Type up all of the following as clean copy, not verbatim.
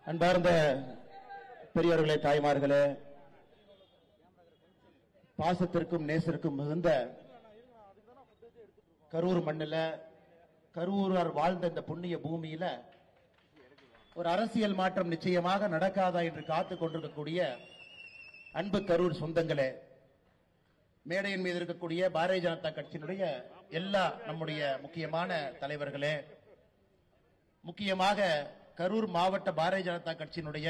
அன்பார்ந்த பெரியவர்களே, தாய்மார்களே, பாசத்திற்கும் நேசருக்கும் மிகுந்த கரூர் மண்ணில் கரூரார் வாழ்ந்த இந்த புண்ணிய பூமியில ஒரு அரசியல் மாற்றம் நிச்சயமாக நடக்காதா என்று காத்துக் கொண்டிருக்கக்கூடிய அன்பு கரூர் சொந்தங்களே, மேடையின் மீது இருக்கக்கூடிய பாரதிய ஜனதா கட்சியினுடைய எல்லா நம்முடைய முக்கியமான தலைவர்களே, முக்கியமாக கரூர் மாவட்ட பாரதிய ஜனதா கட்சியினுடைய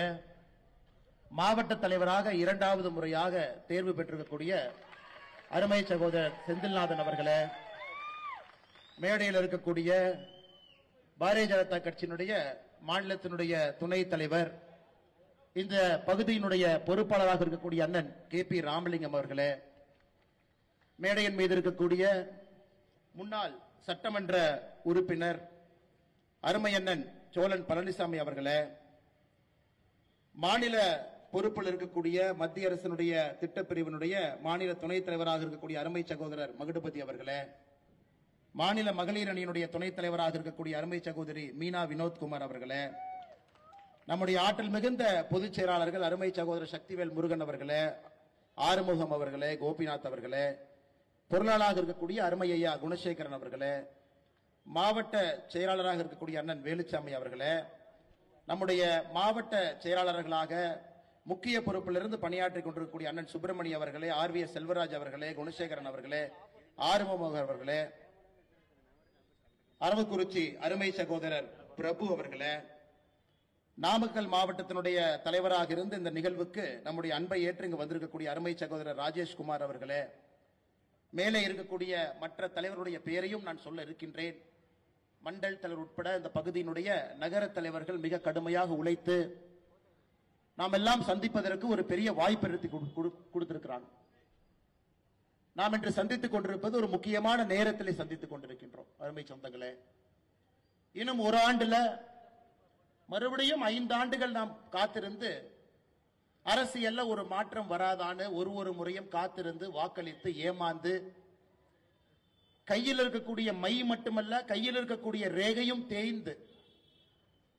மாவட்ட தலைவராக இரண்டாவது முறையாக தேர்வு பெற்றிருக்கக்கூடிய அருமை சகோதரர் செந்தில்நாதன் அவர்களே, மேடையில் இருக்கக்கூடிய பாரதிய ஜனதா கட்சியினுடைய மாநிலத்தினுடைய துணைத் தலைவர், இந்த பகுதியினுடைய பொறுப்பாளராக இருக்கக்கூடிய அண்ணன் கே.பி. ராமலிங்கம் அவர்களே, மேடையின் மீது இருக்கக்கூடிய முன்னாள் சட்டமன்ற உறுப்பினர் அருமை அண்ணன் சோழன் பழனிசாமி அவர்களே, மாநில பொறுப்பில் இருக்கக்கூடிய மத்திய அரசினுடைய திட்டப்பிரிவினுடைய மாநில துணைத் தலைவராக இருக்கக்கூடிய அருமை சகோதரர் மகுடபதி அவர்களே, மாநில மகளிர் அணியினுடைய துணைத் தலைவராக இருக்கக்கூடிய அருமை சகோதரி மீனா வினோத்குமார் அவர்களே, நம்முடைய ஆற்றல் மிகுந்த பொதுச் செயலாளர்கள் அருமை சகோதரர் சக்திவேல் முருகன் அவர்களே, ஆறுமுகம் அவர்களே, கோபிநாத் அவர்களே, பொருளாளராக இருக்கக்கூடிய அருமை ஐயா குணசேகரன் அவர்களே, மாவட்ட செயலாளராக இருக்கக்கூடிய அண்ணன் வேலுச்சாமி அவர்களே, நம்முடைய மாவட்ட செயலாளர்களாக முக்கிய பொறுப்பிலிருந்து பணியாற்றிக் கொண்டிருக்கக்கூடிய அண்ணன் சுப்பிரமணி அவர்களே, ஆர்.வி.எஸ். செல்வராஜ் அவர்களே, குணசேகரன் அவர்களே, ஆறுமுகம் அவர்களே, அரவக்குறிச்சி அருமை சகோதரர் பிரபு அவர்களே, நாமக்கல் மாவட்டத்தினுடைய தலைவராக இருந்து இந்த நிகழ்வுக்கு நம்முடைய அன்பை ஏற்று இங்கு வந்திருக்கக்கூடிய அருமை சகோதரர் ராஜேஷ்குமார் அவர்களே, மேலே இருக்கக்கூடிய மற்ற தலைவருடைய பெயரையும் நான் சொல்ல இருக்கின்றேன். மண்டல் தலைவர் உட்பட இந்த பகுதியினுடைய நகர தலைவர்கள் மிக கடுமையாக உழைத்து நாம் எல்லாம் சந்திப்பதற்கு ஒரு பெரிய வாய்ப்பு எடுத்து கொடுத்திருக்கிறாங்க. நாம் இன்று சந்தித்துக் கொண்டிருப்பது ஒரு முக்கியமான நேரத்தில் சந்தித்துக் கொண்டிருக்கின்றோம். அருமை சொந்தங்களே, இன்னும் ஒரு ஆண்டுல மறுபடியும் 5 ஆண்டுகள் நாம் காத்திருந்து அரசியல்ல ஒரு மாற்றம் வராதான்னு ஒரு முறையும் காத்திருந்து வாக்களித்து ஏமாந்து கையில் இருக்கக்கூடிய மை மட்டுமல்ல கையில் இருக்கக்கூடிய ரேகையும் தேய்ந்து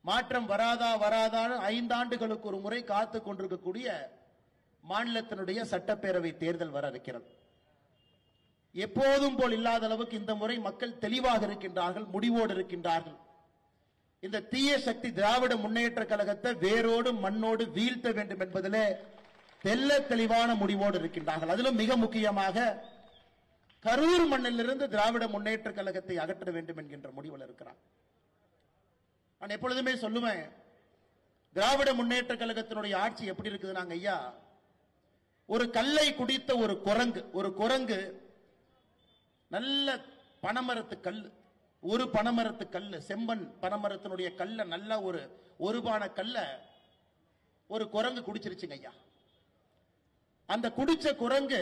மாற்றம் வராதான்னு 5 ஆண்டுகளுக்கு ஒரு முறை காத்துக் கொண்டிருக்கக்கூடிய மாநிலத்தினுடைய சட்டப்பேரவை தேர்தல் வர இருக்கிறது. எப்போதும் போல் இல்லாத அளவுக்கு இந்த முறை மக்கள் தெளிவாக இருக்கின்றார்கள், முடிவோடு இருக்கின்றார்கள். இந்த தீய சக்தி திராவிட முன்னேற்ற கழகத்தை வேரோடு மண்ணோடு வீழ்த்த வேண்டும் என்பதிலே தெல்ல தெளிவான முடிவோடு இருக்கின்றார்கள். அதிலும் மிக முக்கியமாக கரூர் மண்ணிலிருந்து திராவிட முன்னேற்ற கழகத்தை அகற்ற வேண்டும் என்கின்ற முடிவில் இருக்கிறார். நான் எப்பொழுதுமே சொல்லுவேன், திராவிட முன்னேற்ற கழகத்தினுடைய ஆட்சி எப்படி இருக்குது நாங்க ஐயா, ஒரு கல்லை குடித்த ஒரு குரங்கு நல்ல பனைமரத்து கல், ஒரு பனைமரத்து கல்லு, செம்பன் பனைமரத்தினுடைய கல்ல, நல்ல ஒரு பான கல்ல ஒரு குரங்கு குடிச்சிருச்சுங்க ஐயா. அந்த குடிச்ச குரங்கு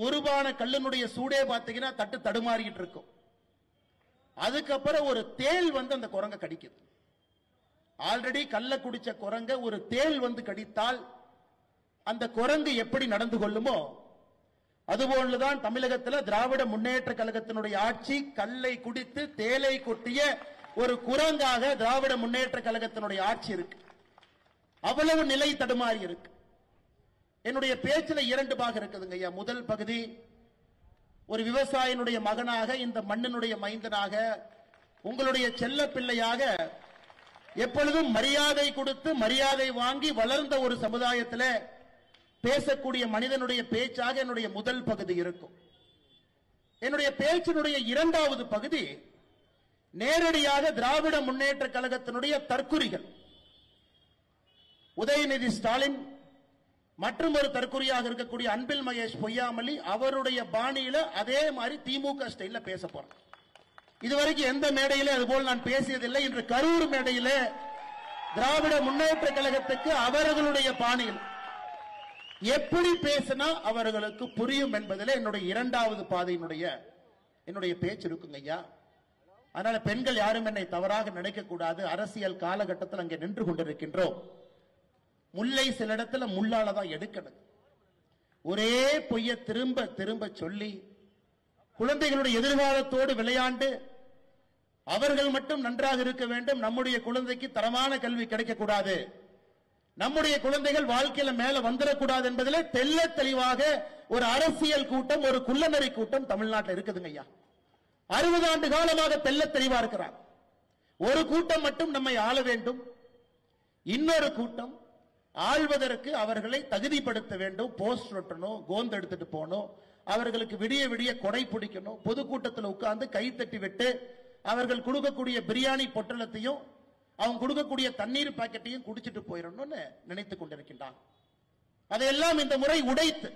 ஒரு பான கல்லினுடைய சூடே பார்த்தீங்கன்னா தட்டு தடுமாறிட்டு இருக்கும். அதுக்கப்புறம் ஒரு தேள் வந்து அந்த குரங்க கடிக்குது. ஆல்ரெடி கல்ல குடிச்ச குரங்க ஒரு தேள் வந்து கடித்தால் அந்த குரங்கு எப்படி நடந்து கொள்ளுமோ அதுபோன்றுதான் தமிழகத்தில் திராவிட முன்னேற்ற கழகத்தினுடைய ஆட்சி கல்லை குடித்து தேலை கொட்டிய ஒரு குரங்காக திராவிட முன்னேற்ற கழகத்தினுடைய ஆட்சி இருக்கு. அவ்வளவு நிலை தடுமாறி இருக்கு. என்னுடைய பேச்சில் 2 பாகம் இருக்குதுங்க ஐயா. முதல் பகுதி, ஒரு விவசாயினுடைய மகனாக, இந்த மண்ணினுடைய மைந்தனாக, உங்களுடைய செல்ல பிள்ளையாக, எப்பொழுதும் மரியாதை கொடுத்து மரியாதை வாங்கி வளர்ந்த ஒரு சமுதாயத்தில் பேசக்கூடிய மனிதனுடைய பேச்சாக என்னுடைய முதல் பகுதி இருக்கும். என்னுடைய பேச்சினுடைய 2வது பகுதி நேரடியாக திராவிட முன்னேற்ற கழகத்தினுடைய தற்குறிகள், உதயநிதி ஸ்டாலின் மற்றும் ஒரு தற்குறியாக இருக்கக்கூடிய அன்பில் மகேஷ் பொய்யாமொழி, அவருடைய பாணியில அதே மாதிரி திமுக ஸ்டைல்ல பேச போறேன். இதுவரைக்கும் எந்த மேடையில அதுபோல் நான் பேசியதில்லை. இன்று கரூர் மேடையில திராவிட முன்னேற்ற கழகத்துக்கு அவர்களுடைய பாணியில் எப்படி பேசினா அவர்களுக்கு புரியும் என்பதில் என்னுடைய 2வது பாதையினுடைய என்னுடைய பேச்சு இருக்குங்க ஐயா. அதனால பெண்கள் யாரும் என்னை தவறாக நினைக்க கூடாது. அரசியல் காலகட்டத்தில் அங்கே நின்று கொண்டிருக்கின்றோம். முல்லை சில இடத்துல முள்ளாலதான் எடுக்கணும். ஒரே பொய்ய திரும்ப திரும்ப சொல்லி குழந்தைகளுடைய எதிர்காலத்தோடு விளையாண்டு அவர்கள் மட்டும் நன்றாக இருக்க வேண்டும், நம்முடைய குழந்தைக்கு தரமான கல்வி கிடைக்கக்கூடாது, நம்முடைய குழந்தைகள் வாழ்க்கையில மேல வந்துடக்கூடாது என்பதில் தெல்ல தெளிவாக ஒரு அரசியல் கூட்டம், ஒரு குள்ளநெறி கூட்டம் தமிழ்நாட்டில் இருக்குதுங்க ஐயா. 60 ஆண்டு காலமாக தெல்ல தெளிவா இருக்கிறார். ஒரு கூட்டம் மட்டும் நம்மை ஆள வேண்டும், இன்னொரு கூட்டம் ஆள்வதற்கு அவர்களை தகுதிப்படுத்த வேண்டும். போஸ்ட் ஒட்டணும், கோந்து எடுத்துட்டு போகணும், அவர்களுக்கு விடிய விடிய கொடை பிடிக்கணும், பொதுக்கூட்டத்தில் உட்கார்ந்து கை தட்டி விட்டு அவர்கள் கொடுக்கக்கூடிய பிரியாணி பொட்டலத்தையும் அவங்க கொடுக்கக்கூடிய தண்ணீர் பாக்கெட்டையும் குடிச்சிட்டு போயிடணும்னு நினைத்துக் கொண்டிருக்கின்றார். அதையெல்லாம் இந்த முறை உடைத்து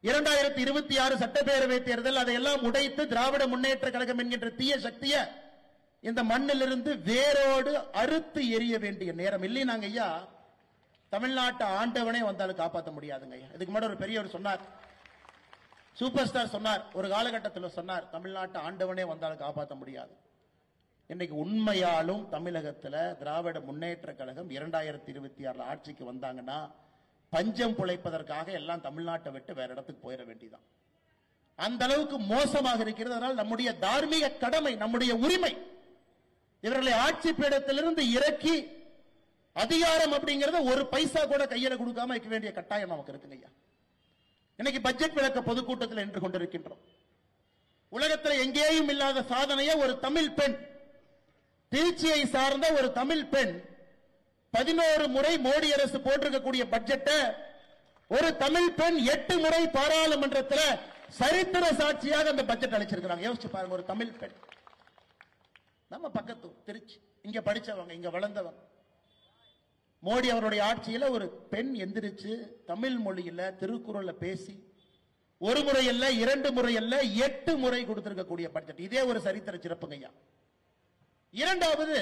2026 சட்டப்பேரவை தேர்தல் அதையெல்லாம் உடைத்து திராவிட முன்னேற்ற கழகம் என்கின்ற தீய சக்தியை இந்த மண்ணிலிருந்து வேரோடு அறுத்து எரிய வேண்டிய நேரம். இல்லைனாங்க ஐயா, தமிழ்நாட்டை ஆண்டவனே வந்தாலும் காப்பாற்ற முடியாதுங்க ஐயா. இதுக்கு முன்னாடி ஒரு பெரியவர் சொன்னார், சூப்பர் ஸ்டார் சொன்னார், ஒரு காலகட்டத்தில் சொன்னார், தமிழ்நாட்டை ஆண்டவனே வந்தாலும் காப்பாற்ற முடியாது. இன்னைக்கு உண்மையாலும் தமிழகத்தில் திராவிட முன்னேற்ற கழகம் 2026 ஆட்சிக்கு வந்தாங்கன்னா பஞ்சம் பிழைப்பதற்காக எல்லாம் தமிழ்நாட்டை விட்டு வேற இடத்துக்கு போயிட வேண்டியதான். அந்த அளவுக்கு மோசமாக இருக்கிறது. அதனால் நம்முடைய தார்மீக கடமை, நம்முடைய உரிமை, இவர்களை ஆட்சி பீடத்திலிருந்து இறக்கி அதிகாரம் அப்படிங்கறத ஒரு பைசா கூட கையில கொடுக்காம வைக்க வேண்டிய கட்டாயம் நமக்கு இருக்குங்க ஐயா. இன்னைக்கு பட்ஜெட் விளக்க பொதுக்கூட்டத்தில் நின்று கொண்டிருக்கின்றோம். உலகத்தில் எங்கேயும் இல்லாத சாதனையை ஒரு தமிழ் பெண், திருச்சியை சார்ந்த ஒரு தமிழ் பெண் 11 முறை மோடி அரசு போட்டிருக்கக்கூடிய பட்ஜெட்டை ஒரு தமிழ் பெண் 8 முறை பாராளுமன்றத்தில் சரித்திர சாட்சியாக அந்த பட்ஜெட் அளிச்சிருக்கிறாங்க. யோசிச்சு பாருங்க, ஒரு தமிழ் பெண், நம்ம பக்கத்து திருச்சி, இங்க படிச்சவங்க, இங்க வளர்ந்தவங்க. மோடி அவருடைய ஆட்சியில ஒரு பெண் எந்திரிச்சு தமிழ் மொழியில திருக்குறள்ல பேசி ஒரு முறை அல்ல, 2 முறை அல்ல, 8 முறை கொடுத்திருக்கக்கூடிய பட்ஜெட். இதே ஒரு சரித்திர சிறப்புங்க ஐயா. இரண்டாவது,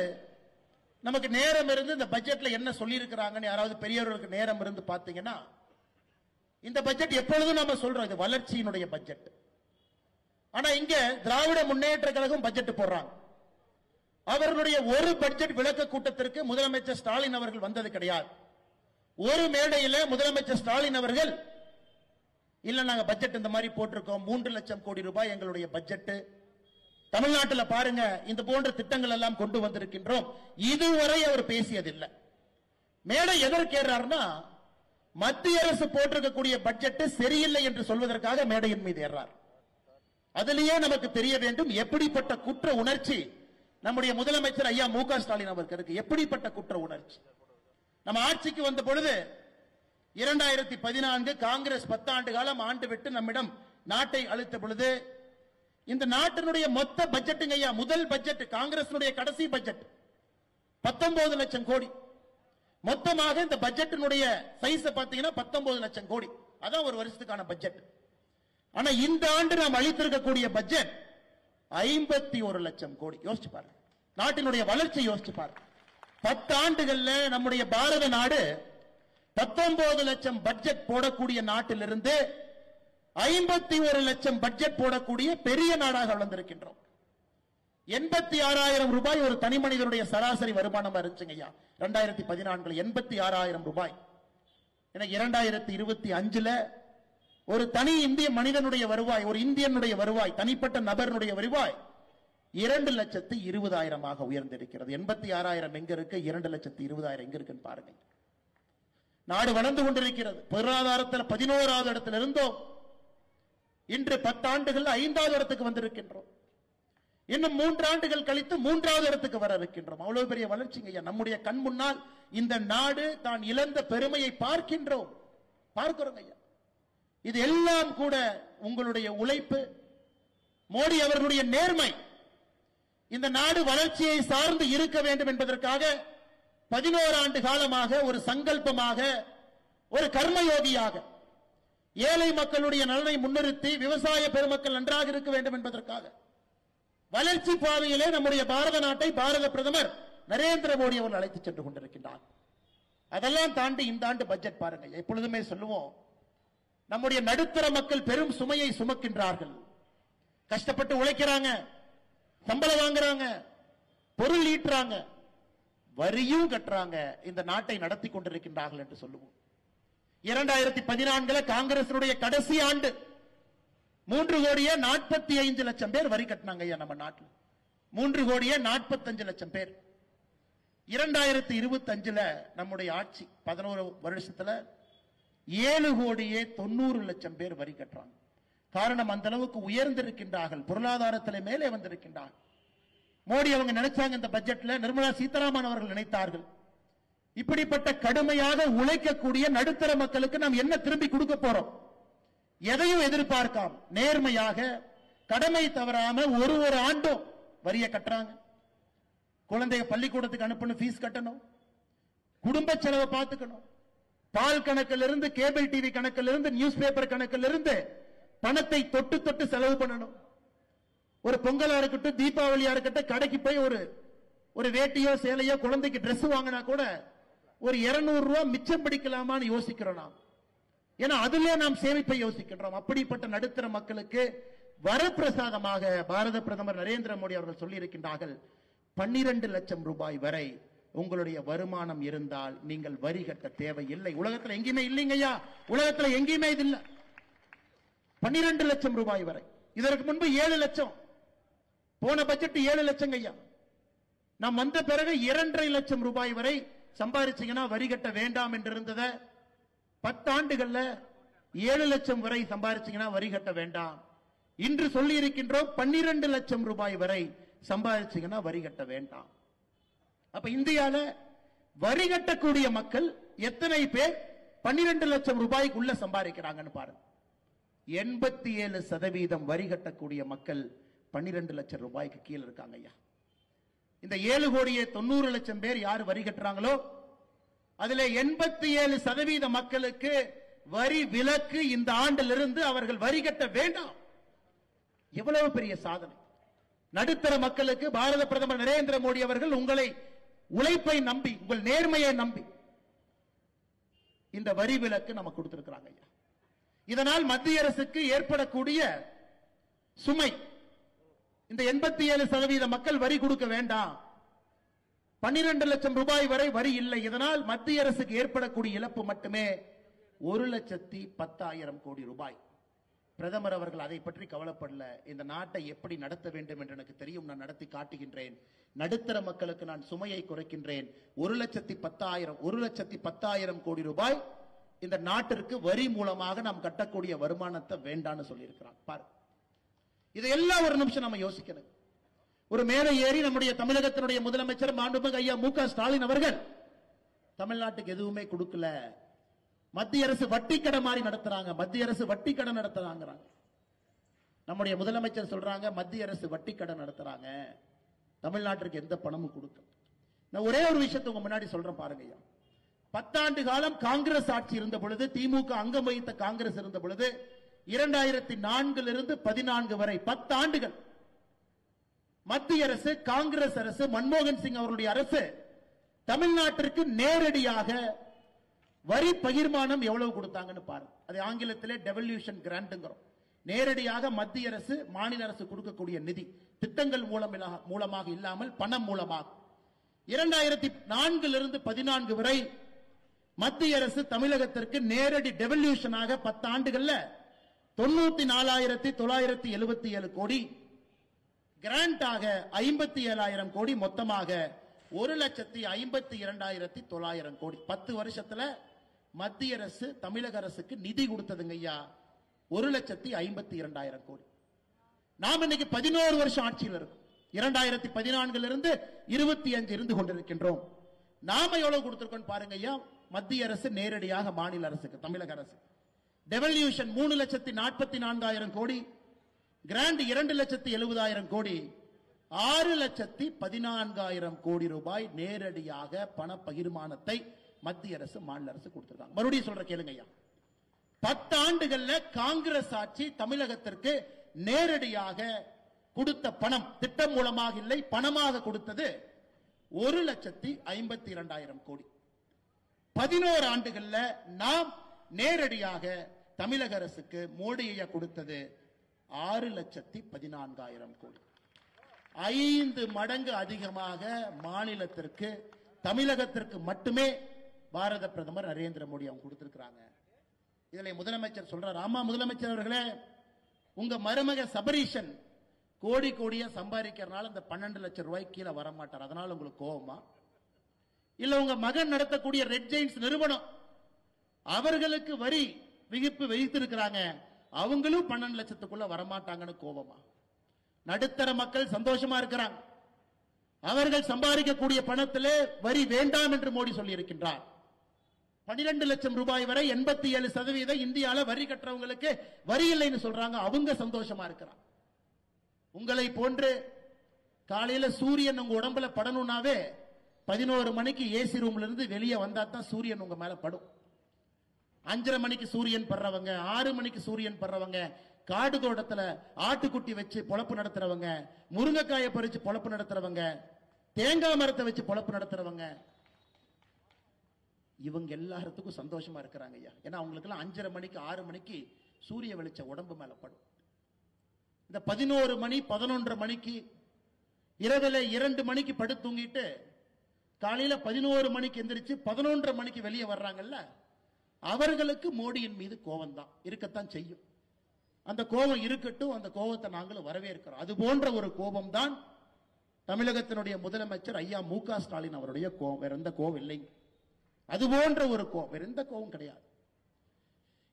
நமக்கு நேரம் இருந்து இந்த பட்ஜெட்ல என்ன சொல்லி இருக்கிறாங்கன்னு யாராவது பெரியவர்களுக்கு நேரம் இருந்து பாத்தீங்கன்னா, இந்த பட்ஜெட் எப்பொழுதும் நம்ம சொல்றோம் இது வளர்ச்சியினுடைய பட்ஜெட். ஆனா இங்க திராவிட முன்னேற்ற கழகம் பட்ஜெட் போடுறாங்க. அவர்களுடைய ஒரு பட்ஜெட் விளக்க கூட்டத்திற்கு முதலமைச்சர் ஸ்டாலின் அவர்கள் வந்தது கிடையாது. ஒரு மேடையில் முதலமைச்சர் ஸ்டாலின் அவர்கள், இல்ல நாங்க பட்ஜெட் இந்த மாதிரி போட்டிருக்கோம், 3 லட்சம் கோடி ரூபாய் எங்களுடைய பட்ஜெட், தமிழ்நாட்டில் பாருங்க இந்த போன்ற திட்டங்கள் எல்லாம் கொண்டு வந்திருக்கின்றோம், இதுவரை அவர் பேசியதில்லை. மேடை எதற்கேறார்னா, மத்திய அரசு போட்டிருக்கக்கூடிய பட்ஜெட் சரியில்லை என்று சொல்வதற்காக மேடையின் மீது ஏறார். அதிலேயே நமக்கு தெரிய வேண்டும் எப்படிப்பட்ட குற்ற உணர்ச்சி நம்முடைய முதலமைச்சர் ஐயா மு.க. ஸ்டாலின் அவருக்கு இருக்கு. எப்படிப்பட்ட குற்ற உணர்ச்சி. நம்ம ஆட்சிக்கு வந்த பொழுது 2014 காங்கிரஸ் 10 ஆண்டு காலம் ஆண்டு விட்டு நம்மிடம் நாட்டை அளித்த பொழுது இந்த நாட்டினுடைய மொத்த பட்ஜெட்டுங்க ஐயா, முதல் பட்ஜெட் காங்கிரஸ் கடைசி பட்ஜெட் 19 லட்சம் கோடி. மொத்தமாக இந்த பட்ஜெட்டினுடைய சைஸ் பாத்தீங்கன்னா 19 லட்சம் கோடி. அதான் ஒரு வருஷத்துக்கான பட்ஜெட். ஆனா இந்த ஆண்டு நாம் அளித்திருக்கக்கூடிய பட்ஜெட் 51 லட்சம் கோடி. யோசிச்சு பாருங்க, நாட்டினுடைய வளர்ச்சி யோசிச்சு பாருங்க. 10 ஆண்டுகள்ல நம்முடைய பாரத நாடு 19 லட்சம் பட்ஜெட் போடக்கூடிய நாட்டிலிருந்து 51 லட்சம் பட்ஜெட் போடக்கூடிய பெரிய நாடாக வளர்ந்திருக்கின்றோம். 86,000 ரூபாய் ஒரு தனி மனிதனுடைய சராசரி வருமானம் இருந்துச்சுங்க ஐயா 2014 86,000 ரூபாய். எனக்கு 2025 ஒரு தனி இந்திய மனிதனுடைய வருவாய், ஒரு இந்தியனுடைய வருவாய், தனிப்பட்ட நபருடைய வருவாய் 2,20,000 உயர்ந்திருக்கிறது. 86,000 எங்க இருக்கு, 2,20,000 எங்க இருக்குன்னு பாருங்க. நாடு வளர்ந்து கொண்டிருக்கிறது. பொருளாதாரத்தில் 11வது இடத்தில் இருந்தோம், இன்று 10 ஆண்டுகள் 5வது இடத்துக்கு வந்திருக்கின்றோம். இன்னும் 3 ஆண்டுகள் கழித்து 3வது இடத்துக்கு வர இருக்கின்றோம். அவ்வளவு பெரிய வளர்ச்சிங்க ஐயா. நம்முடைய கண் முன்னால் இந்த நாடு தான் இழந்த பெருமையை பார்க்கிறோம் ஐயா. இது எல்லாம் கூட உங்களுடைய உழைப்பு, மோடி அவர்களுடைய நேர்மை. இந்த நாடு வளர்ச்சியை சார்ந்து இருக்க வேண்டும் என்பதற்காக 11 ஆண்டு காலமாக ஒரு சங்கல்பமாக, ஒரு கர்மயோகியாக ஏழை மக்களுடைய நலனை முன்னிறுத்தி விவசாய பெருமக்கள் நன்றாக இருக்க வேண்டும் என்பதற்காக வளர்ச்சி பாதையிலே நம்முடைய பாரத நாட்டை பாரத பிரதமர் நரேந்திர மோடி அவர்கள் அழைத்து சென்று கொண்டிருக்கின்றார். அதெல்லாம் தாண்டி இந்த ஆண்டு பட்ஜெட் பாருங்க. எப்பொழுதுமே சொல்லுவோம், நம்முடைய நடுத்தர மக்கள் பெரும் சுமையை சுமக்கின்றார்கள். கஷ்டப்பட்டு உழைக்கிறாங்க, சம்பளம் வாங்குறாங்க, பொருள் ஈட்டுறாங்க, வரியும் கட்டுறாங்க, இந்த நாட்டை நடத்தி கொண்டிருக்கின்றார்கள் என்று சொல்லுவோம். 2014 காங்கிரசினுடைய கடைசி ஆண்டு 3,45,00,000 பேர் வரி கட்டினாங்க ஐயா நம்ம நாட்டில். 3,45,00,000 பேர். 2025 நம்முடைய ஆட்சி 11 வருஷத்துல 7,90,00,000 பேர் வரி கட்டுறாங்க. காரணம் அந்த அளவுக்கு உயர்ந்திருக்கின்றார்கள், பொருளாதாரத்தில் மேலே வந்திருக்கின்றார்கள். மோடி அவங்க நினைச்சாங்க இந்த பட்ஜெட்ல, நிர்மலா சீதாராமன் அவர்கள் நினைத்தார்கள், இப்படிப்பட்ட கடுமையாக உழைக்கக்கூடிய நடுத்தர மக்களுக்கு நாம் என்ன திரும்பி கொடுக்க போறோம்? எதையும் எதிர்பார்க்காம நேர்மையாக கடமை தவறாம ஒரு ஆண்டும் வரிய கட்டுறாங்க. குழந்தைய பள்ளிக்கூடத்துக்கு அனுப்பணும், ஃபீஸ் கட்டணும், குடும்ப செலவை பார்த்துக்கணும், பால் கணக்கில் இருந்து கேபிள் டிவி கணக்கில் இருந்து நியூஸ் பேப்பர் கணக்கில் இருந்து பணத்தை தொட்டு தொட்டு செலவு பண்ணணும். ஒரு பொங்கலா இருக்கட்டும், தீபாவளியா இருக்கட்டும், கடைக்கு போய் ஒரு வேட்டியோ சேலையோ குழந்தைக்கு Dress வாங்கினா கூட ஒரு 200 ரூபாய் மிச்சம் பிடிக்கலாமான்னு யோசிக்கிறோம் நாம். ஏன்னா அதுல நாம் சேமிப்பை யோசிக்கின்றோம். அப்படிப்பட்ட நடுத்தர மக்களுக்கு வரப்பிரசாதமாக பாரத பிரதமர் நரேந்திர மோடி அவர்கள் சொல்லி இருக்கின்றார்கள், 12 லட்சம் ரூபாய் வரை உங்களுடைய வருமானம் இருந்தால் நீங்கள் வரி கட்ட தேவையில்லை. உலகத்தில் எங்கேயுமே இல்லைங்கய்யா, உலகத்தில் எங்கேயுமே இது இல்லை. 12 லட்சம் ரூபாய் வரை. இதற்கு முன்பு 7 லட்சம், போன பட்ஜெட் 7 லட்சம் ஐயா. நாம் வந்த பிறகு 2.5 லட்சம் ரூபாய் வரை சம்பாதிச்சீங்கன்னா வரி கட்ட வேண்டாம் என்று இருந்தத 10 ஆண்டுகள்ல 7 லட்சம் வரை சம்பாதிச்சீங்கன்னா வரி கட்ட வேண்டாம். இன்று சொல்லி இருக்கின்றோம் 12 லட்சம் ரூபாய் வரை சம்பாதிச்சீங்கன்னா வரி கட்ட வேண்டாம். அப்ப இந்தியால வரி கட்டக்கூடிய மக்கள் எத்தனை பேர் 12 லட்சம் ரூபாய்க்குள்ள சம்பாதிக்கிறாங்கன்னு பாருங்க. 87% வரி கட்டக்கூடிய மக்கள் 12 லட்சம் ரூபாய்க்கு கீழே இருக்காங்க ஐயா. இந்த 7,90,00,000 பேர் யார் வரி கட்டுறாங்களோ அதுல 87% மக்களுக்கு வரி விலக்கு இந்த ஆண்டிலிருந்து அவர்கள் வரி கட்ட வேண்டாம். எவ்வளவு பெரிய சாதனை! நடுத்தர மக்களுக்கு பாரத பிரதமர் நரேந்திர மோடி அவர்கள் உங்களை உழைப்பை நம்பி, உங்கள் நேர்மையை நம்பி இந்த வரி விலக்கு நமக்கு கொடுத்திருக்கிறாங்க ஐயா. இதனால் மத்திய அரசுக்கு ஏற்படக்கூடிய சுமை, இந்த 87% மக்கள் வரி கொடுக்க வேண்டாம், 12 லட்சம் ரூபாய் வரை வரி இல்லை. இதனால் மத்திய அரசுக்கு ஏற்படக்கூடிய இழப்பு மட்டுமே 1,10,000 கோடி ரூபாய். பிரதமர் அவர்கள் அதை பற்றி கவலைப்படல. இந்த நாட்டை எப்படி நடத்த வேண்டும் என்று எனக்கு தெரியும், நான் நடத்தி காட்டுகின்றேன், நடுத்தர மக்களுக்கு நான் சுமையை குறைக்கின்றேன். 1,10,000 கோடி ரூபாய் இந்த நாட்டிற்கு வரி மூலமாக நாம் கட்டக்கூடிய வருமானத்தை வேண்டான்னு சொல்லியிருக்கிறார். பாரு, இதையெல்லாம் ஒரு நிமிஷம் நம்ம யோசிக்கணும். ஒரு மேலே ஏறி நம்முடைய தமிழகத்தினுடைய முதலமைச்சர் மாண்புமிகு ஐயா மு.க. ஸ்டாலின் அவர்கள் தமிழ்நாட்டுக்கு எதுவுமே கொடுக்கல, மத்திய அரசு வட்டி கடை மாதிரி நடத்துறாங்க, மத்திய அரசு வட்டி கடை நடத்துறாங்க. நம்முடைய முதலமைச்சர் சொல்றாங்க மத்திய அரசு வட்டி கடை நடத்துறாங்க, தமிழ்நாட்டிற்கு எந்த பணமும் கொடுக்க. நான் ஒரே ஒரு விஷயத்தை உங்க முன்னாடி சொல்றேன் பாருங்க ஐயா. 10 ஆண்டு காலம் காங்கிரஸ் ஆட்சி இருந்த பொழுது, திமுக அங்கம் வகித்த காங்கிரஸ் இருந்த பொழுது, 2004 14 வரை 10 ஆண்டுகள் மத்திய அரசு, காங்கிரஸ் அரசு, மன்மோகன் சிங் அவருடைய அரசு தமிழ்நாட்டிற்கு நேரடியாக வரி பகிர்மானம் எவ்வளவு கொடுத்தாங்கன்னு பாருங்க. அது ஆங்கிலத்திலே டெவல்யூஷன் கிராண்ட்ங்கிறோம். நேரடியாக மத்திய அரசு மாநில அரசு கொடுக்கக்கூடிய நிதி, திட்டங்கள் மூலமாக இல்லாமல் பணம் மூலமாக. 2004 14 வரை மத்திய அரசு தமிழகத்திற்கு நேரடி டெவல்யூஷனாக 10 ஆண்டுகள்ல 94,977 கோடி, கிராண்டாக 57,000 கோடி, மொத்தமாக 1,52,900 கோடி. 10 வருஷத்துல மத்திய அரசு தமிழக அரசுக்கு நிதி கொடுத்ததுங்க ஐயா 1,52,000 கோடி. நாம் இன்னைக்கு 11 வருஷம் ஆட்சியில் இருக்கும். 2014 25 இருந்து கொண்டிருக்கின்றோம். நாம எவ்வளவு கொடுத்திருக்கோம் பாருங்க ஐயா. மத்திய அரசு நேரடியாக மாநில அரசுக்கு, தமிழக அரசு டெவல்யூஷன் 3,44,000 கோடி, கிராண்ட் 2,70,000 கோடி, 6,14,000 கோடி ரூபாய் நேரடியாக பண பகிர்மானத்தை மத்திய அரசு மாநில அரசு கொடுத்திருக்காங்க. மறுபடியும் சொல்ற கேளுங்க ஐயா. 10 ஆண்டுகள்ல காங்கிரஸ் ஆட்சி தமிழகத்திற்கு நேரடியாக கொடுத்த பணம், திட்டம் மூலமாக இல்லை, பணமாக கொடுத்தது 1,52,000 கோடி. 11 ஆண்டுகள்ல நாம் நேரடியாக தமிழக அரசுக்கு மோடி ஐயா கொடுத்தது 6,14,000 கோடி. 5 மடங்கு அதிகமாக மாநிலத்திற்கு, தமிழகத்திற்கு மட்டுமே பாரத பிரதமர் நரேந்திர மோடி அவங்க கொடுத்திருக்கிறாங்க. இதுல முதலமைச்சர் சொல்றார், ஆமா முதலமைச்சர் அவர்களே, உங்க மருமக சபரீஷன் கோடி கோடியா சம்பாதிக்கிறனால இந்த 12 லட்சம் ரூபாய் கீழே வரமாட்டார், அதனால உங்களுக்கு கோபமா? இல்ல உங்க மகன் நடத்தக்கூடிய ரெட் ஜெயின்ஸ் நிறுவனம் அவர்களுக்கு வரி விதிப்பு வைத்திருக்கிறாங்க, அவங்களும் 12 லட்சத்துக்குள்ள வரமாட்டாங்கன்னு கோபமா? நடுத்தர மக்கள் சந்தோஷமா இருக்கிறாங்க. அவர்கள் சம்பாதிக்கக்கூடிய பணத்திலே வரி வேண்டாம் என்று மோடி சொல்லி இருக்கின்றார். 12 லட்சம் ரூபாய் வரை 87% இந்தியாவில் வரி கட்டுறவங்களுக்கு வரி இல்லைன்னு சொல்றாங்க. அவங்க சந்தோஷமா இருக்கிறாங்க. உங்களை போன்று காலையில சூரியன் உங்க உடம்புல படணும்னாவே 11 மணிக்கு ஏசி ரூம்ல இருந்து வெளியே வந்தா தான் சூரியன் உங்க மேல படும். 5:30 மணிக்கு சூரியன் படுறவங்க, 6 மணிக்கு சூரியன் படுறவங்க, காடு தோட்டத்துல ஆட்டுக்குட்டி வச்சு பொழப்பு நடத்துறவங்க, முருங்கைக்காயை பறிச்சு பொழப்பு நடத்துறவங்க, தேங்காய் மரத்தை வச்சு பொழப்பு நடத்துறவங்க, இவங்க எல்லாத்துக்கும் சந்தோஷமா இருக்கிறாங்க ஐயா. ஏன்னா அவங்களுக்கு எல்லாம் 5:30 மணிக்கு 6 மணிக்கு சூரிய வெளிச்ச உடம்பு மேல படும். இந்த 11 மணி 11:30 மணிக்கு இரவுல 2 மணிக்கு படுத்து தூங்கிட்டு காலையில 11 மணிக்கு எந்திரிச்சு 11:30 மணிக்கு வெளியே வர்றாங்கல்ல, அவர்களுக்கு மோடியின் மீது கோபம் தான் இருக்கத்தான் செய்யும். அந்த கோபம் இருக்கட்டும், அந்த கோபத்தை நாங்களும் வரவேற்கிறோம். அது போன்ற ஒரு கோபம் தான் தமிழகத்தினுடைய முதலமைச்சர் ஐயா மு.க. ஸ்டாலின் அவருடைய கோபம். வேற எந்த கோபம் இல்லைங்க. அது போன்ற ஒரு கோபம், வேற எந்த கோபம் கிடையாது.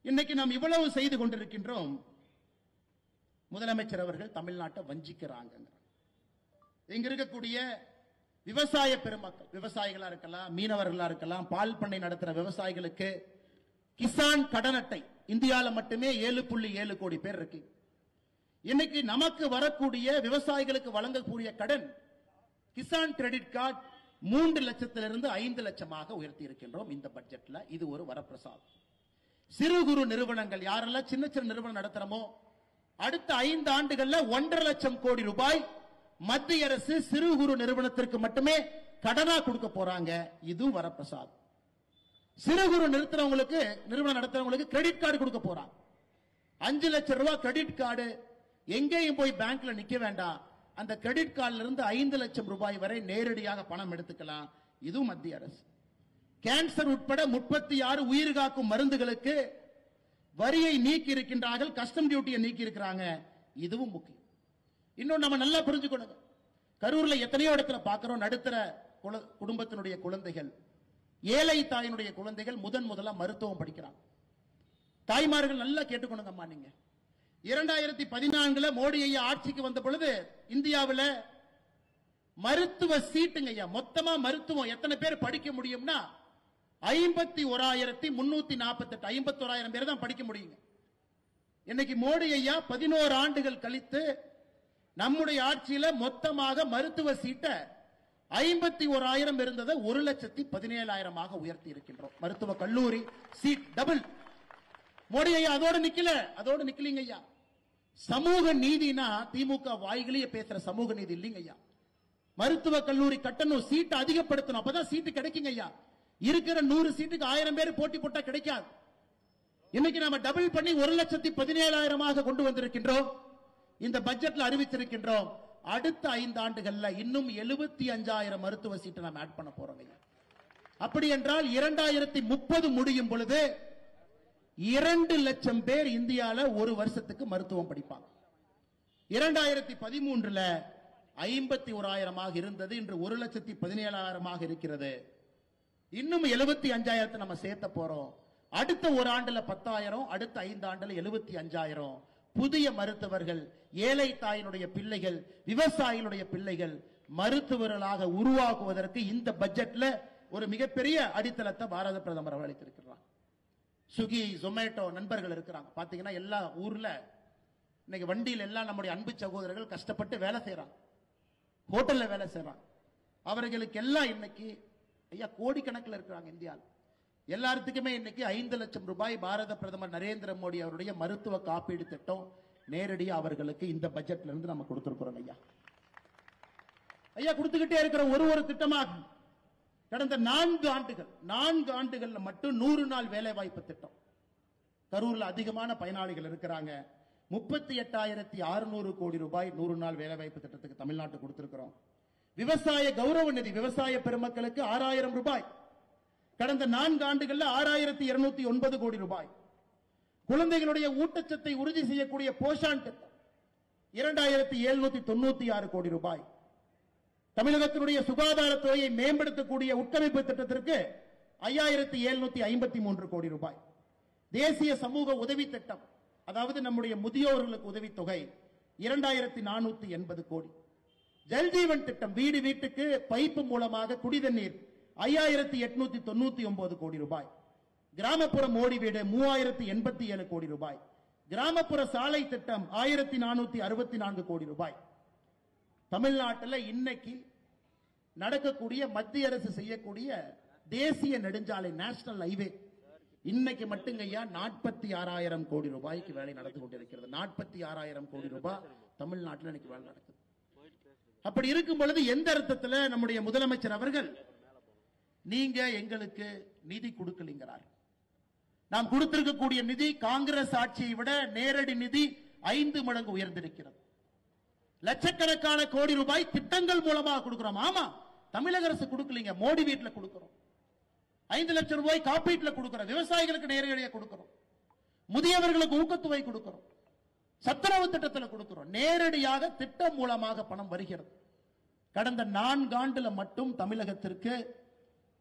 இன்னைக்கு நாம் இவ்வளவு செய்து கொண்டிருக்கின்றோம். முதலமைச்சர் அவர்கள் தமிழ்நாட்டை வஞ்சிக்கிறாங்க. இங்க இருக்கக்கூடிய விவசாய பெருமக்கள், விவசாயிகளா இருக்கலாம், மீனவர்களா இருக்கலாம், பால் பண்ணை நடத்துற விவசாயிகளுக்கு கிசான் கடன் அட்டை இந்தியாவில் மட்டுமே 7.7 கோடி பேர் இருக்கு. இன்னைக்கு நமக்கு வரக்கூடிய விவசாயிகளுக்கு வழங்கக்கூடிய கடன் கிசான் கிரெடிட் கார்டு 3 லட்சத்திலிருந்து 5 லட்சமாக உயர்த்தி இருக்கின்றோம் இந்த பட்ஜெட்ல. இது ஒரு வரப்பிரசாதம். சிறு குறு நிறுவனங்கள் யாரெல்லாம் சின்ன சின்ன நிறுவனம் நடத்துறோமோ அடுத்த 5 ஆண்டுகள்ல 1.5 லட்சம் கோடி ரூபாய் மத்திய அரசு சிறு குறு நிறுவனத்திற்கு மட்டுமே கடனா கொடுக்க போறாங்க. இதுவும் வரப்பிரசாதம். சிறு குறு நிறுவனம் நடத்துறவங்களுக்கு கிரெடிட் கார்டு கொடுக்க போறாங்க. 5 லட்சம் ரூபாய் கிரெடிட் கார்டு. எங்கேயும் போய் பேங்க்ல நிக்க வேண்டாம். அந்த கிரெடிட் கார்டுல இருந்து 5 லட்சம் ரூபாய் வரை நேரடியாக பணம் எடுத்துக்கலாம். இதுவும் மத்திய அரசு. கேன்சர் உட்பட 36 உயிர் காக்கும் மருந்துகளுக்கு வரியை நீக்கி இருக்கின்றார்கள், கஸ்டம் டியூட்டியை நீக்கி இருக்கிறாங்க. இதுவும் முக்கியம். இன்னும் நம்ம நல்லா புரிஞ்சுக்கணும். கரூர்ல எத்தனையோ இடத்துல பார்க்கிறோம், நடுத்தர குடும்பத்தினுடைய குழந்தைகள், ஏழை தாயினுடைய குழந்தைகள் முதலா மருத்துவம் படிக்கிறாங்க. தாய்மார்கள் நல்லா கேட்டுக்கணுங்கம்மா. நீங்க 2014 மோடி ஐயா ஆட்சிக்கு வந்த பொழுது இந்தியாவில் மருத்துவ சீட்டுங்க ஐயா, மொத்தமா மருத்துவம் எத்தனை பேர் படிக்க முடியும்னா 51,348, 51,000 பேர் தான் படிக்க முடியுங்க. இன்னைக்கு மோடி ஐயா 11 ஆண்டுகள் கழித்து நம்முடைய ஆட்சியில மொத்தமாக மருத்துவ சீட்டை 51,000 இருந்ததை 1,17,000 உயர்த்தி இருக்கின்றோம். மருத்துவ கல்லூரி சீட் டபுள். மோடி ஐயா அதோடு நிக்கலீங்க ஐயா. சமூக நீதினா திமுக வாய்களையே பேசுற சமூக நீதி இல்லைங்க ஐயா. மருத்துவ கல்லூரி கட்டணம் சீட்டை அதிகப்படுத்தணும், அப்பதான் சீட்டு கிடைக்குங்க ஐயா. இருக்கிற 100 சீட்டுக்கு 1000 பேர் போட்டி போட்டா கிடைக்காது. இன்னைக்கு நாம டபுள் பண்ணி 1,17,000 கொண்டு வந்திருக்கின்றோம். இந்த பட்ஜெட்ல அறிவித்திருக்கின்றோம். அடுத்த 5 ஆண்டுகள்ல இன்னும் 75,000 மருத்துவ சீட்டை நாம் ஆட் பண்ண போறோம். அப்படி என்றால் 2030 முடியும் பொழுது 2 லட்சம் பேர் இந்தியாவில் ஒரு வருஷத்துக்கு மருத்துவம் படிப்பாங்க. 2013 51,000 இருந்தது, இன்று 1,17,000 இருக்கிறது. இன்னும் 75,000 நம்ம சேர்த்த போறோம். அடுத்த ஒரு ஆண்டுல 10,000, அடுத்த 5 ஆண்டுல 75,000 புதிய மருத்துவர்கள், ஏழை தாயினுடைய பிள்ளைகள், விவசாயிகளுடைய பிள்ளைகள் மருத்துவர்களாக உருவாக்குவதற்கு இந்த பட்ஜெட்ல ஒரு மிகப்பெரிய அடித்தளத்தை பாரத பிரதமர் அளித்திருக்கிறார். ஸ்விக்கி, ஜொமேட்டோ நண்பர்கள் இருக்கிறாங்க. பாத்தீங்கன்னா எல்லா ஊர்ல இன்னைக்கு வண்டியில் எல்லாம் நம்முடைய அன்பு சகோதரர்கள் கஷ்டப்பட்டு வேலை செய்யறாங்க, ஹோட்டல்ல வேலை செய்யறாங்க. அவர்களுக்கு எல்லாம் இன்னைக்கு ஐயா கோடிக்கணக்கில் இருக்கிறாங்க இந்தியாவில். எல்லாத்துக்குமே இன்னைக்கு 5 லட்சம் ரூபாய் பாரத பிரதமர் நரேந்திர மோடி அவருடைய மருத்துவ காப்பீடு திட்டம் நேரடியாக அவர்களுக்கு இந்த பட்ஜெட்ல இருந்து நம்ம கொடுத்திருக்கிறோம் ஐயா. ஐயா கொடுத்துக்கிட்டே இருக்கிற ஒரு திட்டமாக கடந்த 4 ஆண்டுகள்ல மட்டும் 100 நாள் வேலை வாய்ப்பு திட்டம். கரூர்ல அதிகமான பயனாளிகள் இருக்கிறாங்க. 38,600 கோடி ரூபாய் 100 நாள் வேலை வாய்ப்பு திட்டத்துக்கு தமிழ்நாட்டு கொடுத்திருக்கிறோம். விவசாய கௌரவ நிதி விவசாய பெருமக்களுக்கு 6,000 ரூபாய். கடந்த 4 ஆண்டுகள்ல 6,209 கோடி ரூபாய். குழந்தைகளுடைய ஊட்டச்சத்தை உறுதி செய்யக்கூடிய போஷான் திட்டம் 2,796 கோடி ரூபாய். தமிழகத்தினுடைய சுகாதாரத்துறையை மேம்படுத்தக்கூடிய உட்கமைப்பு திட்டத்திற்கு 5753 கோடி ரூபாய். தேசிய சமூக உதவி திட்டம், அதாவது நம்முடைய முதியோர்களுக்கு உதவித்தொகை 2480 கோடி. ஜல்ஜீவன் திட்டம், வீடு வீட்டுக்கு பைப்பு மூலமாக குடிதண்ணீர் 5899 கோடி ரூபாய். கிராமப்புற மோடி வீடு 3087 கோடி ரூபாய். கிராமப்புற சாலை திட்டம் 1464 கோடி ரூபாய். தமிழ்நாட்டில் இன்னைக்கு நடக்கக்கூடிய மத்திய அரசு செய்யக்கூடிய தேசிய நெடுஞ்சாலை நேஷனல் ஹைவே இன்னைக்கு மட்டும் ஐயா 46,000 கோடி ரூபாய்க்கு வேலை நடந்து கொண்டிருக்கிறது. 46,000 கோடி ரூபாய் தமிழ்நாட்டில் இன்னைக்கு வேலை நடக்குது. அப்படி இருக்கும் பொழுது எந்த அர்த்தத்தில் நம்முடைய முதலமைச்சர் அவர்கள் நீங்க எங்களுக்கு நிதி கொடுக்கலங்கிறார்? நாம் கொடுத்திருக்கக்கூடிய நிதி காங்கிரஸ் ஆட்சியை விட நேரடி நிதி 5 மடங்கு உயர்ந்திருக்கிறது. லட்சக்கணக்கான கோடி ரூபாய் திட்டங்கள் மூலமாக கொடுக்கிறோம். ஆமா, தமிழக அரசு கொடுக்கலீங்க, மோடி வீட்டில் கொடுக்கிறோம். 5 லட்சம் ரூபாய் காப்பீட்டில் கொடுக்கிறோம், விவசாயிகளுக்கு நேரடியாக கொடுக்கிறோம், முதியவர்களுக்கு ஊக்கத்தொகை கொடுக்கிறோம், சத்துணவு திட்டத்தில் கொடுக்கிறோம். நேரடியாக திட்டம் மூலமாக பணம் வருகிறது. கடந்த 4 ஆண்டுல மட்டும் தமிழகத்திற்கு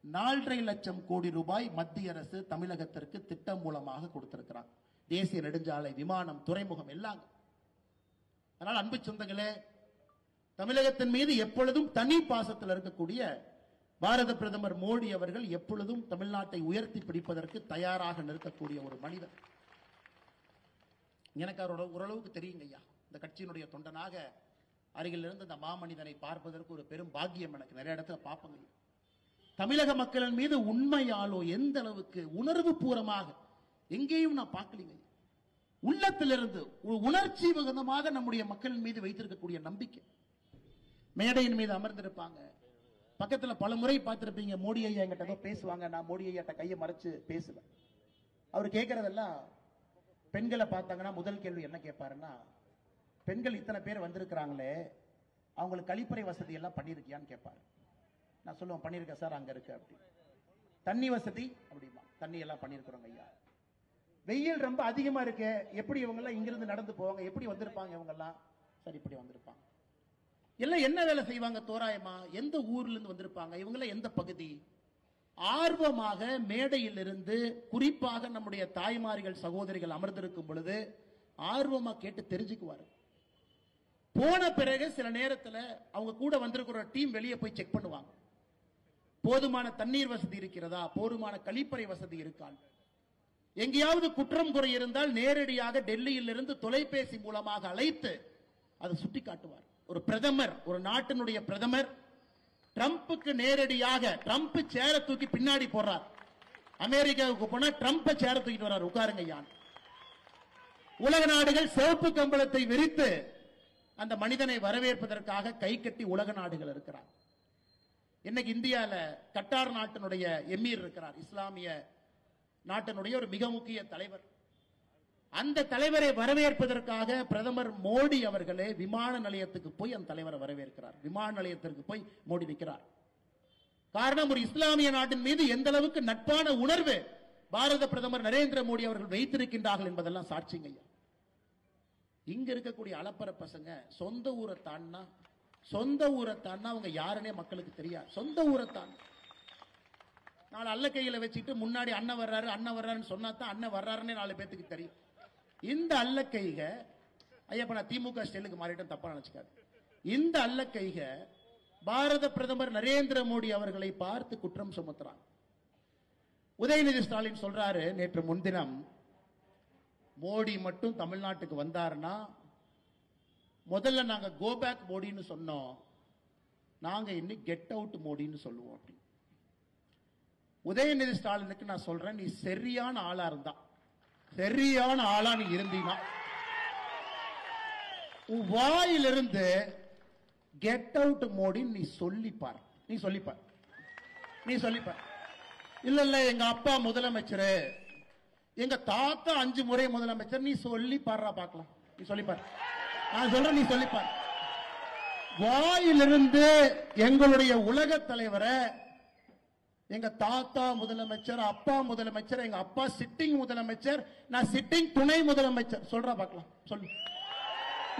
4.5 லட்சம் கோடி ரூபாய் மத்திய அரசு தமிழகத்திற்கு திட்டம் மூலமாக கொடுத்திருக்கிறார். தேசிய நெடுஞ்சாலை, விமானம், துறைமுகம் எல்லாம். அதனால் அன்பு சொந்தங்களே, தமிழகத்தின் மீது எப்பொழுதும் தனி பாசத்தில் இருக்கக்கூடிய பாரத பிரதமர் மோடி அவர்கள் எப்பொழுதும் தமிழ்நாட்டை உயர்த்தி பிடிப்பதற்கு தயாராக நிற்கக்கூடிய ஒரு மனிதர். எனக்கு அவரோட ஓரளவுக்கு தெரியுங்க ஐயா. இந்த கட்சியினுடைய தொண்டனாக அருகில் இருந்து இந்த மாமனிதனை பார்ப்பதற்கு ஒரு பெரும் பாக்கியம் எனக்கு நிறைய இடத்துல பார்ப்பங்க. தமிழக மக்களின் மீது உண்மையாலோ எந்த அளவுக்கு உணர்வு பூர்வமாக எங்கேயும் நான் பார்க்கலீங்க. உள்ளத்திலிருந்து உணர்ச்சி மிகுந்தமாக நம்முடைய மக்களின் மீது வைத்திருக்கக்கூடிய நம்பிக்கை. மேடையின் மீது அமர்ந்திருப்பாங்க, பக்கத்துல பல முறை பார்த்திருப்பீங்க, மோடி ஐயா என்கிட்ட பேசுவாங்க, நான் மோடி ஐயாட்ட கையை மறைச்சு பேசுவேன். அவர் கேட்கறதெல்லாம் பெண்களை பார்த்தாங்கன்னா முதல் கேள்வி என்ன கேட்பாருன்னா, பெண்கள் இத்தனை பேர் வந்திருக்கிறாங்களே அவங்களுக்கு கழிப்பறை வசதி எல்லாம் பண்ணிருக்கியான்னு கேட்பாரு. நான் சொல்லுவேன், பண்ணிருக்கேன் சார், அங்க இருக்கு. அப்படி தண்ணி வசதி அப்படிமா, தண்ணி எல்லாம் பண்ணிருக்கிறோங்க ஐயா. வெயில் ரொம்ப அதிகமா இருக்கு, எப்படி இவங்க எல்லாம் இங்கிருந்து நடந்து போவாங்க, எப்படி வந்திருப்பாங்க இவங்க எல்லாம்? சரி, இப்படி வந்திருப்பாங்க. எல்லாம் என்ன வேலை செய்வாங்க தோராயமா, எந்த ஊர்ல இருந்து வந்திருப்பாங்க, இவங்க எல்லாம் எந்த பகுதி? ஆர்வமாக மேடையில் இருந்து, குறிப்பாக நம்முடைய தாய்மார்கள் சகோதரிகள் அமர்ந்திருக்கும் பொழுது ஆர்வமா கேட்டு தெரிஞ்சுக்குவாரு. போன பிறகு சில நேரத்தில் அவங்க கூட வந்திருக்கிற டீம் வெளியே போய் செக் பண்ணுவாங்க. போதுமான தண்ணீர் வசதி இருக்கிறதா, போதுமான கழிப்பறை வசதி இருக்கான். எங்கேயாவது குற்றம் குறை இருந்தால் நேரடியாக டெல்லியில் இருந்து தொலைபேசி மூலமாக அழைத்து அதை சுட்டி காட்டுவார். ஒரு பிரதமர், ஒரு நாட்டினுடைய பிரதமர் ட்ரம்புக்கு நேரடியாக, ட்ரம்ப் சேர தூக்கி பின்னாடி போறார். அமெரிக்காவுக்கு போனா ட்ரம்ப் சேர தூக்கிட்டு வர்றார், உட்காருங்க ஐயான். உலக நாடுகள் சிவப்பு கம்பளத்தை விரித்து அந்த மனிதனை வரவேற்பதற்காக கை கட்டி உலக நாடுகள் இருக்கிறார். இன்னைக்கு இந்தியால கட்டார் நாட்டினுடைய எமீர் இருக்கிறார், இஸ்லாமிய நாட்டினுடைய ஒரு மிக முக்கிய தலைவர். அந்த தலைவரை வரவேற்பதற்காக பிரதமர் மோடி அவர்களே விமான நிலையத்துக்கு போய் அந்த தலைவரை வரவேற்கிறார். விமான நிலையத்திற்கு போய் மோடி நிற்கிறார். காரணம், ஒரு இஸ்லாமிய நாட்டின் மீது எந்த அளவுக்கு நட்பான உணர்வு பாரத பிரதமர் நரேந்திர மோடி அவர்கள் வைத்திருக்கின்றார்கள் என்பதெல்லாம் சாட்சிங்க. இங்க இருக்கக்கூடிய அலப்பற பசங்க சொந்த ஊரை தாண்டா அவங்க யாருன்னே மக்களுக்கு தெரியாது. சொந்த ஊரை தான் நாலு அல்ல கையில வச்சுட்டு முன்னாடி அண்ணன் வர்றாருன்னு சொன்னா தான் அண்ணன் வர்றாருன்னே 4 பேத்துக்கு தெரியும். இந்த அல்ல கைக ஐயப்ப, நான் திமுக ஸ்டைலுக்கு மாறிட்டேன், தப்பா நினைச்சுக்காது. இந்த அல்ல கைக பாரத பிரதமர் நரேந்திர மோடி அவர்களை பார்த்து குற்றம் சுமத்துறாங்க. உதயநிதி ஸ்டாலின் சொல்றாரு, நேற்று முன்தினம் மோடி மட்டும் தமிழ்நாட்டுக்கு வந்தாருன்னா முதல்ல நாங்க கோ பேக் மோடின்னு சொன்னோம், நாங்க இன்னும் கெட் அவுட் மோடின்னு சொல்லுவோம். அப்படி உதயநிதி ஸ்டாலினுக்கு நான் சொல்றேன், நீ சரியான ஆளா இருந்தா, சரியான ஆளா நீ இருந்தீங்கன்னா உன் வாயிலிருந்து கெட் அவுட் மோடி நீ சொல்லிப்பார். இல்ல எங்க அப்பா முதலமைச்சர், எங்க தாத்தா 5 முறை முதலமைச்சர், நீ சொல்லி பாடுறா பார்க்கலாம். நீ சொல்லிப்பார், நான் சொல்றேன், நீ சொல்லிப்பார். வாயிலிருந்து எங்களுடைய உலக தலைவரை எங்க தாத்தா முதலமைச்சர், அப்பா முதலமைச்சர், எங்க அப்பா சிட்டிங் முதலமைச்சர், நான் சிட்டிங் துணை முதலமைச்சர் சொல்றா பார்க்கலாம். சொல்லு.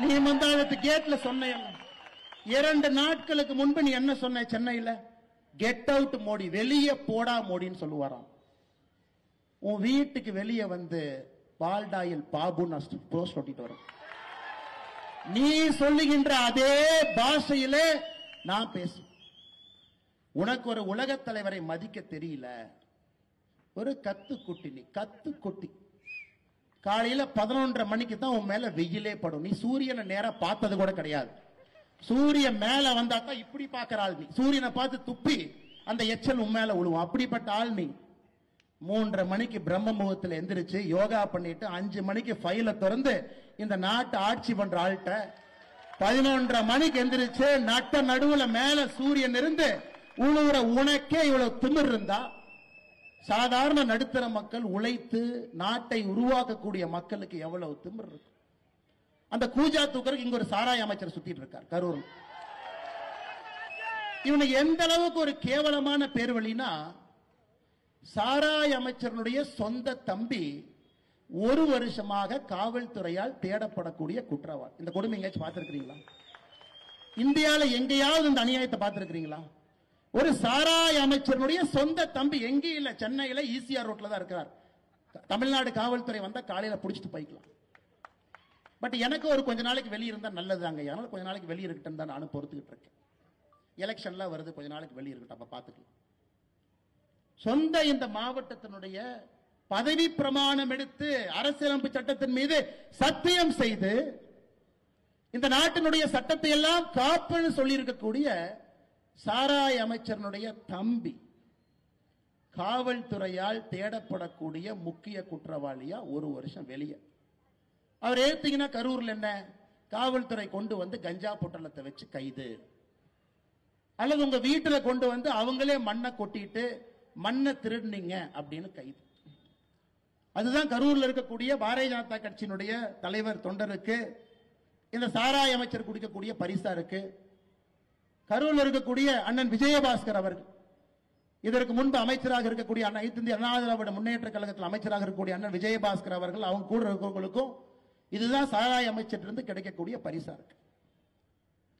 நீ மந்தாயத்து கேட்ல சொன்ன 2 நாட்களுக்கு முன்பு நீ என்ன சொன்ன சென்னையில்? கெட் அவுட் மோடி, வெளியே போடா மோடின்னு சொல்லுவாராம். உன் வீட்டுக்கு வெளியே வந்து பால்டாயில் பாபு போஸ்ட் ஒட்டிட்டு வரும். நீ சொல்லுகின்ற அதே பாஷையிலே நான் பேசு. உனக்கு ஒரு உலகத் தலைவரை மதிக்க தெரியல. ஒரு கத்துக்குட்டி, நீ கத்துக்குட்டி. காலையில 11:30 மணிக்கு தான் உன் மேல வெயிலே படும். நீ சூரியனை நேரா பார்த்தது கூட கிடையாது. சூரியன் மேல வந்தா தான் இப்படி பார்க்கிற ஆள் நீ. சூரியனை பார்த்து துப்பி அந்த எச்சல் உன் மேல விழுவும். அப்படிப்பட்ட ஆள் நீ. 3:30 மணிக்கு பிரம்ம முகூர்த்தத்தில் எந்திரிச்சு யோகா பண்ணிட்டு 5 மணிக்கு ஃபைல திறந்து இந்த நாட்டை ஆட்சி பண்ற ஆள்கிட்ட 11:30 மணிக்கு எந்திரிச்சு நட்ட நடுவுல மேல சூரியன் இருந்து உழுவுற உனக்கே இவ்வளவு திமிர் இருந்தா, சாதாரண நடுத்தர மக்கள் உழைத்து நாட்டை உருவாக்கக்கூடிய மக்களுக்கு எவ்வளவு திமிர் இருக்கு? அந்த கூஜா தூக்கருக்கு இங்க ஒரு சாராய அமைச்சர் சுத்திட்டு இருக்கார் கரூர். இவனுக்கு எந்த அளவுக்கு ஒரு கேவலமான பேர் வழினா, சாராய அமைச்சருடைய சொந்த தம்பி 1 வருஷமாக காவல்துறையால் தேடப்படக்கூடிய குற்றவாளி. இந்த கொடுமை எங்கேயாச்சும் பார்த்திருக்கிறீங்களா? இந்தியாவில் எங்கேயாவது இந்த அநியாயத்தை பார்த்திருக்கிறீங்களா? ஒரு சாராய அமைச்சருடைய சொந்த தம்பி எங்கே இல்ல, சென்னையில ஈசிஆர் ரோட்ல தான் இருக்கிறார். தமிழ்நாடு காவல்துறை வந்தா காலையில புடிச்சிட்டு போய்க்கலாம். பட் எனக்கு ஒரு கொஞ்ச நாளைக்கு வெளியே இருந்தா நல்லதுதாங்க. அதனால கொஞ்ச நாளைக்கு வெளியே இருக்கட்டும் தான் நானும் பொறுத்துக்கிட்டு இருக்கேன். எலெக்ஷன்லாம் வருது, கொஞ்ச நாளைக்கு வெளியே இருக்கட்டும், அப்ப பாத்துக்கலாம். சொந்த இந்த மாவட்டத்தினுடைய பதவி பிரமாணம் எடுத்து அரசியலமைப்பு சட்டத்தின் மீது சத்தியம் செய்து இந்த நாட்டினுடைய சட்டத்தை எல்லாம் காப்புன்னு சொல்லி இருக்கக்கூடிய சாராய அமைச்சருடைய தம்பி காவல்துறையால் தேடப்படக்கூடிய முக்கிய குற்றவாளியா 1 வருஷம் வெளியே. அவர் ஏத்தீங்கன்னா கரூர்ல என்ன, காவல்துறை கொண்டு வந்து கஞ்சா பொட்டலத்தை வச்சு கைது, அல்லது உங்க வீட்டுல கொண்டு வந்து அவங்களே மண்ணை கொட்டிட்டு மண்ணை திருடுனீங்க அப்படின்னு கைது. அதுதான் கரூர்ல இருக்கக்கூடிய பாரதிய ஜனதா கட்சியினுடைய தலைவர் தொண்டருக்கு இந்த சாராய அமைச்சர் குடிக்கக்கூடிய பரிசா இருக்கு. கரூர்ல இருக்கக்கூடிய அண்ணன் விஜயபாஸ்கர் அவர்கள், இதற்கு முன்பு அமைச்சராக இருக்கக்கூடிய அனைத்து இந்திய அண்ணா திராவிட முன்னேற்ற கழகத்தில் அமைச்சராக இருக்கக்கூடிய அண்ணன் விஜயபாஸ்கர் அவர்கள், அவங்க கூட இருக்கிறவங்களுக்கும் இதுதான் சாராய அமைச்சர் கிடைக்கக்கூடிய பரிசா இருக்கு.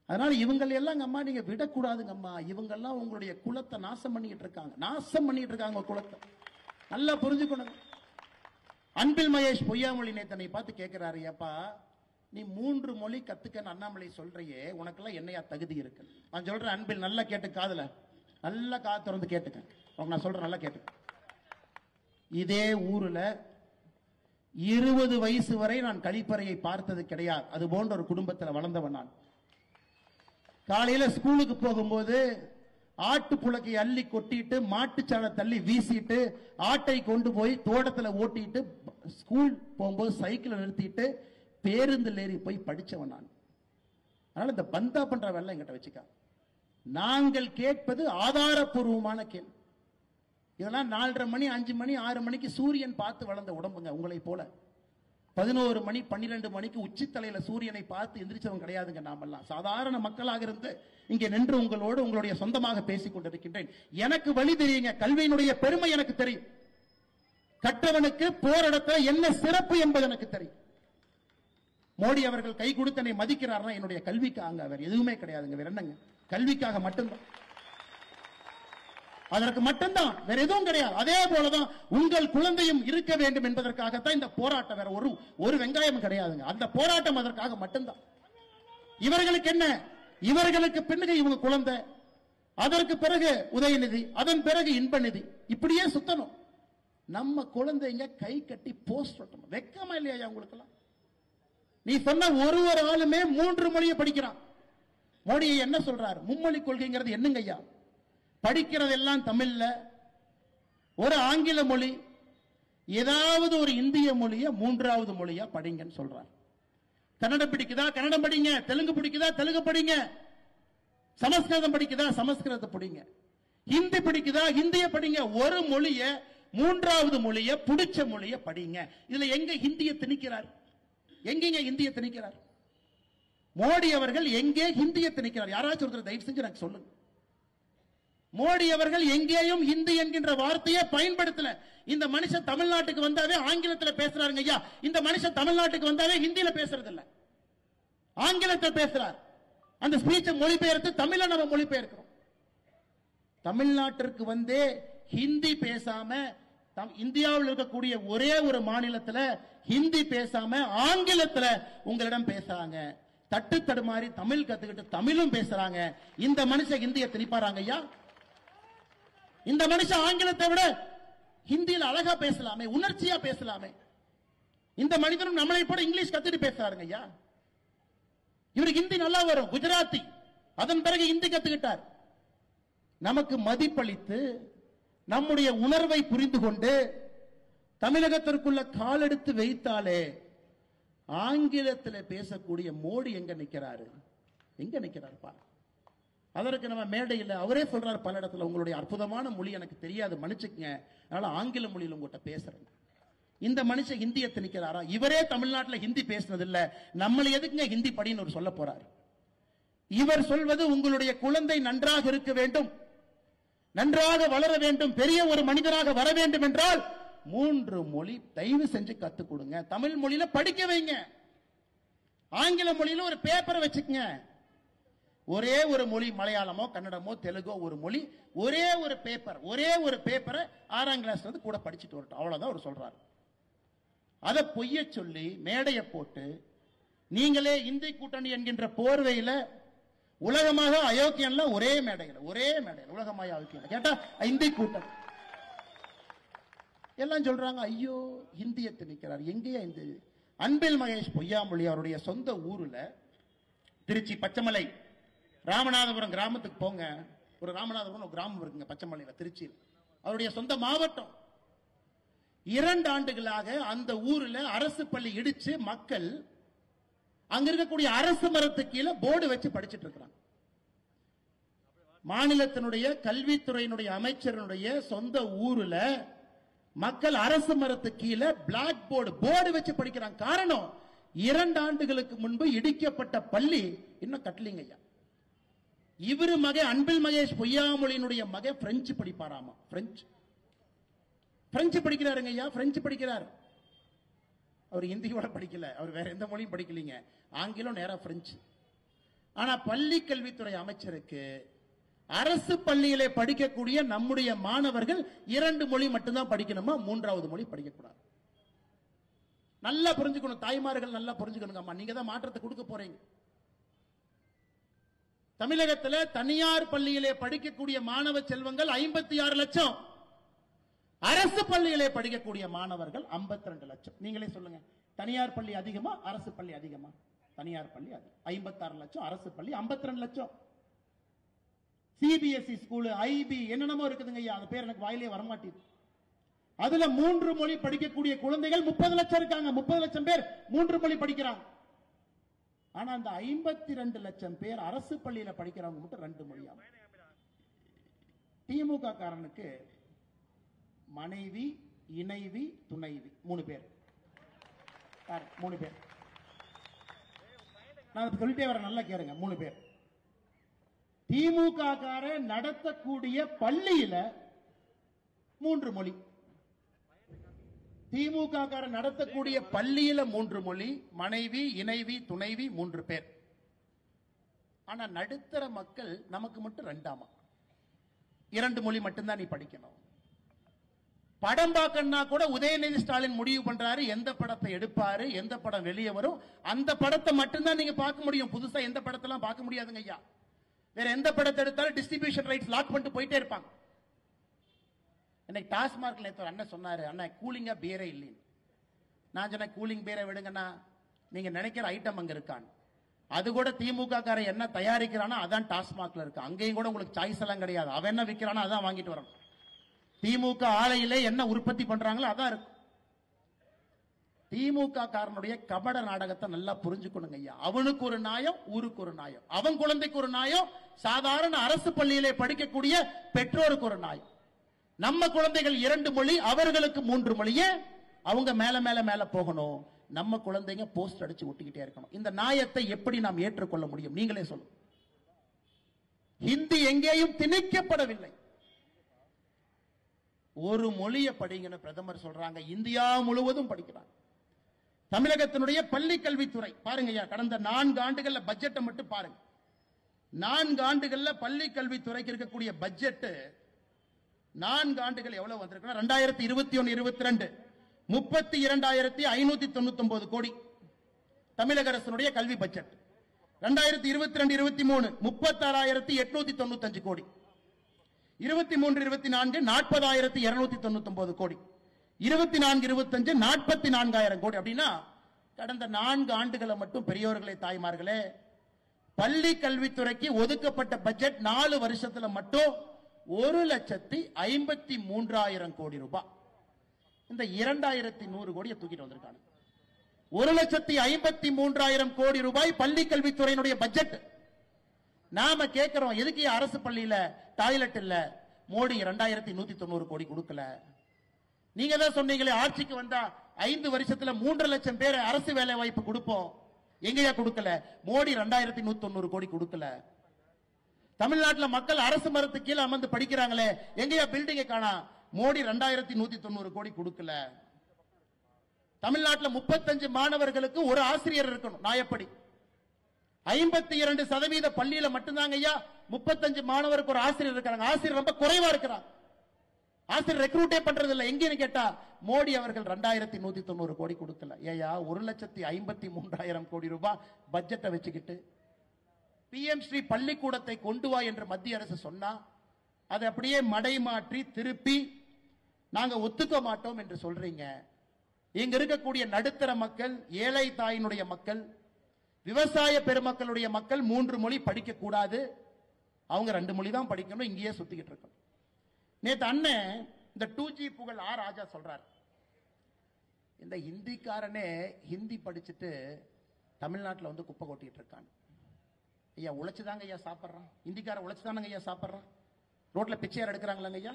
அதனால இவங்க எல்லாம் அம்மா நீங்க விடக்கூடாதுங்க அம்மா. இவங்க எல்லாம் உங்களுடைய குலத்தை நாசம் பண்ணிட்டு இருக்காங்க, நாசம் பண்ணிட்டு இருக்காங்க குலத்தை. நல்லா புரிஞ்சுக்கணும். அன்பில் மகேஷ் பொய்யாமொழி நேத்தனை பார்த்து கேட்கிறாரு, ஏப்பா நீ 3 மொழி கத்துக்கன்னு அண்ணாமலை சொல்றியே, உனக்கெல்லாம் என்னையா தகுதி இருக்கு? நான் சொல்றேன் அன்பில், நல்லா கேட்டு காதுல நல்லா காது திறந்து கேட்டுக்க. நான் சொல்றேன் நல்லா கேட்டுக்க. இதே ஊர்ல 20 வயசு வரை நான் கழிப்பறையை பார்த்தது கிடையாது. அது போன்ற ஒரு குடும்பத்தில் வளர்ந்தவன் நான். காலையில ஸ்கூலுக்கு போகும்போது ஆட்டு புழக்கை அள்ளி கொட்டிட்டு மாட்டுச்சாணை தள்ளி வீசிட்டு ஆட்டை கொண்டு போய் தோட்டத்தில் ஓட்டிட்டு ஸ்கூல் போகும்போது சைக்கிள் நிறுத்திட்டு பேருந்தில் ஏறி போய் படிச்சவன் நான். அதனால இந்த பந்தா பண்ற வேலை எங்கிட்ட வச்சுக்க. நாங்கள் கேட்பது ஆதாரப்பூர்வமான கேள்வி. இதெல்லாம் 4:30 மணி 5 மணி 6 மணிக்கு சூரியன் பார்த்து வளர்ந்த உடம்புங்க. உங்களை போல 11 மணி 12 மணிக்கு உச்சித்தலையில சூரியனை பார்த்து எந்திரிச்சவன் கிடையாதுங்க. நாமெல்லாம் சாதாரண மக்களாக இருந்து இங்கே நின்று உங்களோடு உங்களுடைய சொந்தமாக பேசிக் கொண்டிருக்கின்றேன். எனக்கு வழி தெரியுங்க. கல்வியினுடைய பெருமை எனக்கு தெரியும். கற்றவனுக்கு போராடத்தில் என்ன சிறப்பு என்பது எனக்கு தெரியும். மோடி அவர்கள் கை கொடுத்து என்னை மதிக்கிறார்னா என்னுடைய கல்விக்காக, வேற எதுவுமே கிடையாதுங்க. வேற என்னங்க, கல்விக்காக மட்டும்தான், அதற்கு மட்டும்தான், வேற எதுவும் கிடையாது. அதே போலதான் உங்கள் குழந்தையும் இருக்க வேண்டும் என்பதற்காகத்தான் இந்த போராட்டம். வேற ஒரு வெங்காயம் கிடையாதுங்க. அந்த போராட்டம் அதற்காக மட்டும்தான். இவர்களுக்கு என்ன, இவர்களுக்கு பின்னணி இவங்க குழந்தை, அதற்கு பிறகு உதயநிதி, அதன் பிறகு இன்ப நிதி, இப்படியே சுத்தணும். நம்ம குழந்தைங்க கை கட்டி போஸ்ட் ஒட்டணும். வெக்கமா இல்லையா உங்களுக்கெல்லாம்? நீ சொன்ன ஒரு ஆளுமே 3 மொழியை படிக்கிறான். மோடி என்ன சொல்றாரு? மும்மொழி கொள்கைங்கிறது என்னங்க ஐயா? படிக்கிறது எல்லாம் தமிழ்ல, ஒரு ஆங்கில மொழி, ஏதாவது ஒரு இந்திய மொழியை 3வது மொழியா படிங்கன்னு சொல்றார். கன்னடம் பிடிக்குதா கன்னடம் படிங்க, தெலுங்கு பிடிக்குதா தெலுங்கு படிங்க, சமஸ்கிருதம் பிடிக்குதா சமஸ்கிருதத்தை படிங்க, ஹிந்தி பிடிக்குதா ஹிந்திய படிங்க. ஒரு மொழிய 3வது மொழிய பிடிச்ச மொழிய படிங்க. இதுல எங்க ஹிந்தியை திணிக்கிறார்? எங்கெங்க ஹிந்தியை திணிக்கிறார்? மோடி அவர்கள் எங்கே ஹிந்தியை திணிக்கிறார்? யாராச்சும் ஒருத்தர் தயவு செஞ்சு எனக்கு சொல்லுங்க. மோடி அவர்கள் எங்கேயும் ஹிந்தி என்கின்ற வார்த்தையை பயன்படுத்தல. இந்த மனுஷன் தமிழ்நாட்டுக்கு வந்தாவே ஆங்கிலத்தில் பேசுறாருங்க ஐயா. இந்த மனுஷன் தமிழ்நாட்டுக்கு வந்தாவே ஹிந்தியில பேசுறது இல்ல, ஆங்கிலத்தில் பேசுறார். அந்த ஸ்பீச்சை மொழிபெயர்த்து தமிழ நம்ம மொழிபெயர்க்கிறோம். தமிழ்நாட்டிற்கு வந்தே ஹிந்தி பேசாம, இந்தியாவில் இருக்கக்கூடிய ஒரே ஒரு மாநிலத்தில் ஹிந்தி பேசாம ஆங்கிலத்தில் உங்களிடம் பேசுறாங்க. தட்டு தடுமாறி தமிழ் கத்துக்கிட்டு தமிழும் பேசுறாங்க. இந்த மனுஷன் ஹிந்தியை திணிப்பாராங்க ஐயா? இந்த மனுஷன் ஆங்கிலத்தை விட ஹிந்தியில் அழகா பேசலாமே, உணர்ச்சியா பேசலாமே. இந்த மனிதனும் நம்மளை போல இங்கிலீஷ் கத்துட்டு பேசுறாருங்க ஐயா. இவருக்கு ஹிந்தி நல்லா வரும், குஜராத்தி. அதன் பிறகு ஹிந்தி கத்துக்கிட்டார். நமக்கு மதிப்பளித்து நம்முடைய உணர்வை புரிந்து கொண்டு தமிழகத்திற்குள்ள காலெடுத்து வைத்தாலே ஆங்கிலத்தில் பேசக்கூடிய மோடி எங்க நிக்கிறாரு? எங்க நிக்கிறாரு பாரு. அதற்கு நம்ம மேடையில் அவரே சொல்றாரு பல இடத்துல, உங்களுடைய அற்புதமான மொழி எனக்கு தெரியாது, மன்னிச்சுக்கங்க, அதனால ஆங்கில மொழியில் உங்கள்கிட்ட பேசுறேன். இந்த மனுஷன் ஹிந்தியை திணிக்கிறாரா? இவரே தமிழ்நாட்டில் ஹிந்தி பேசினது இல்ல, நம்மள எதுக்குங்க ஹிந்தி படின்னு ஒரு சொல்ல போறாரு. இவர் சொல்வது உங்களுடைய குழந்தை நன்றாக இருக்க வேண்டும், நன்றாக வளர வேண்டும், பெரிய ஒரு மனிதனாக வர வேண்டும் என்றால் 3 மொழி தயவு செஞ்சு கத்துக் கொடுங்க. தமிழ் மொழியில படிக்க வைங்க, ஆங்கில மொழியில ஒரு பேப்பரை வச்சுக்கங்க. ஒரே ஒரு மொழி, மலையாளமோ கன்னடமோ தெலுங்கோ ஒரு மொழி, ஒரே ஒரு பேப்பரை 6ஆம் கிளாஸ்ல இருந்து கூட படிச்சுட்டு வரட்டும், அவ்வளவுதான் அவர் சொல்றாரு. அதை பொய்ய சொல்லி மேடையை போட்டு நீங்களே இந்தி கூட்டணி என்கின்ற போர்வையில உலகமாக அயோக்கியன்ல ஒரே மேடையில் உலகமாக அயோக்கியன் கேட்டா இந்தி கூட்டணி எல்லாம் சொல்றாங்க. ஐயோ ஹிந்தியை திணிக்கிறார். எங்கேயா இந்த அன்பில் மகேஷ் பொய்யாமொழி அவருடைய சொந்த ஊர்ல திருச்சி பச்சைமலை ராமநாதபுரம் கிராமத்துக்கு போங்க. ஒரு ராமநாதபுரம் ஒரு கிராமம் இருக்குங்க பச்சைமலையில, திருச்சியில். அவருடைய சொந்த மாவட்டம். 2 ஆண்டுகளாக அந்த ஊர்ல அரசு பள்ளி இடிச்சு மக்கள் அங்க இருக்கக்கூடிய அரசு மரத்துக்கு கீழே போர்டு வச்சு படிச்சுட்டு இருக்கிறாங்க. மாநிலத்தினுடைய கல்வித்துறையினுடைய அமைச்சருடைய சொந்த ஊர்ல மக்கள் அரசு மரத்துக்கு கீழே பிளாக் போர்டு வச்சு படிக்கிறாங்க. காரணம், 2 ஆண்டுகளுக்கு முன்பு இடிக்கப்பட்ட பள்ளி இன்னும் கட்டலிங்க ஐயா. இவரு மகன் அன்பில் மகேஷ் பொய்யாமொழியினுடைய மகன் பிரெஞ்சு படிப்பாராமா. பிரெஞ்சு படிக்கிறாருங்க ஐயா, பிரெஞ்சு படிக்கிறார். அவர் ஹிந்தியோட படிக்கல, அவர் வேற எந்த மொழியும் படிக்கலீங்க, ஆங்கிலம் நேரா பிரெஞ்சு. ஆனா பள்ளி கல்வித்துறை அமைச்சருக்கு அரசு பள்ளியிலே படிக்கக்கூடிய நம்முடைய மாணவர்கள் 2 மொழி மட்டும்தான் படிக்கணுமா, 3வது மொழி படிக்கக்கூடாது. நல்லா புரிஞ்சுக்கணும் தாய்மார்கள், நல்லா புரிஞ்சுக்கணுங்க அம்மா, நீங்க தான் மாற்றத்தை கொடுக்க போறீங்க. தமிழகத்தில் தனியார் பள்ளியிலே படிக்கக்கூடிய மாணவ செல்வங்கள் 56 லட்சம், அரசு பள்ளியிலே படிக்கக்கூடிய மாணவர்கள் 52 லட்சம். நீங்களே சொல்லுங்க, தனியார் பள்ளி அதிகமா அரசு பள்ளி அதிகமா? தனியார் பள்ளி அதிகம், 56 லட்சம், அரசு பள்ளி 52 லட்சம். சிபிஎஸ்இ ஸ்கூல், ஐபி என்னென்னமோ இருக்குதுங்க ஐயா, அந்த பேர் எனக்கு வாயிலே வரமாட்டேது. அதுல 3 மொழி படிக்கக்கூடிய குழந்தைகள் 30 லட்சம் இருக்காங்க. 30 லட்சம் பேர் 3 மொழி படிக்கிறாங்க. ஆனா அந்த 52 லட்சம் பேர் அரசு பள்ளியில படிக்கிறவங்க மட்டும் 2 மொழியா. திமுக காரனுக்கு மனைவி, இணைவி, துணைவி 3 பேர். 3 பேர் நான் சொல்லிட்டே வர, நல்லா கேளுங்க. 3 பேர். திமுக கார நடத்தக்கூடிய பள்ளியில 3 மொழி. திமுக கார நடத்தக்கூடிய பள்ளியில 3 மொழி, மனைவி, இணைவி, துணைவி 3 பேர். ஆனா நடுத்தர மக்கள் நமக்கு மட்டும் 2ஆமா. 2 மொழி மட்டும்தான் நீ படிக்கணும். படம் பார்க்கணும்னா கூட உதயநிதி ஸ்டாலின் முடிவு பண்றாரு எந்த படத்தை எடுப்பாரு, எந்த படம் வெளியே வரும், அந்த படத்தை மட்டும்தான் நீங்க பார்க்க முடியும். புதுசா எந்த படத்தெல்லாம் பார்க்க முடியாதுங்க ஐயா. வேற எந்த படத்தை எடுத்தாலும் டிஸ்ட்ரிபியூஷன் ரைட்ஸ் லாக் பண்ணிட்டு போயிட்டே இருப்பாங்க. இன்னைக்கு டாஸ்மார்க்ல நேத்து ஒரு அண்ணன் சொன்னாரு, அண்ணா கூலிங்கா பீரே இல்லைன்னு. நான் சொன்னேன், கூலிங் பீரை விடுங்கண்ணா, நீங்க நினைக்கிற ஐட்டம் அங்க இருக்கான்னு. அது கூட திமுக காரன் என்ன தயாரிக்கிறானோ அதான் டாஸ்மார்க்ல இருக்கு. அங்கேயும் கூட உங்களுக்கு சாய்ஸ் எல்லாம் கிடையாது. அவன் என்ன விற்கிறானோ அதான் வாங்கிட்டு வரணும். திமுக ஆலையிலே என்ன உற்பத்தி பண்றாங்களோ அதான் இருக்கு. திமுக காரனுடைய கபட நாடகத்தை நல்லா புரிஞ்சுக்கணுங்க ஐயா. அவனுக்கு ஒரு நியாயம், ஊருக்கு ஒரு நியாயம், அவன் குழந்தைக்கு ஒரு நியாயம், சாதாரண அரசு பள்ளியிலே படிக்கக்கூடிய பெற்றோருக்கு ஒரு நியாயம். நம்ம குழந்தைகள் 2 மொழி, அவர்களுக்கு 3 மொழியே. அவங்க மேல மேல மேல போகணும், நம்ம குழந்தைங்க போஸ்ட் அடிச்சு ஒட்டிக்கிட்டே இருக்கணும். இந்த நியாயத்தை எப்படி நாம் ஏற்றுக்கொள்ள முடியும்? நீங்களே சொல்லுங்க. ஹிந்தி எங்கேயும் திணிக்கப்படவில்லை. ஒரு மொழியை படிங்கன்னு பிரதமர் சொல்றாங்க. இந்தியா முழுவதும் படிக்கிறாங்க. தமிழகத்தினுடைய பள்ளி கல்வித்துறை பாருங்க, கடந்த 4 ஆண்டுகள்ல பட்ஜெட்டை மட்டும் பாருங்க. 4 ஆண்டுகள்ல பள்ளி கல்வித்துறைக்கு இருக்கக்கூடிய பட்ஜெட் 4 ஆண்டுகள் எவ்வளவு வந்திருக்கு? 2021-22 32,599 கோடி தமிழக அரசினுடைய கல்வி பட்ஜெட். 2022-23 36,895 கோடி. 23-24 40,299 கோடி. 24-25 44,000 கோடி. அப்படின்னா கடந்த 4 ஆண்டுகளை மட்டும் பெரியோர்களே தாய்மார்களே பள்ளி கல்வித்துறைக்கு ஒதுக்கப்பட்ட பட்ஜெட் 4 வருஷத்துல மட்டும் 1,53,000 கோடி ரூபாய். இந்த 2,100 கோடியை தூக்கிட்டு வந்திருக்காங்க. 1,53,000 கோடி ரூபாய் பள்ளி கல்வித்துறையினுடைய பட்ஜெட். நாம கேட்கிறோம், எதுக்கு அரசு பள்ளியில டாய்லெட் இல்ல? மோடி 2,190 கோடி கொடுக்கல. நீங்க தான் சொன்னீங்களே ஆட்சிக்கு வந்தா 5 வருஷத்துல 3 லட்சம் பேர் அரசு வேலை வாய்ப்பு கொடுப்போம். எங்கயா கொடுக்கல? மோடி 2,190 கோடி கொடுக்கல. தமிழ்நாட்டில் மக்கள் அரசு மரத்து கீழே அமர்ந்து படிக்கிறாங்களே, எங்கயா பில்டிங்கை காணா? மோடி 2,190 கோடி கொடுக்கல. தமிழ்நாட்டில் 35 மாணவர்களுக்கு ஒரு ஆசிரியர் இருக்கணும் நியாயப்படி. 52% பள்ளியில மட்டும்தாங்க ஐயா 35 மாணவருக்கு ஒரு ஆசிரியர் இருக்காங்க. ஆசிரியர் ரொம்ப குறைவா இருக்கிறாங்க. ஆசிரியர் ரெக்ரூட்டே பண்றது இல்ல. எங்கன்னு கேட்டா மோடி அவர்கள் 2,190 கோடி கொடுக்கல. ஏயா 1,53,000 கோடி ரூபாய் பட்ஜெட்டை வச்சுக்கிட்டு PM ஸ்ரீ பள்ளிக்கூடத்தை கொண்டு வா என்று மத்திய அரசு சொன்னா அதை அப்படியே மடை மாற்றி திருப்பி நாங்க ஒத்துக்க மாட்டோம் என்று சொல்றீங்க. இங்க இருக்கக்கூடிய நடுத்தர மக்கள், ஏழை தாயினுடைய மக்கள், விவசாய பெருமக்களுடைய மக்கள் 3 மொழி படிக்க கூடாது, அவங்க 2 மொழி தான் படிக்கணும், இங்கேயே சுத்திக்கிட்டு இருக்கணும். நேத்து அண்ணன் இந்த 2G புகழ் ஆ ராஜா சொல்றார், இந்த ஹிந்திக்காரனே ஹிந்தி படிச்சுட்டு தமிழ்நாட்டில் வந்து குப்பை கொட்டிட்டு இருக்கான். ஐயா உழைச்சுதாங்க ஐயா சாப்பிட்றான். ஹிந்திக்காரன் உழைச்சுதானங்க ஐயா சாப்பிட்றான். ரோட்ல பிச்சையார் எடுக்கிறாங்களாங்க ஐயா.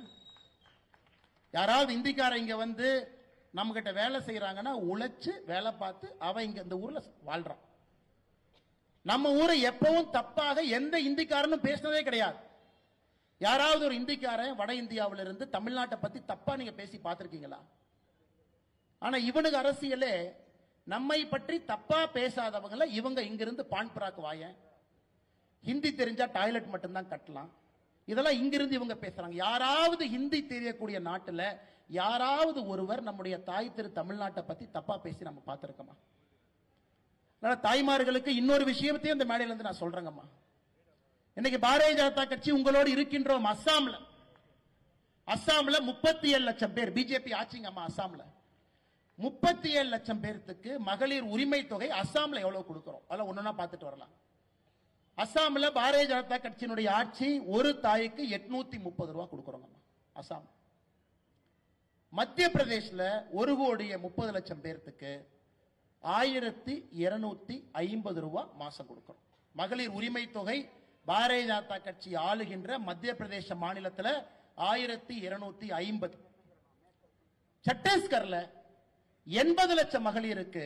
யாராவது இந்திக்காரன் இங்க வந்து நம்ம கிட்ட வேலை செய்யறாங்கன்னா உழைச்சு வேலை பார்த்து அவன் இங்க இந்த ஊர்ல வாழ்றான். நம்ம ஊரை எப்பவும் தப்பாக எந்த இந்திக்காரனும் பேசினதே கிடையாது. யாராவது ஒரு இந்திக்காரன் வட இந்தியாவில இருந்து தமிழ்நாட்டை பத்தி தப்பா நீங்க பேசி பார்த்திருக்கீங்களா? ஆனா இவனுக்கு அரசியலே நம்மை பற்றி தப்பா பேசாதவங்களை இவங்க இங்கிருந்து பான் பிராக்கு வாயன், ஹிந்தி தெரிஞ்சா டாய்லெட் மட்டும்தான் கட்டலாம், இதெல்லாம் இங்கிருந்து இவங்க பேசுறாங்க. யாராவது ஹிந்தி தெரியக்கூடிய நாட்டுல யாராவது ஒருவர் நம்முடைய தாய் திரு தமிழ்நாட்டை பத்தி தப்பா பேசி நம்ம பார்த்திருக்கோமா? தாய்மார்களுக்கு இன்னொரு விஷயத்தையும் இந்த மேடையில இருந்து நான் சொல்றேங்கம்மா. இன்னைக்கு பாரதிய ஜனதா கட்சி உங்களோடு இருக்கின்றோம். அஸ்ஸாம்ல 37 லட்சம் பேர் பிஜேபி ஆட்சிங்கம்மா. அஸ்ஸாம்ல 37 லட்சம் பேருக்கு மகளிர் உரிமை தொகை அஸ்ஸாம்ல எவ்வளவு கொடுக்கிறோம் அதெல்லாம் ஒன்னொன்னா பார்த்துட்டு வரலாம். அஸ்ஸாம்ல பாரதிய ஜனதா கட்சியினுடைய ஆட்சி ஒரு தாய்க்கு 830 ரூபாய் கொடுக்கிறோம் அஸ்ஸாம். மத்திய பிரதேசல 1,30,00,000 பேருக்கு 1,250 ரூபாய் மாசம் கொடுக்கிறோம். மகளிர் உரிமை தொகை பாரதிய ஜனதா கட்சி ஆளுகின்ற மத்திய பிரதேச மாநிலத்தில் 1,250. சத்தீஸ்கர்ல 80 லட்சம் மகளிருக்கு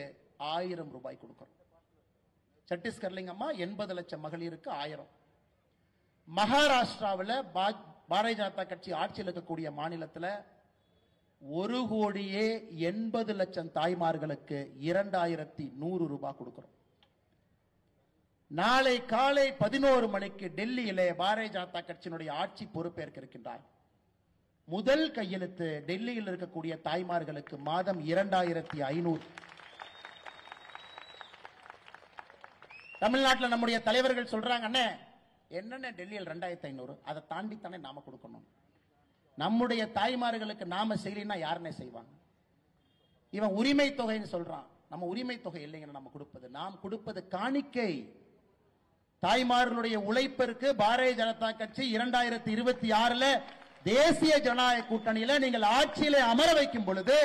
1000 ரூபாய் கொடுக்கிறோம். சத்தீஸ்கர்லிங்கம்மா 80 லட்சம் மகளிருக்கு 1000. மகாராஷ்டிராவில் பாரதிய ஜனதா கட்சி ஆட்சியில் இருக்கக்கூடிய மாநிலத்தில் 1,80,00,000 தாய்மார்களுக்கு 2,100 ரூபாய் கொடுக்கிறோம். நாளை காலை 11 மணிக்கு டெல்லியிலே பாரதிய ஜனதா கட்சியினுடைய ஆட்சி பொறுப்பேற்க இருக்கின்றார். முதல் கையெழுத்து டெல்லியில் இருக்கக்கூடிய தாய்மார்களுக்கு மாதம் 2,500. தமிழ்நாட்டில் நம்முடைய தலைவர்கள் சொல்றாங்க, அண்ணே என்னென்ன டெல்லியில் 2,500, அதை தாண்டித்தானே நாம கொடுக்கணும். நம்முடைய தாய்மார்களுக்கு நாம செய்யலைன்னா யாருன்னே செய்வாங்க. இவன் உரிமை தொகைன்னு சொல்றான். நம்ம உரிமை தொகை இல்லைங்க, நம்ம கொடுப்பது, நாம் கொடுப்பது காணிக்கை. தாய்மார்களுடைய உழைப்பிற்கு பாரதிய ஜனதா கட்சி 2026 தேசிய ஜனநாயக கூட்டணியில நீங்கள் ஆட்சியிலே அமர வைக்கும் பொழுது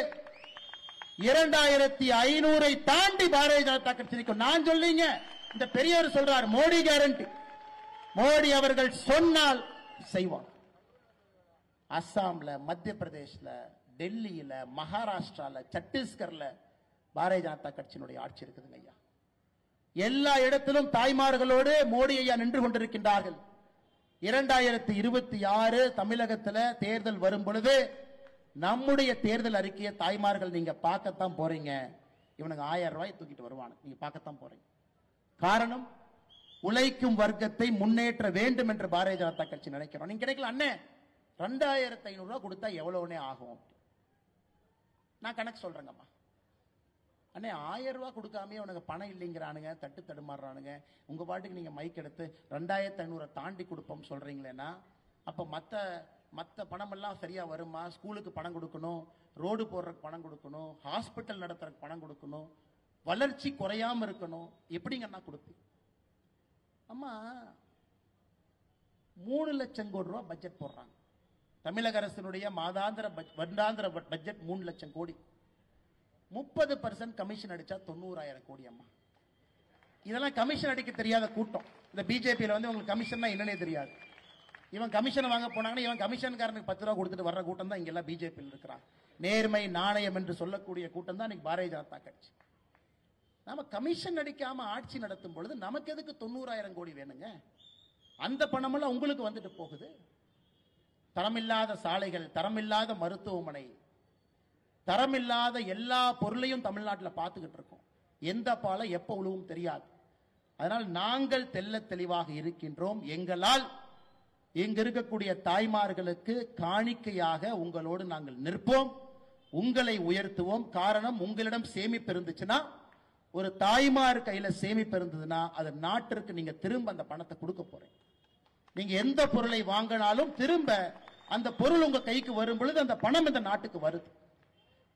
2,500 தாண்டி பாரதிய ஜனதா கட்சி நிற்கும். நான் சொல்லிங்க, இந்த பெரியவர் சொல்றார் மோடி கேரண்டி. மோடி அவர்கள் சொன்னால் செய்வார். அஸ்ஸாம்ல, மத்திய பிரதேசல, டெல்லியில, மகாராஷ்டிரால, சத்தீஸ்கர்ல பாரதிய ஜனதா கட்சியினுடைய ஆட்சி இருக்குதுங்க ஐயா. எல்லா இடத்திலும் தாய்மார்களோடு மோடி ஐயா நின்று கொண்டிருக்கின்றார்கள். 2026 தமிழகத்தில் தேர்தல் வரும் பொழுது நம்முடைய தேர்தல் அறிக்கையை தாய்மார்கள் நீங்க பார்க்கத்தான் போறீங்க. இவனுக்கு 1000 ரூபாய் தூக்கிட்டு வருவானு நீங்க பார்க்கத்தான் போறீங்க. காரணம், உழைக்கும் வர்க்கத்தை முன்னேற்ற வேண்டும் என்று பாரதிய ஜனதா கட்சி நினைக்கிறோம். நீங்க கிடைக்கல அண்ணே 2500 ரூபாய் கொடுத்தா எவ்வளவுனே ஆகும்? நான் கணக்கு சொல்றேங்கம்மா. அண்ணே 1000 ரூபாய் கொடுக்காமே உனக்கு பணம் இல்லைங்கிறானுங்க, தட்டு தடுமாறுறானுங்க. உங்க பாட்டுக்கு நீங்க மைக் எடுத்து 2500 தாண்டி கொடுப்போம் சொல்றீங்களேன்னா அப்ப மத்த பணம் எல்லாம் சரியா வருமா? ஸ்கூலுக்கு பணம் கொடுக்கணும், ரோடு போடுறதுக்கு பணம் கொடுக்கணும், ஹாஸ்பிட்டல் நடத்துறதுக்கு பணம் கொடுக்கணும், வளர்ச்சி குறையாம இருக்கணும். எப்படிங்கன்னா கொடுப்பீங்க? அம்மா 3 லட்சம் கோடி ரூபாய் பட்ஜெட் போடுறாங்க. தமிழக அரசினுடைய வருடாந்திர பட்ஜெட் 3 லட்சம் கோடி. 30% கமிஷன் அடிச்சா 90,000 கோடி. அம்மா இதெல்லாம் கமிஷன் அடிக்க தெரியாத கூட்டம். இந்த பிஜேபியில உங்களுக்கு கமிஷன் என்னன்னே தெரியாது. இவன் கமிஷன் வாங்க போனாங்கன்னா இவன் கமிஷன்காரனுக்கு 10 ரூபா கொடுத்துட்டு வர்ற கூட்டம் தான் இங்க எல்லாம் பிஜேபியில் இருக்கிறான். நேர்மை நாணயம் என்று சொல்லக்கூடிய கூட்டம் தான் இன்னைக்கு பாரதிய ஜனதா கட்சி. நாம கமிஷன் அடிக்காம ஆட்சி நடத்தும் பொழுது நமக்கு எதுக்கு 90,000 கோடி வேணுங்க? அந்த பணமெல்லாம் உங்களுக்கு வந்துட்டு போகுது. தரமில்லாத சாலைகள், தரமில்லாத மருத்துவமனை, தரமில்லாத எல்லா பொருளையும் தமிழ்நாட்டில் பார்த்துக்கிட்டு இருக்கோம். எந்த பாலை எப்ப உழுவும் தெரியாது. அதனால் நாங்கள் தெல்ல தெளிவாக இருக்கின்றோம். எங்களால் இங்க இருக்கக்கூடிய தாய்மார்களுக்கு காணிக்கையாக உங்களோடு நாங்கள் நிற்போம், உங்களை உயர்த்துவோம். காரணம், உங்களிடம் சேமிப்பு இருந்துச்சுன்னா, ஒரு தாய்மார் கையில சேமிப்பு இருந்ததுன்னா அது நாட்டிற்கு நீங்க திரும்ப அந்த பணத்தை கொடுக்க போறீங்க. நீங்க எந்த பொருளை வாங்கினாலும் திரும்ப அந்த பொருள் உங்க கைக்கு வரும் பொழுது அந்த பணம் இந்த நாட்டுக்கு வருது.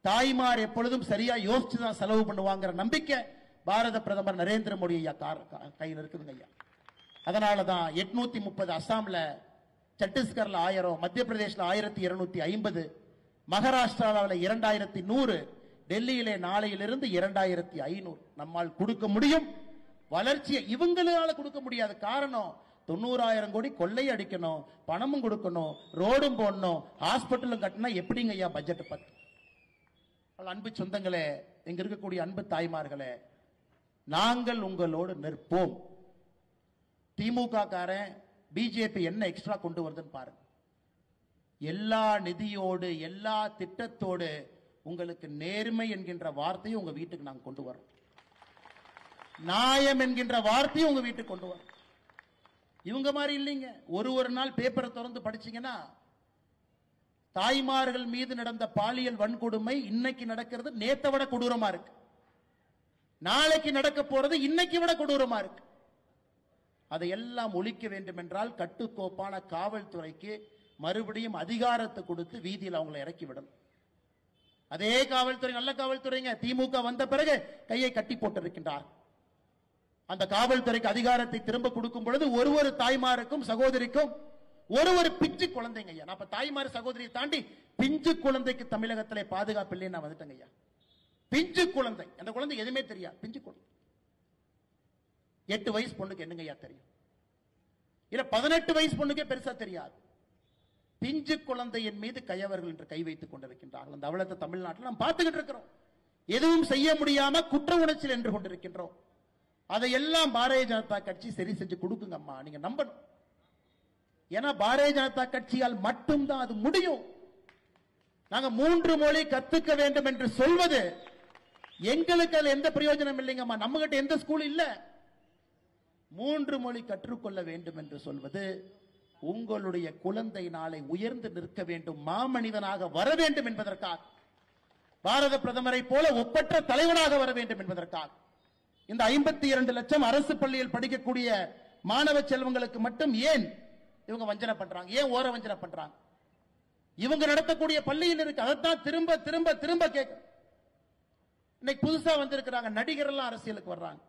தாய்மார் எப்பொழுதும் சரியா யோசிச்சு தான் செலவு பண்ணுவாங்கிற நம்பிக்கை பாரத பிரதமர் நரேந்திர மோடி ஐயா கையில் இருக்குதுங்க ஐயா. அதனாலதான் 830 அசாம்ல, சத்தீஸ்கர்ல 1000, மத்திய பிரதேஷ்ல 1250, மகாராஷ்டிராவில் 2100, டெல்லியிலே நாளையிலிருந்து 2500 நம்மால் கொடுக்க முடியும். வளர்ச்சியை இவங்களால கொடுக்க முடியாது. காரணம், 90,000 கோடி கொள்ளை அடிக்கணும், பணமும் கொடுக்கணும், ரோடும் போடணும், ஹாஸ்பிட்டலும் கட்டினா எப்படிங்க ஐயா பட்ஜெட் பத்து? அன்பு சொந்தங்களே, இங்க இருக்கக்கூடிய அன்பு தாய்மார்களே, நாங்கள் உங்களோடு நிற்போம். திமுக காரன் பிஜேபி என்ன எக்ஸ்ட்ரா கொண்டு வருதுன்னு பாருங்க. எல்லா நிதியோடு எல்லா திட்டத்தோடு உங்களுக்கு நேர்மை என்கின்ற வார்த்தையை உங்க வீட்டுக்கு நாங்கள் கொண்டு வரோம். நியாயம் என்கின்ற வார்த்தையை உங்க வீட்டுக்கு கொண்டு வரோம். இவங்க மாதிரி இல்லைங்க. ஒரு நாள் பேப்பரை திறந்து படிச்சீங்கன்னா தாய்மார்கள் மீது நடந்த பாலியல் வன்கொடுமை இன்னைக்கு நடக்கிறது நேத்தை விட கொடூரமா இருக்கு, நாளைக்கு நடக்க போறது இன்னைக்கு விட கொடூரமா இருக்கு. அதையெல்லாம் ஒழிக்க வேண்டும் என்றால் கட்டுக்கோப்பான காவல்துறைக்கு மறுபடியும் அதிகாரத்தை கொடுத்து வீதியில் அவங்களை இறக்கி விடணும். அதே காவல்துறை நல்ல காவல்துறைங்க. திமுக வந்த பிறகு கையை கட்டி போட்டிருக்கின்றார். அந்த காவல்துறைக்கு அதிகாரத்தை திரும்ப கொடுக்கும் பொழுது ஒரு தாய்மாருக்கும் சகோதரிக்கும் ஒரு பிஞ்சு குழந்தைங்க ஐயா. நான் தாய்மார் சகோதரியை தாண்டி பிஞ்சு குழந்தைக்கு தமிழகத்திலே பாதுகாப்பு இல்லைன்னு நான் வந்துட்டேங்க ஐயா. பிஞ்சு குழந்தை, அந்த குழந்தை எதுவுமே தெரியாது. பிஞ்சு குழந்தை 8 வயசு பொண்ணுக்கு என்னங்க ஐயா தெரியும்? இல்ல 18 வயசு பொண்ணுக்கே பெருசா தெரியாது. பிஞ்சு குழந்தையின் மீது கையவர்கள் என்று கை வைத்துக் கொண்டிருக்கின்றார்கள். அந்த அவலத்தை தமிழ்நாட்டில் நாம் பார்த்துக்கிட்டு இருக்கிறோம். எதுவும் செய்ய முடியாம குற்ற உணர்ச்சியில் என்று கொண்டிருக்கின்றோம். அதையெல்லாம் பாரதிய ஜனதா கட்சி சரி செஞ்சு கொடுக்குங்கம்மா, நீங்க நம்பணும். ஏன்னா பாரதிய ஜனதா கட்சியால் மட்டும்தான் அது முடியும். நாங்க 3 மொழி கத்துக்க வேண்டும் என்று சொல்வது எங்களுக்கு அதுல எந்த பிரயோஜனம் இல்லைங்கம்மா. நம்ம கிட்ட எந்த ஸ்கூல் இல்ல. 3 மொழி கற்றுக்கொள்ள வேண்டும் என்று சொல்வது உங்களுடைய குழந்தை நாளை உயர்ந்து நிற்க வேண்டும், மாமனிதனாக வர வேண்டும் என்பதற்காக, பாரத பிரதமரை போல ஒப்பற்ற தலைவனாக வர வேண்டும் என்பதற்காக. இந்த 52 லட்சம் அரசு பள்ளியில் படிக்கக்கூடிய மாணவ செல்வங்களுக்கு மட்டும் ஏன் இவங்க வஞ்சனை பண்றாங்க? ஏன் ஓர வஞ்சனை பண்றாங்க? இவங்க நடத்தக்கூடிய பள்ளியில் இருக்கு. அதைத்தான் திரும்ப திரும்ப திரும்ப கேட்க. இன்னைக்கு புதுசா வந்திருக்கிறாங்க நடிகர் எல்லாம் அரசியலுக்கு வர்றாங்க.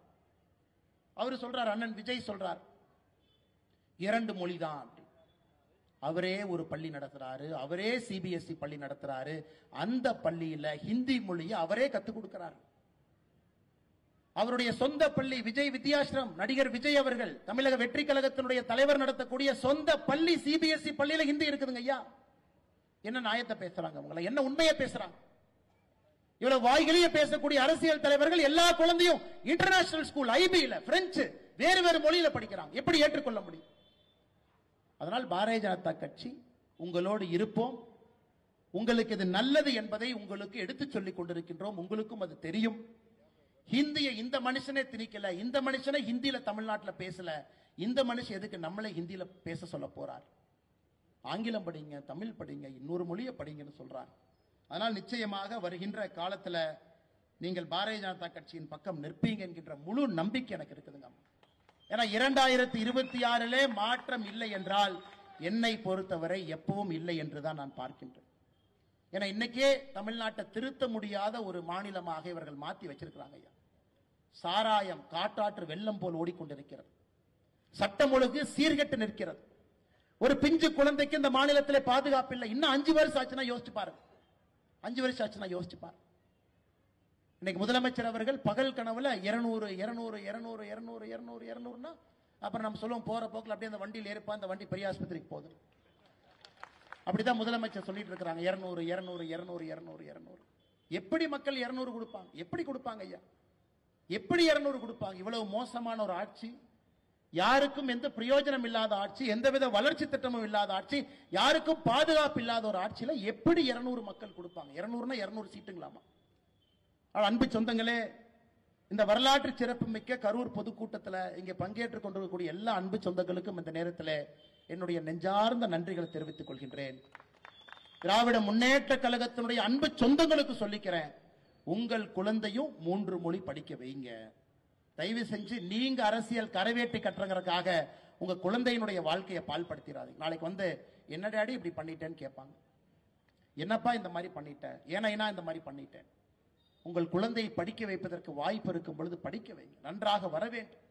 அவரு சொல்றார், அண்ணன் விஜய் சொல்றார் 2 மொழி தான். அவரே ஒரு பள்ளி நடத்துறாரு, அவரே சிபிஎஸ்இ பள்ளி நடத்துறாரு. அந்த பள்ளியில ஹிந்தி மொழியை அவரே கத்துக் கொடுக்கிறார். அவருடைய சொந்த பள்ளி விஜய் வித்யாசிரம், நடிகர் விஜய் அவர்கள் தமிழக வெற்றி கழகத்தினுடைய தலைவர் நடத்தக்கூடிய சொந்த பள்ளி சிபிஎஸ்இ பள்ளியில ஹிந்தி இருக்குதுங்க ஐயா. என்ன நியாயத்தை பேசுறாங்க உங்களை? என்ன உண்மையை பேசுறாங்க? இவ்வளவு வாய்களையே பேசக்கூடிய அரசியல் தலைவர்கள் எல்லா குழந்தையும் இன்டர்நேஷனல் ஸ்கூல், ஐபில, பிரெஞ்சு, வேறு வேறு மொழியில படிக்கிறாங்க. எப்படி ஏற்றுக்கொள்ள முடியும்? அதனால் பாரதிய ஜனதா கட்சி உங்களோடு இருப்போம். உங்களுக்கு இது நல்லது என்பதை உங்களுக்கு எடுத்துச் சொல்லிக் கொண்டிருக்கின்றோம். உங்களுக்கும் அது தெரியும். ஹிந்தியை இந்த மனுஷனே திணிக்கல, இந்த மனுஷனே ஹிந்தியில தமிழ்நாட்டில் பேசல, இந்த மனுஷன் எதுக்கு நம்மளே ஹிந்தியில பேச சொல்ல போறார்? ஆங்கிலம் படிங்க, தமிழ் படிங்க, இன்னொரு மொழியை படிங்கன்னு சொல்றார். அதனால் நிச்சயமாக வருகின்ற காலத்தில் நீங்கள் பாரதிய ஜனதா கட்சியின் பக்கம் நிற்பீங்க என்கின்ற முழு நம்பிக்கை எனக்கு இருக்குதுங்க. ஏன்னா 2026 மாற்றம் இல்லை என்றால் என்னை பொறுத்தவரை எப்பவும் இல்லை என்றுதான் நான் பார்க்கின்றேன். ஏன்னா இன்னைக்கே தமிழ்நாட்டை திருத்த முடியாத ஒரு மாநிலமாக இவர்கள் மாற்றி வச்சிருக்கிறாங்க. ஐயா, சாராயம் காட்டாற்று வெள்ளம் போல் ஓடிக்கொண்டிருக்கிறது. சட்டம் ஒழுங்கு சீர்கெட்டு நிற்கிறது. ஒரு பிஞ்சு குழந்தைக்கு இந்த மாநிலத்திலே பாதுகாப்பு இல்லை. இன்னும் 5 வருஷம் ஆச்சுன்னா யோசிச்சு பாருங்க. 5 வருஷம் ஆச்சுன்னா யோசிச்சு பாருங்க. இன்னைக்கு முதலமைச்சர் அவர்கள் பகல் கனவுல 200 200 200 200 200 200னா அப்புறம் நம்ம சொல்லுவோம் போற போக்கில் அப்படியே அந்த வண்டியில் ஏறிப்பா, அந்த வண்டி பெரிய ஆஸ்பத்திரிக்கு போகுது. அப்படிதான் முதலமைச்சர் சொல்லிட்டு இருக்காங்க. 200 200 200 200 200. எப்படி மக்கள் 200 கொடுப்பாங்க? எப்படி கொடுப்பாங்க ஐயா? எப்படி 200 கொடுப்பாங்க? இவ்வளவு மோசமான ஒரு ஆட்சி, யாருக்கும் எந்த பிரயோஜனம் இல்லாத ஆட்சி, எந்தவித வளர்ச்சி திட்டமும் இல்லாத ஆட்சி, யாருக்கும் பாதுகாப்பு இல்லாத ஒரு ஆட்சியில எப்படி 200 மக்கள் கொடுப்பாங்க? 200னா 200 சீட்டுங்களாமா? அன்பு சொந்தங்களே, இந்த வரலாற்று சிறப்புமிக்க கரூர் பொதுக்கூட்டத்தில் இங்கே பங்கேற்றுக் கொண்டிருக்கக்கூடிய எல்லா அன்பு சொந்தங்களுக்கும் இந்த நேரத்தில் என்னுடைய நெஞ்சார்ந்த நன்றிகளை தெரிவித்துக் கொள்கின்றேன். திராவிட முன்னேற்ற கழகத்தினுடைய அன்பு சொந்தங்களுக்கு சொல்லிக்கிறேன், உங்கள் குழந்தையும் 3 மொழி படிக்க வைங்க. தயவு செஞ்சு நீங்க அரசியல் கரவேட்டி கட்டுறங்கிறதுக்காக உங்க குழந்தையினுடைய வாழ்க்கையை பால்படுத்திடாதீங்க. நாளைக்கு வந்து என்ன டாடி இப்படி பண்ணிட்டேன்னு கேட்பாங்க. என்னப்பா இந்த மாதிரி பண்ணிட்டேன், ஏன்னா இந்த மாதிரி பண்ணிட்டேன். உங்கள் குழந்தையை படிக்க வைப்பதற்கு வாய்ப்பு இருக்கும் பொழுது படிக்க வைங்க, நன்றாக வர வேண்டும்.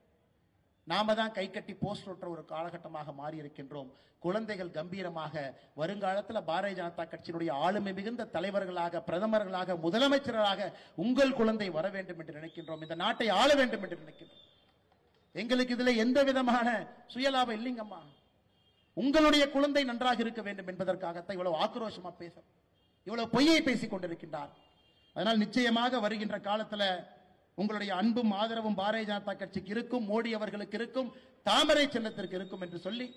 நாம தான் கை கட்டி போஸ்ட் ஒட்டுற ஒரு காலகட்டமாக மாறி இருக்கின்றோம். குழந்தைகள் கம்பீரமாக வருங்காலத்தில் பாரதிய ஜனதா கட்சியினுடைய ஆளுமை மிகுந்த தலைவர்களாக, பிரதமர்களாக, முதலமைச்சராக உங்கள் குழந்தை வர வேண்டும் என்று நினைக்கின்றோம். இந்த நாட்டை ஆள வேண்டும் என்று நினைக்கின்றோம். எங்களுக்கு இதுல எந்த விதமான சுயலாபம் இல்லைங்கம்மா. உங்களுடைய குழந்தை நன்றாக இருக்க வேண்டும் என்பதற்காகத்தான் இவ்வளவு ஆக்ரோஷமா பேச, இவ்வளவு பொய்யை பேசிக் கொண்டிருக்கின்றார். அதனால் நிச்சயமாக வருகின்ற காலத்தில் உங்களுடைய அன்பும் ஆதரவும் பாரதிய ஜனதா கட்சிக்கு இருக்கும், மோடி அவர்களுக்கு இருக்கும், தாமரை சின்னத்திற்கு இருக்கும் என்று சொல்லி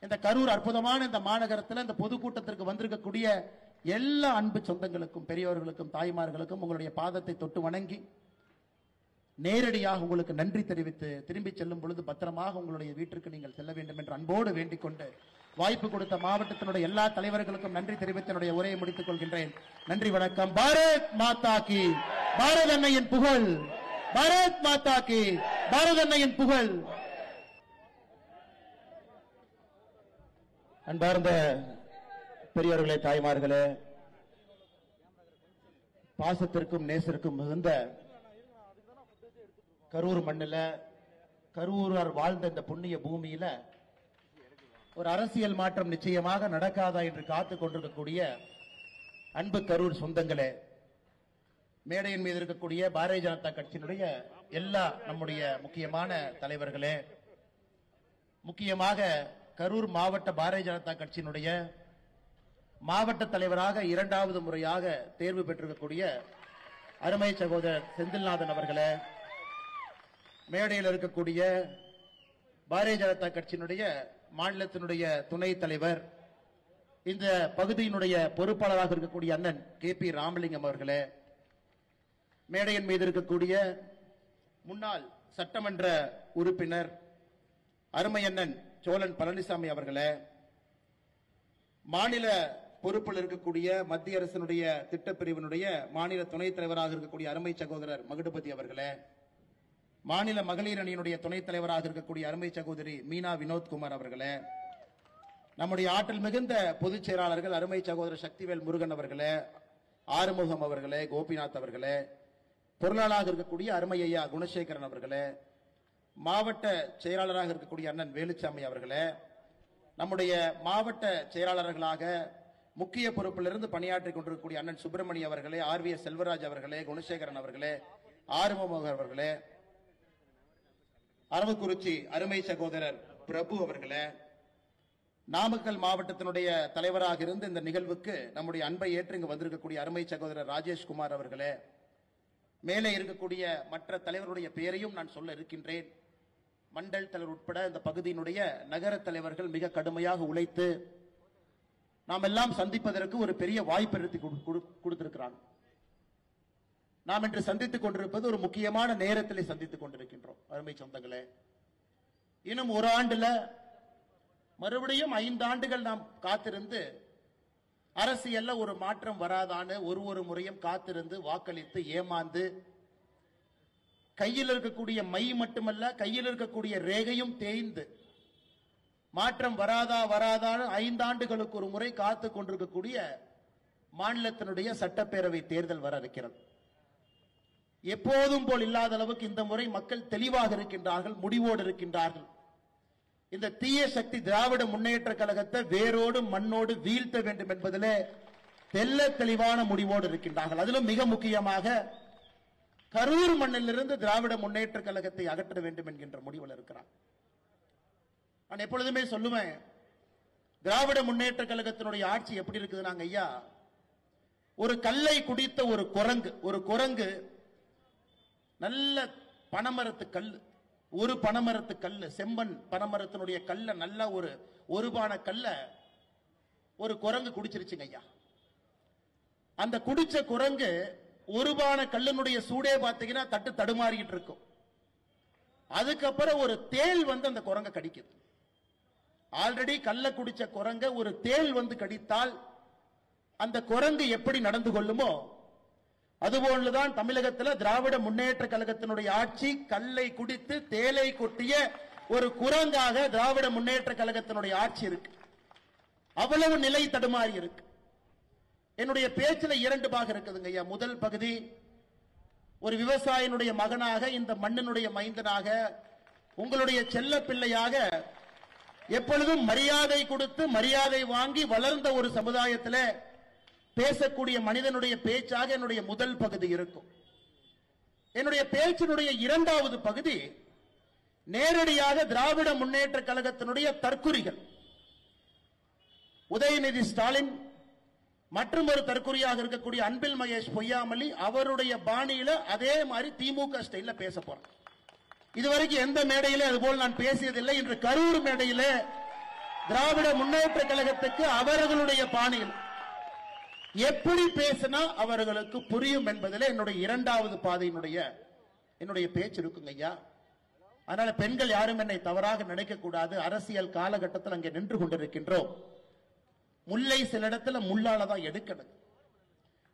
இந்த கரூர் அற்புதமான இந்த மாநகரத்தில் இந்த பொதுக்கூட்டத்திற்கு வந்திருக்கக்கூடிய எல்லா அன்பு சொந்தங்களுக்கும், பெரியவர்களுக்கும், தாய்மார்களுக்கும் உங்களுடைய பாதத்தை தொட்டு வணங்கி நேரடியாக உங்களுக்கு நன்றி தெரிவித்து திரும்பி செல்லும் பொழுது பத்திரமாக உங்களுடைய வீட்டிற்கு நீங்கள் செல்ல வேண்டும் என்று அன்போடு வேண்டிக் கொண்டு வாய்ப்பு கொடுத்த மாவட்டத்தினுடைய எல்லா தலைவர்களுக்கும் நன்றி தெரிவித்து என்னுடைய உரையை முடித்துக் கொள்கின்றேன். நன்றி, வணக்கம். பாரத் மாதா கி, பாரத அன்னையின் புகழ். பாரத் மாதா கி, பாரத அன்னையின் புகழ். அன்பார்ந்த பெரியவர்களே, தாய்மார்களே, பாசத்திற்கும் நேசருக்கும் மிகுந்த கரூர் மண்ணில், கரூரார் வாழ்ந்த இந்த புண்ணிய பூமியில ஒரு அரசியல் மாற்றம் நிச்சயமாக நடக்காதா என்று காத்துக் கொண்டிருக்கக்கூடிய அன்பு கரூர் சொந்தங்களே, மேடையின் மீது இருக்கக்கூடிய பாரதிய ஜனதா கட்சியினுடைய எல்லா நம்முடைய முக்கியமான தலைவர்களே, முக்கியமாக கரூர் மாவட்ட பாரதிய ஜனதா கட்சியினுடைய மாவட்ட தலைவராக 2வது முறையாக தேர்வு பெற்றிருக்கக்கூடிய அருமை சகோதரர் செந்தில்நாதன் அவர்களே, மேடையில் இருக்கக்கூடிய பாரதிய ஜனதா கட்சியினுடைய மாநிலத்தினுடைய துணைத் தலைவர், இந்த பகுதியினுடைய பொறுப்பாளராக இருக்கக்கூடிய அண்ணன் KP ராமலிங்கம் அவர்களே, மேடையின் மீது இருக்கக்கூடிய முன்னாள் சட்டமன்ற உறுப்பினர் அருமை அண்ணன் சோழன் பழனிசாமி அவர்களே, மாநில பொறுப்பில் இருக்கக்கூடிய மத்திய அரசினுடைய திட்டப்பிரிவினுடைய மாநில துணைத் தலைவராக இருக்கக்கூடிய அருமை சகோதரர் மகுடபதி அவர்களே, மாநில மகளிர் அணியினுடைய துணைத் தலைவராக இருக்கக்கூடிய அருமை சகோதரி மீனா வினோத்குமார் அவர்களே, நம்முடைய ஆற்றல் மிகுந்த பொதுச் செயலாளர்கள் அருமை சகோதரர் சக்திவேல் முருகன் அவர்களே, ஆறுமுகம் அவர்களே, கோபிநாத் அவர்களே, பொருளாளராக இருக்கக்கூடிய அருமை ஐயா குணசேகரன் அவர்களே, மாவட்ட செயலாளராக இருக்கக்கூடிய அண்ணன் வேலுச்சாமி அவர்களே, நம்முடைய மாவட்ட செயலாளர்களாக முக்கிய பொறுப்பிலிருந்து பணியாற்றிக் கொண்டிருக்கக்கூடிய அண்ணன் சுப்பிரமணி அவர்களே, RVS செல்வராஜ் அவர்களே, குணசேகரன் அவர்களே, ஆறுமுகம் அவர்களே, அரவக்குறிச்சி அருமை சகோதரர் பிரபு அவர்களே, நாமக்கல் மாவட்டத்தினுடைய தலைவராக இருந்து இந்த நிகழ்வுக்கு நம்முடைய அன்பை ஏற்று இங்கு வந்திருக்கக்கூடிய அருமை சகோதரர் ராஜேஷ்குமார் அவர்களே, மேலே இருக்கக்கூடிய மற்ற தலைவருடைய பெயரையும் நான் சொல்ல இருக்கின்றேன். மண்டல் தலைவர் உட்பட இந்த பகுதியினுடைய நகர தலைவர்கள் மிக கடுமையாக உழைத்து நாம் எல்லாம் சந்திப்பதற்கு ஒரு பெரிய வாய்ப்பு எடுத்து கொடுத்திருக்கிறாங்க. நாம் இன்று சந்தித்துக் கொண்டிருப்பது ஒரு முக்கியமான நேரத்தில் சந்தித்துக் கொண்டிருக்கின்றோம். அருமை சொந்தங்களே, இன்னும் ஒரு ஆண்டுல மறுபடியும் 5 ஆண்டுகள் நாம் காத்திருந்து அரசியல்ல ஒரு மாற்றம் வராதான்னு ஒரு முறையும் காத்திருந்து வாக்களித்து ஏமாந்து கையில் இருக்கக்கூடிய மை மட்டுமல்ல, கையில் இருக்கக்கூடிய ரேகையும் தேய்ந்து மாற்றம் வராதான்னு 5 ஆண்டுகளுக்கு ஒரு முறை காத்துக் கொண்டிருக்கக்கூடிய மாநிலத்தினுடைய சட்டப்பேரவை தேர்தல் வர இருக்கிறது. எப்போதும் போல் இல்லாத அளவுக்கு இந்த முறை மக்கள் தெளிவாக இருக்கின்றார்கள், முடிவோடு இருக்கின்றார்கள். இந்த தீய சக்தி திராவிட முன்னேற்ற கழகத்தை வேரோடு மண்ணோடு வீழ்த்த வேண்டும் என்பதிலே தெல்ல தெளிவான முடிவோடு இருக்கின்றார்கள். அதிலும் மிக முக்கியமாக கரூர் மண்ணிலிருந்து திராவிட முன்னேற்ற கழகத்தை அகற்ற வேண்டும் என்கின்ற முடிவில் இருக்கிறார். நான் எப்பொழுதுமே சொல்லுவேன், திராவிட முன்னேற்ற கழகத்தினுடைய ஆட்சி எப்படி இருக்குதுன்னாங்க ஐயா, ஒரு கல்லை குடித்த ஒரு குரங்கு நல்ல பனைமரத்து கல், ஒரு பனைமரத்து கல், செம்பன் பனைமரத்தினுடைய கல்ல, நல்ல ஒரு பான கல்ல ஒரு குரங்கு குடிச்சிருச்சுங்க ஐயா. அந்த குடிச்ச குரங்கு ஒரு பான கல்லினுடைய சூடே பார்த்தீங்கன்னா தட்டு தடுமாறிட்டு இருக்கும். அதுக்கப்புறம் ஒரு தேள் வந்து அந்த குரங்க கடிக்குது. ஆல்ரெடி கல்ல குடிச்ச குரங்க ஒரு தேள் வந்து கடித்தால் அந்த குரங்கு எப்படி நடந்து கொள்ளுமோ அதுபோன்றுதான் தமிழகத்தில் திராவிட முன்னேற்ற கழகத்தினுடைய ஆட்சி. கல்லை குடித்து தேலை கொட்டிய ஒரு குரங்காக திராவிட முன்னேற்ற கழகத்தினுடைய ஆட்சி இருக்கு. அவ்வளவு நிலை தடுமாறி இருக்கு. என்னுடைய பேச்சில் 2 பாகம் இருக்குதுங்க ஐயா. முதல் பகுதி, ஒரு விவசாயினுடைய மகனாக, இந்த மண்ணினுடைய மைந்தனாக, உங்களுடைய செல்ல பிள்ளையாக, எப்பொழுதும் மரியாதை கொடுத்து மரியாதை வாங்கி வளர்ந்த ஒரு சமுதாயத்தில் பேசக்கூடிய மனிதனுடைய பேச்சாக என்னுடைய முதல் பகுதி இருக்கும். என்னுடைய பேச்சினுடைய 2வது பகுதி நேரடியாக திராவிட முன்னேற்ற கழகத்தினுடைய தற்குறிகள், உதயநிதி ஸ்டாலின் மற்றும் ஒரு தற்குறியாக இருக்கக்கூடிய அன்பில் மகேஷ் பொய்யாமொழி, அவருடைய பாணியில அதே மாதிரி திமுக ஸ்டைல பேச போறேன். இதுவரைக்கும் எந்த மேடையிலே அதுபோல் நான் பேசியதில்லை. இன்று கரூர் மேடையிலே திராவிட முன்னேற்ற கழகத்துக்கு அவர்களுடைய பாணியில் எப்படி பேசினா அவர்களுக்கு புரியும் என்பதில் என்னுடைய 2வது பாதையினுடைய என்னுடைய பேச்சு இருக்குங்க ஐயா. அதனால பெண்கள் யாரும் என்னை தவறாக நினைக்க கூடாது. அரசியல் காலகட்டத்தில் அங்கே நின்று கொண்டிருக்கின்றோம். முல்லை சில இடத்துல முள்ளால தான் எடுக்கணும்.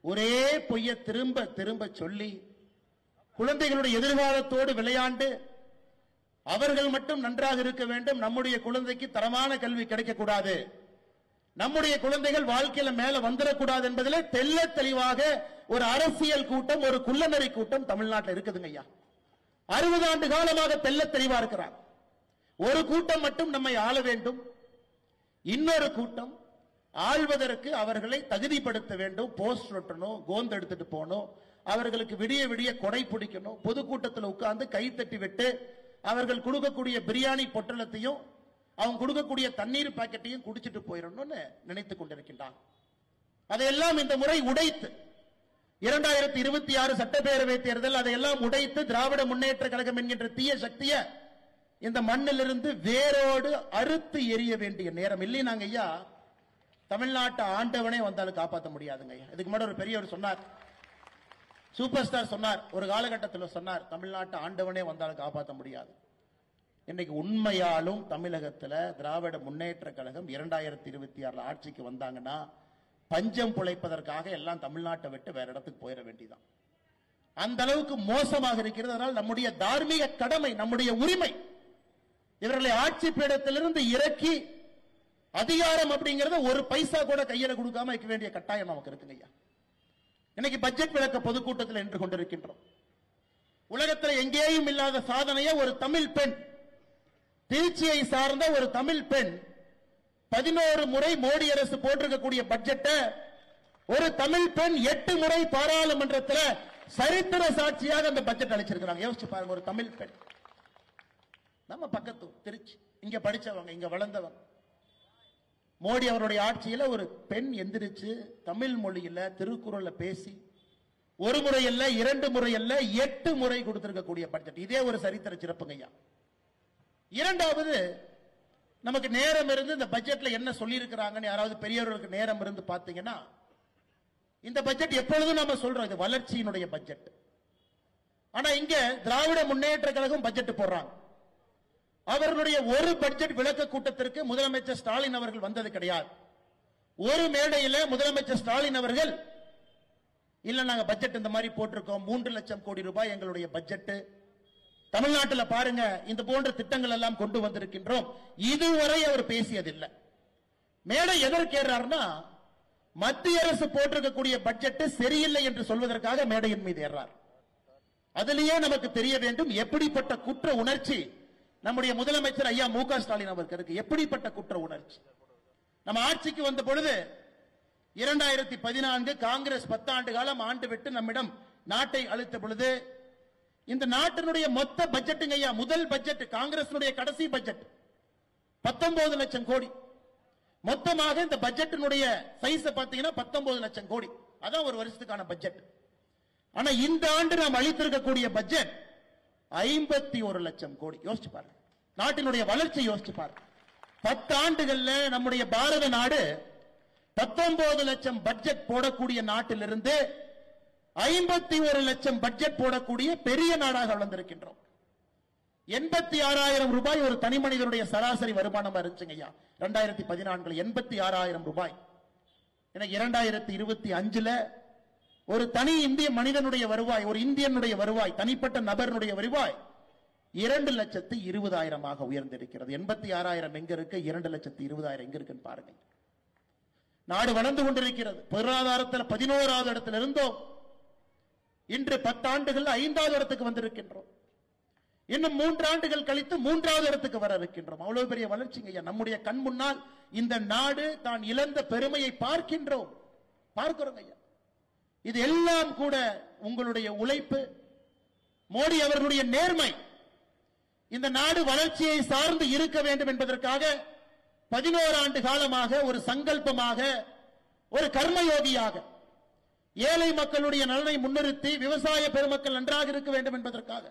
ஒரே பொய்ய திரும்ப திரும்ப சொல்லி குழந்தைகளுடைய எதிர்காலத்தோடு விளையாண்டு அவர்கள் மட்டும் நன்றாக இருக்க வேண்டும், நம்முடைய குழந்தைக்கு தரமான கல்வி கிடைக்கக்கூடாது, நம்முடைய குழந்தைகள் வாழ்க்கையில மேல வந்துடக்கூடாது என்பதிலே தெல்ல தெளிவாக ஒரு அரசியல் கூட்டம், ஒரு குள்ளநரி கூட்டம் தமிழ்நாட்டில் இருக்குதுங்க ஐயா. 60 ஆண்டு காலமாக தெல்ல தெளிவா இருக்கிறார். ஒரு கூட்டம் மட்டும் நம்மை ஆள வேண்டும், இன்னொரு கூட்டம் ஆள்வதற்கு அவர்களை தகுதிப்படுத்த வேண்டும். போஸ்ட் ஒட்டணும், கோந்து எடுத்துட்டு போகணும், அவர்களுக்கு விடிய விடிய கொடை பிடிக்கணும், பொதுக்கூட்டத்தில் உட்கார்ந்து கை தட்டி விட்டு அவர்கள் கொடுக்கக்கூடிய பிரியாணி பொட்டலத்தையும் அவங்க கொடுக்கக்கூடிய தண்ணீர் பாக்கெட்டையும் குடிச்சிட்டு போயிடணும்னு நினைத்துக் கொண்டிருக்கின்றான். அதையெல்லாம் இந்த முறை உடைத்து 2026 சட்டப்பேரவை தேர்தல் அதையெல்லாம் உடைத்து திராவிட முன்னேற்ற கழகம் என்கின்ற தீய சக்தியை இந்த மண்ணிலிருந்து வேரோடு அறுத்து எறிய வேண்டிய நேரம். இல்லைனாங்க ஐயா, தமிழ்நாட்டை ஆண்டவனே வந்தாலும் காப்பாற்ற முடியாதுங்க ஐயா. இதுக்கு முன்னாடி ஒரு பெரியவர் சொன்னார், சூப்பர் ஸ்டார் சொன்னார், ஒரு காலகட்டத்தில் சொன்னார், தமிழ்நாட்டை ஆண்டவனே வந்தாலும் காப்பாற்ற முடியாது. இன்னைக்கு உண்மையாலும் தமிழகத்தில் திராவிட முன்னேற்ற கழகம் 2026 ஆட்சிக்கு வந்தாங்கன்னா பஞ்சம் பிழைப்பதற்காக எல்லாம் தமிழ்நாட்டை விட்டு வேற இடத்துக்கு போயிட வேண்டியதான். அந்த அளவுக்கு மோசமாக இருக்கிறது. அதனால் நம்முடைய தார்மீக கடமை, நம்முடைய உரிமை, இவர்களை ஆட்சி பீடத்திலிருந்து இறக்கி அதிகாரம் அப்படிங்கறத ஒரு பைசா கூட கையில கொடுக்காம வைக்க வேண்டிய கட்டாயம் நமக்கு இருக்குங்க ஐயா. இன்னைக்கு பட்ஜெட் விளக்க பொதுக்கூட்டத்தில் நின்று கொண்டிருக்கின்றோம். உலகத்தில் எங்கேயும் இல்லாத சாதனையை ஒரு தமிழ் பெண், திருச்சியை சார்ந்த ஒரு தமிழ் பெண் 11 முறை மோடி அரசு போட்டிருக்கக்கூடிய பட்ஜெட்டை ஒரு தமிழ் பெண் 8 முறை பாராளுமன்றத்தில் சரித்திர சாட்சியாக அந்த பட்ஜெட் அளிச்சிருக்கிறாங்க. யோசிச்சு பாருங்க, ஒரு தமிழ் பெண், நம்ம பக்கத்து திருச்சி, இங்க படிச்சவங்க, இங்க வளர்ந்தவங்க. மோடி அவருடைய ஆட்சியில் ஒரு பெண் எந்திரிச்சு தமிழ் மொழியில திருக்குறளை பேசி ஒரு முறை அல்ல, 2 முறை அல்ல, 8 முறை கொடுத்திருக்கக்கூடிய பட்ஜெட். இதே ஒரு சரித்திர சிறப்புங்க ஐயா. 2வது, நமக்கு நேரம் இருந்து இந்த பட்ஜெட்ல என்ன சொல்லி இருக்கிறாங்கன்னு யாராவது பெரியவர்களுக்கு நேரம் இருந்து பாத்தீங்கன்னா, இந்த பட்ஜெட் எப்பொழுதும் நம்ம சொல்றோம், இது வளர்ச்சியினுடைய பட்ஜெட். ஆனா இங்க திராவிட முன்னேற்ற கழகம் பட்ஜெட் போடுறாங்க. அவர்களுடைய ஒரு பட்ஜெட் விளக்க கூட்டத்திற்கு முதலமைச்சர் ஸ்டாலின் அவர்கள் வந்தது கிடையாது. ஒரு மேடையில் முதலமைச்சர் ஸ்டாலின் அவர்கள் இல்ல நாங்க பட்ஜெட் இந்த மாதிரி போட்டிருக்கோம், 3 லட்சம் கோடி ரூபாய் எங்களுடைய பட்ஜெட், தமிழ்நாட்டில் பாருங்க இந்த போன்ற திட்டங்கள் எல்லாம் கொண்டு வந்திருக்கின்றோம், இதுவரை அவர் பேசியதில்லை. மேடை எதற்கு ஏறாருன்னா மத்திய அரசு போட்டிருக்கக்கூடிய பட்ஜெட் சரியில்லை என்று சொல்வதற்காக மேடையின் மீது ஏறார். அதிலேயே நமக்கு தெரிய வேண்டும் எப்படிப்பட்ட குற்ற உணர்ச்சி நம்முடைய முதலமைச்சர் ஐயா மு க ஸ்டாலின் அவருக்கு இருக்கு. எப்படிப்பட்ட குற்ற உணர்ச்சி. நம்ம ஆட்சிக்கு வந்த பொழுது 2014 காங்கிரஸ் 10 ஆண்டு காலம் ஆண்டு விட்டு நம்மிடம் நாட்டை அளித்த பொழுது இந்த நாட்டினுடைய மொத்த பட்ஜெட்டுங்க ஐயா, முதல் பட்ஜெட் காங்கிரஸினுடைய கடைசி பட்ஜெட் 19 லட்சம் கோடி. மொத்தமாக இந்த பட்ஜெட்டினுடைய சைஸ் பாத்தீங்கன்னா 19 லட்சம் கோடி. அதான் ஒரு வருஷத்துக்கான பட்ஜெட். ஆனா இந்த ஆண்டு நாம் அளித்திருக்கக்கூடிய பட்ஜெட் 51 லட்சம் கோடி. யோசிச்சு பாருங்க, நாட்டினுடைய வளர்ச்சி யோசிச்சு பாருங்க. 10 ஆண்டுகள்ல நம்முடைய பாரத நாடு 19 லட்சம் பட்ஜெட் போடக்கூடிய நாட்டிலிருந்து 51 லட்சம் பட்ஜெட் போடக்கூடிய பெரிய நாடாக வளர்ந்திருக்கின்றோம். 86,000 ரூபாய் ஒரு தனி மனிதனுடைய சராசரி வருமானமா இருந்துச்சுங்க ஐயா 2014 86,000 ரூபாய். 2025 ஒரு தனி இந்திய மனிதனுடைய வருவாய், ஒரு இந்தியனுடைய வருவாய், தனிப்பட்ட நபருடைய வருவாய் 2,20,000 உயர்ந்திருக்கிறது. 86,000 எங்க இருக்கு, 2,20,000 எங்க இருக்குன்னு பாருங்க. நாடு வளர்ந்து கொண்டிருக்கிறது. பொருளாதாரத்தில் 11வது இடத்தில் இருந்தோம், இன்று 10 ஆண்டுகள் 5வது இடத்துக்கு வந்திருக்கின்றோம். இன்னும் 3 ஆண்டுகள் கழித்து 3வது இடத்துக்கு வர இருக்கின்றோம். அவ்வளவு பெரிய வளர்ச்சிங்க ஐயா. நம்முடைய கண் முன்னால் இந்த நாடு தான் இழந்த பெருமையை பார்க்கிறோம் ஐயா. இது எல்லாம் கூட உங்களுடைய உழைப்பு, மோடி அவர்களுடைய நேர்மை. இந்த நாடு வளர்ச்சியை சார்ந்து இருக்க வேண்டும் என்பதற்காக 11 ஆண்டு காலமாக ஒரு சங்கல்பமாக, ஒரு கர்மயோகியாக ஏழை மக்களுடைய நலனை முன்னிறுத்தி விவசாய பெருமக்கள் நன்றாக இருக்க வேண்டும் என்பதற்காக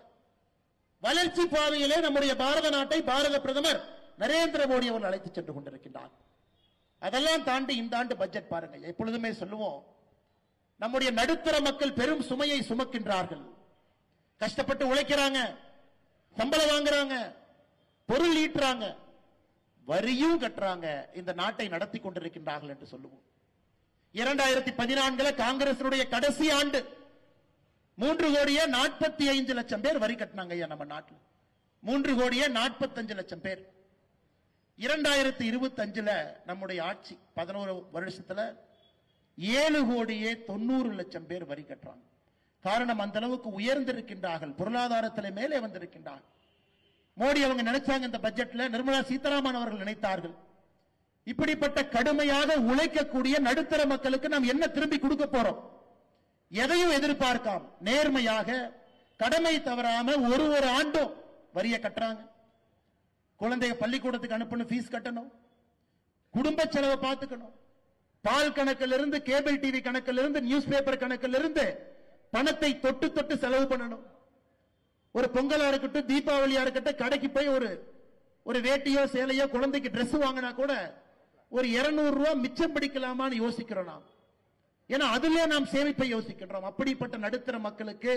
வளர்ச்சி பாதையிலே நம்முடைய பாரத நாட்டை பாரத பிரதமர் நரேந்திர மோடி அவர்கள் அழைத்து சென்று கொண்டிருக்கின்றார். அதெல்லாம் தாண்டி இந்த ஆண்டு பட்ஜெட் பாருங்க. எப்பொழுதுமே சொல்லுவோம், நம்முடைய நடுத்தர மக்கள் பெரும் சுமையை சுமக்கின்றார்கள். கஷ்டப்பட்டு உழைக்கிறாங்க, சம்பளம் வாங்குறாங்க, பொருள் ஈட்டுறாங்க, வரியும் கட்டுறாங்க, இந்த நாட்டை நடத்தி கொண்டிருக்கின்றார்கள் என்று சொல்லுவோம். 2014 காங்கிரசினுடைய கடைசி ஆண்டு 3,45,00,000 பேர் வரி கட்டினாங்க ஐயா நம்ம நாட்டில். 3,45,00,000 பேர். 2025 நம்முடைய ஆட்சி 11 வருஷத்துல 7,90,00,000 பேர் வரி கட்டுறாங்க. காரணம் அந்த அளவுக்கு உயர்ந்திருக்கின்றார்கள், பொருளாதாரத்தில் மேலே வந்திருக்கின்றார்கள். மோடி அவங்க நினைச்சாங்க இந்த பட்ஜெட்ல, நிர்மலா சீதாராமன் அவர்கள் நினைத்தார்கள், இப்படிப்பட்ட கடுமையாக உழைக்கக்கூடிய நடுத்தர மக்களுக்கு நாம் என்ன திரும்பி கொடுக்க போறோம், எதையும் எதிர்பார்க்காம நேர்மையாக கடமை தவறாம ஒரு ஆண்டும் வரிய கட்டுறாங்க. குழந்தைய பள்ளிக்கூடத்துக்கு அனுப்பணும், ஃபீஸ் கட்டணும், குடும்ப செலவை பார்த்துக்கணும், பால் கணக்கில் இருந்து கேபிள் டிவி கணக்கில் இருந்து நியூஸ் பேப்பர் கணக்கில் இருந்து பணத்தை தொட்டு தொட்டு செலவு பண்ணணும். ஒரு பொங்கலா இருக்கட்டும், தீபாவளியா இருக்கட்டும், கடைக்கு போய் ஒரு வேட்டியோ சேலையோ குழந்தைக்கு டிரெஸ் வாங்கினா கூட ஒரு 200 ரூபாய் மிச்சம் பிடிக்கலாமான்னு யோசிக்கிறோம் நாம். ஏன்னா அதிலே நாம் சேமிப்பை யோசிக்கின்றோம். அப்படிப்பட்ட நடுத்தர மக்களுக்கு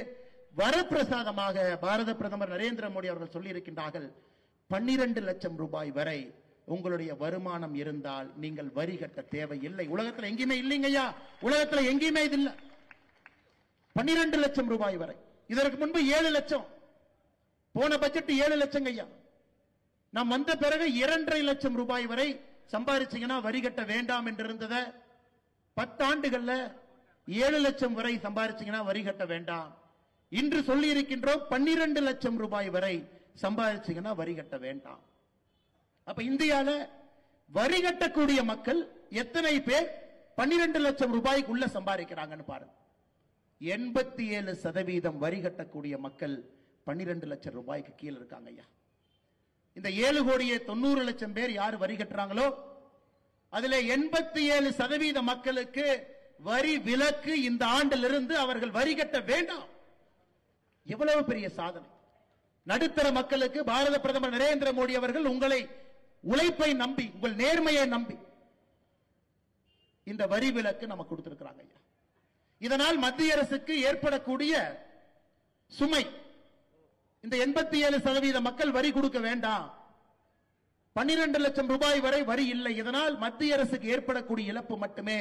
வரப்பிரசாதமாக பாரத பிரதமர் நரேந்திர மோடி அவர்கள் சொல்லி இருக்கின்றார்கள், 12 லட்சம் ரூபாய் வரை உங்களுடைய வருமானம் இருந்தால் நீங்கள் வரி கட்ட தேவையில்லை. உலகத்தில் எங்கேயுமே இல்லைங்கய்யா, உலகத்தில் எங்கேயுமே இது இல்லை. 12 லட்சம் ரூபாய் வரை. இதற்கு முன்பு 7 லட்சம், போன பட்ஜெட் 7 லட்சம் ஐயா. நாம் வந்த பிறகு 2.5 லட்சம் ரூபாய் வரை சம்பாதிச்சீங்கன்னா வரி கட்ட வேண்டாம் என்று இருந்தத 10 ஆண்டுகள்ல 7 லட்சம் வரை சம்பாதிச்சீங்கன்னா வரி கட்ட வேண்டாம். இன்று சொல்லி இருக்கின்றோம் 12 லட்சம் ரூபாய் வரை சம்பாதிச்சீங்கன்னா வரி கட்ட வேண்டாம். அப்ப இந்தியால வரி கட்டக்கூடிய மக்கள் எத்தனை பேர் 12 லட்சம் ரூபாய்க்குள்ள சம்பாதிக்கிறாங்கன்னு பாருங்க. 87% வரி கட்டக்கூடிய மக்கள் 12 லட்சம் ரூபாய்க்கு கீழே இருக்காங்க ஐயா. இந்த 7,90,00,000 பேர் யார் வரி கட்டுறாங்களோ அதுல 87% மக்களுக்கு வரி விலக்கு இந்த ஆண்டிலிருந்து அவர்கள் வரி கட்ட வேண்டாம். எவ்வளவு பெரிய சாதனை. நடுத்தர மக்களுக்கு பாரத பிரதமர் நரேந்திர மோடி அவர்கள் உங்களை உழைப்பை நம்பி, உங்கள் நேர்மையை நம்பி இந்த வரி விலக்கு நம்ம கொடுத்திருக்கிறாங்க ஐயா. இதனால் மத்திய அரசுக்கு ஏற்படக்கூடிய சுமை. இந்த 87% மக்கள் வரி கொடுக்க வேண்டாம், 12 லட்சம் ரூபாய் வரை வரி இல்லை. இதனால் மத்திய அரசுக்கு ஏற்படக்கூடிய இழப்பு மட்டுமே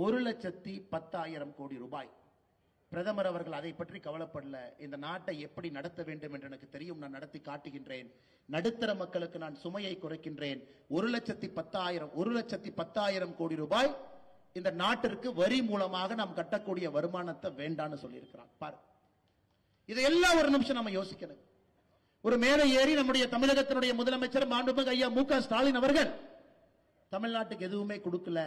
1,10,000 கோடி ரூபாய். பிரதமர் அவர்கள் அதை பற்றி கவலைப்படல. இந்த நாட்டை எப்படி நடத்த வேண்டும் என்று எனக்கு தெரியும், நான் நடத்தி காட்டுகின்றேன். நடுத்தர மக்களுக்கு நான் சுமையை குறைக்கின்றேன். 1,10,000 கோடி ரூபாய் இந்த நாட்டிற்கு வரி மூலமாக நாம் கட்டக்கூடிய வருமானத்தை வேண்டான்னு சொல்லியிருக்கிறான். பாரு, இதையெல்லாம் ஒரு நிமிஷம் நம்ம யோசிக்கணும். ஒரு மேலே ஏறி நம்முடைய தமிழகத்தினுடைய முதலமைச்சர் மாண்புமிகு ஐயா மு க ஸ்டாலின் அவர்கள் தமிழ்நாட்டுக்கு எதுவுமே கொடுக்கல.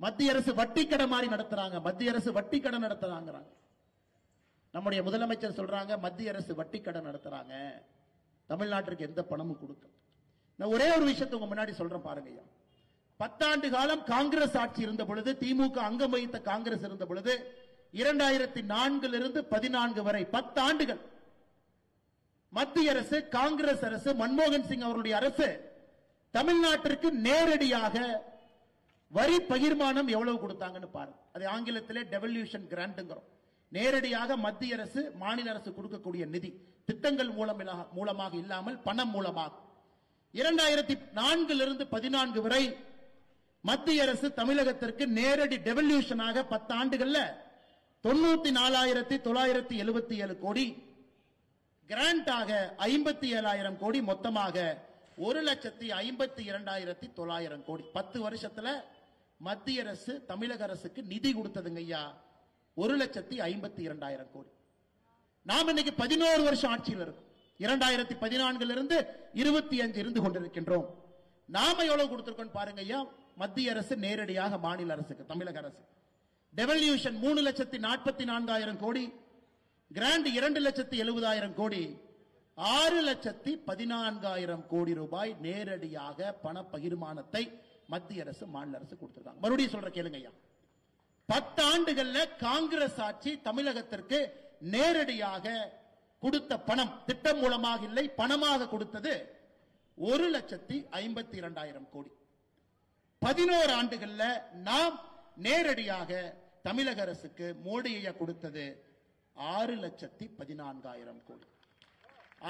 மத்திய அரசு வட்டி கடை மாதிரி நடத்துறாங்க, மத்திய அரசு வட்டி கடை நடத்துறாங்க. நம்முடைய முதலமைச்சர் சொல்றாங்க மத்திய அரசு வட்டி கடை நடத்துறாங்க, தமிழ்நாட்டிற்கு எந்த பணமும் கொடுக்க. நான் ஒரே ஒரு விஷயத்தை உங்க முன்னாடி சொல்றேன் பாருங்க ஐயா. 10 ஆண்டு காலம் காங்கிரஸ் ஆட்சி இருந்த பொழுது, திமுக அங்கம் வகித்த காங்கிரஸ் இருந்த பொழுது, 2004 14 வரை 10 ஆண்டுகள் மத்திய அரசு, காங்கிரஸ் அரசு, மன்மோகன் சிங் அவருடைய அரசு தமிழ்நாட்டிற்கு நேரடியாக வரி பகிர்மானம் எவ்வளவு கொடுத்தாங்கன்னு பாருங்க. அது ஆங்கிலத்திலே டெவல்யூஷன் கிராண்ட்ங்கிறோம். நேரடியாக மத்திய அரசு மாநில அரசு கொடுக்கக்கூடிய நிதி, திட்டங்கள் மூலமாக இல்லாமல் பணம் மூலமாக. 2004 14 வரை மத்திய அரசு தமிழகத்திற்கு நேரடி டெவல்யூஷனாக 10 ஆண்டுகள்ல 94,977 கோடி, கிராண்டாக 57,000 கோடி, மொத்தமாக 1,52,900 கோடி. 10 வருஷத்துல மத்திய அரசு தமிழக அரசுக்கு நிதி கொடுத்ததுங்க ஐயா 1,52,000 கோடி. நாம் இன்னைக்கு 11 வருஷம் ஆட்சியில் இருக்கும். 2014 25 இருந்து கொண்டிருக்கின்றோம். நாம எவ்வளவு கொடுத்திருக்கோம் பாருங்க ஐயா. மத்திய அரசு நேரடியாக மாநில அரசுக்கு, தமிழக அரசு டெவல்யூஷன் 3,44,000 கோடி, கிராண்ட் 2,70,000 கோடி, 6,14,000 கோடி ரூபாய் நேரடியாக பண பகிர்மானத்தை மத்திய அரசு மாநில அரசு கொடுத்திருக்காங்க. மறுபடியும் சொல்ற கேளுங்க ஐயா. 10 ஆண்டுகள்ல காங்கிரஸ் ஆட்சி தமிழகத்திற்கு நேரடியாக கொடுத்த பணம், திட்டம் மூலமாக இல்லை, பணமாக கொடுத்தது 1,52,000 கோடி. 11 ஆண்டுகள்ல நாம் நேரடியாக தமிழக அரசுக்கு மோடி ஐயா கொடுத்தது 6,14,000 கோடி.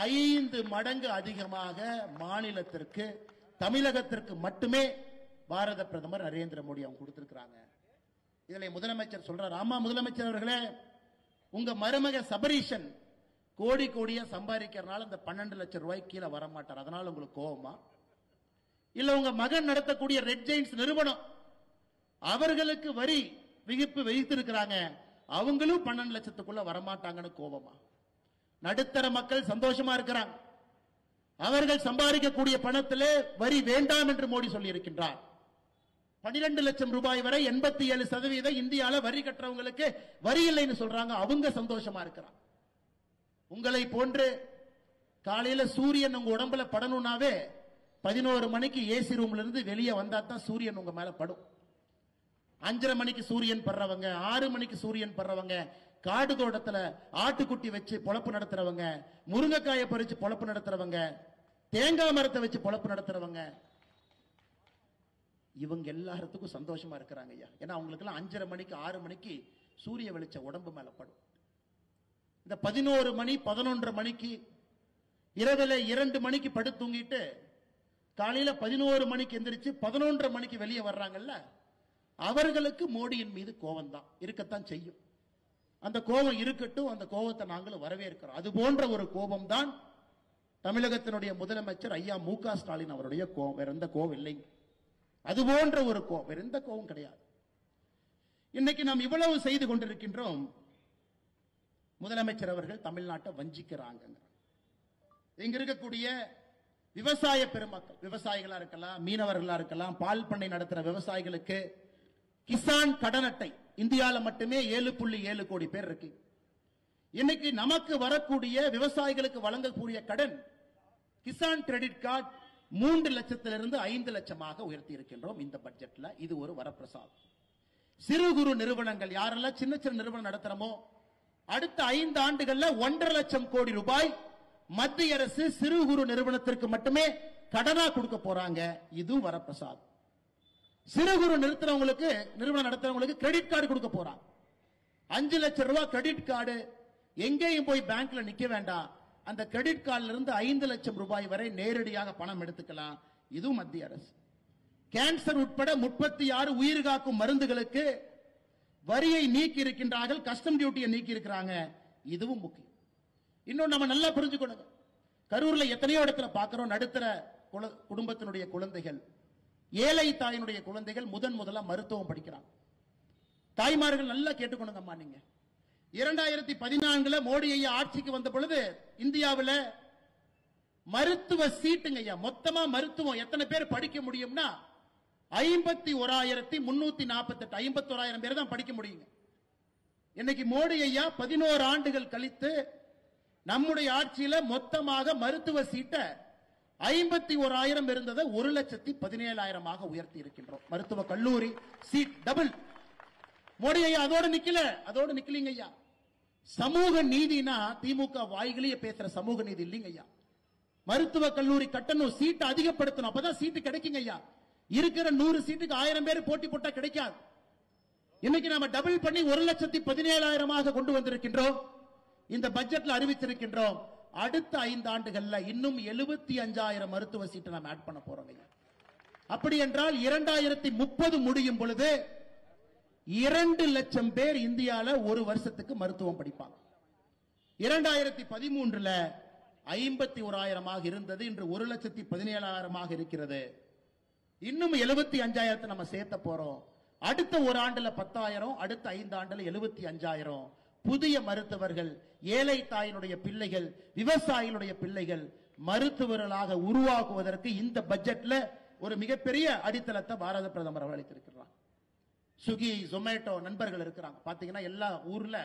5 மடங்கு அதிகமாக மாநிலத்திற்கு, தமிழகத்திற்கு மட்டுமே பாரத பிரதமர் நரேந்திர மோடி அவங்க கொடுத்திருக்கிறாங்க. இதுல முதலமைச்சர் சொல்றார், ஆமா முதலமைச்சர் அவர்களே, உங்க மருமக சபரீஷன் கோடி கோடியா சம்பாதிக்கிறனால இந்த 12 லட்சம் ரூபாய்க்கு கீழே வர மாட்டார், அதனால உங்களுக்கு கோபமா? இல்ல உங்க மகன் நடத்தக்கூடிய ரெட் ஜெயின்ஸ் நிறுவனம் அவர்களுக்கு வரி விதிப்பு வைத்திருக்கிறாங்க, அவங்களும் 12 லட்சத்துக்குள்ள வரமாட்டாங்கன்னு கோபமா? நடுத்தர மக்கள் சந்தோஷமா இருக்கிறாங்க. அவர்கள் சம்பாதிக்கக்கூடிய பணத்திலே வரி வேண்டாம் என்று மோடி சொல்லி இருக்கின்றார். 12 லட்சம் ரூபாய் வரை 87% இந்தியால வரி கட்டுறவங்களுக்கு வரி இல்லைன்னு சொல்றாங்க, அவங்க சந்தோஷமா இருக்கிறாங்க. உங்களை போன்று காலையில சூரியன் உங்க உடம்புல படணும்னாவே 11 மணிக்கு ஏசி ரூம்ல இருந்து வெளியே வந்தா தான் சூரியன் உங்க மேல படும். 5:30 மணிக்கு சூரியன் படுறவங்க, 6 மணிக்கு சூரியன் படுறவங்க, காடு தோட்டத்துல ஆட்டுக்குட்டி வச்சு பொழப்பு நடத்துறவங்க, முருங்கைக்காயை பறிச்சு பொழப்பு நடத்துறவங்க, தேங்காய் மரத்தை வச்சு பொழப்பு நடத்துறவங்க, இவங்க எல்லாத்துக்கும் சந்தோஷமா இருக்கிறாங்க ஐயா. ஏன்னா அவங்களுக்கு எல்லாம் 5:30 மணிக்கு 6 மணிக்கு சூரிய வெளிச்ச உடம்பு மேல படும். இந்த 11 மணி 11:30 மணிக்கு இரவுல 2 மணிக்கு படுத்து தூங்கிட்டு காலையில 11 மணிக்கு எந்திரிச்சு 11:30 மணிக்கு வெளியே வர்றாங்கல்ல, அவர்களுக்கு மோடியின் மீது கோபம் தான் இருக்கத்தான் செய்யும். அந்த கோபம் இருக்கட்டும், அந்த கோபத்தை நாங்களும் வரவேற்கிறோம். அது போன்ற ஒரு கோபம் தான் தமிழகத்தினுடைய முதலமைச்சர் ஐயா மு க ஸ்டாலின் அவருடைய கோபம். வேற எந்த கோபம் இல்லைங்க. அது போன்ற ஒரு கோபம், வேற எந்த கோபம் கிடையாது. இன்னைக்கு நாம் இவ்வளவு செய்து கொண்டிருக்கின்றோம். முதலமைச்சர் அவர்கள் தமிழ்நாட்டை வஞ்சிக்கிறாங்க. இங்க இருக்கக்கூடிய விவசாய பெருமக்கள், விவசாயிகளா இருக்கலாம், மீனவர்களா இருக்கலாம், பால் பண்ணை நடத்துற விவசாயிகளுக்கு கிசான் கடன் அட்டை இந்தியால மட்டுமே 7.7 கோடி பேர் இருக்கு. இன்னைக்கு நமக்கு வரக்கூடிய விவசாயிகளுக்கு வழங்கக்கூடிய கடன் கிசான் கிரெடிட் கார்டு 3 லட்சத்திலிருந்து 5 லட்சமாக உயர்த்தி இருக்கின்றோம் இந்த பட்ஜெட்ல. இது ஒரு வரப்பிரசாதம். சிறு குறு நிறுவனங்கள் யாரெல்லாம் சின்ன சின்ன நிறுவனம் நடத்துறோமோ அடுத்த 5 ஆண்டுகள்ல 1.5 லட்சம் கோடி ரூபாய் மத்திய அரசு சிறு குறு நிறுவனத்திற்கு மட்டுமே கடனா கொடுக்க போறாங்க. இது வரப்பிரசாதம். சிறு குறு நிறுவனம் நடத்துறவங்களுக்கு கிரெடிட் கார்டு கொடுக்க போறாங்க. 5 லட்சம் ரூபாய் கிரெடிட் கார்டு எங்கேயும் போய் பேங்க்ல நிக்க வேண்டாம். அந்த கிரெடிட் கார்டில் இருந்து 5 லட்சம் ரூபாய் வரை நேரடியாக பணம் எடுத்துக்கலாம். இதுவும் மத்திய அரசு. கேன்சர் உட்பட 36 உயிர் காக்கும் மருந்துகளுக்கு வரியை நீக்கி இருக்கின்றார்கள், கஸ்டம் டியூட்டியை நீக்கி இருக்கிறாங்க. இதுவும் முக்கியம். இன்னும் நம்ம நல்லா புரிஞ்சுக்கணும். கரூர்ல எத்தனையோ இடத்துல பார்க்கிறோம், நடுத்தர குடும்பத்தினுடைய குழந்தைகள், ஏழை தாயினுடைய குழந்தைகள் முதல்ல மருத்துவம் படிக்கிறாங்க. தாய்மார்கள் நல்லா கேட்டுக்கணுங்கம்மா. நீங்க 2014 மோடி ஐயா ஆட்சிக்கு வந்த பொழுது இந்தியாவில் மருத்துவ சீட்டுங்க ஐயா, மொத்தமா மருத்துவம் எத்தனை பேர் படிக்க முடியும்னா 51,348, 51,000 பேர் தான் படிக்க முடியுங்க. இன்னைக்கு மோடி ஐயா 11 ஆண்டுகள் கழித்து நம்முடைய ஆட்சியில மொத்தமாக மருத்துவ சீட்டை 51,000 இருந்ததை 1,17,000 உயர்த்தி இருக்கின்றோம். மருத்துவ கல்லூரி சீட் டபுள். மோடி ஐயா அதோடு நிக்கலீங்க ஐயா. சமூக நீதினா திமுக வாய்களையே பேசுற சமூக நீதி இல்லைங்க ஐயா. மருத்துவ கல்லூரி கட்டணம் சீட்டை அதிகப்படுத்தணும், அப்பதான் சீட்டு கிடைக்குங்க ஐயா. இருக்கிற 100 சீட்டுக்கு 1000 பேர் போட்டி போட்டா கிடைக்காது. இன்னைக்கு நாம டபுள் பண்ணி 1,17,000 கொண்டு வந்திருக்கின்றோம். இந்த பட்ஜெட்ல அறிவிச்சிருக்கின்றோம். அடுத்த 5 ஆண்டுகள்ல இன்னும் 75,000 மருத்துவ சீட்டை நாம் ஆட் பண்ண போறோம். அப்படி என்றால் 2030 முடியும் பொழுது 2 லட்சம் பேர் இந்தியால ஒரு வருஷத்துக்கு மருத்துவம் படிப்பாங்க. 2013 51,000 இருந்தது, இன்று 1,17,000 இருக்கிறது. இன்னும் 75,000 நம்ம சேர்த்த போறோம். அடுத்த ஒரு ஆண்டுல 10,000, அடுத்த 5 ஆண்டுல 75,000 புதிய மருத்துவர்கள், ஏழை தாயினுடைய பிள்ளைகள், விவசாயிகளுடைய பிள்ளைகள் மருத்துவர்களாக உருவாக்குவதற்கு இந்த பட்ஜெட்ல ஒரு மிகப்பெரிய அடித்தளத்தை பாரத பிரதமர் அளித்திருக்கிறார். ஸ்விக்கி, ஜொமேட்டோ நண்பர்கள் இருக்கிறாங்க. பாத்தீங்கன்னா எல்லா ஊர்ல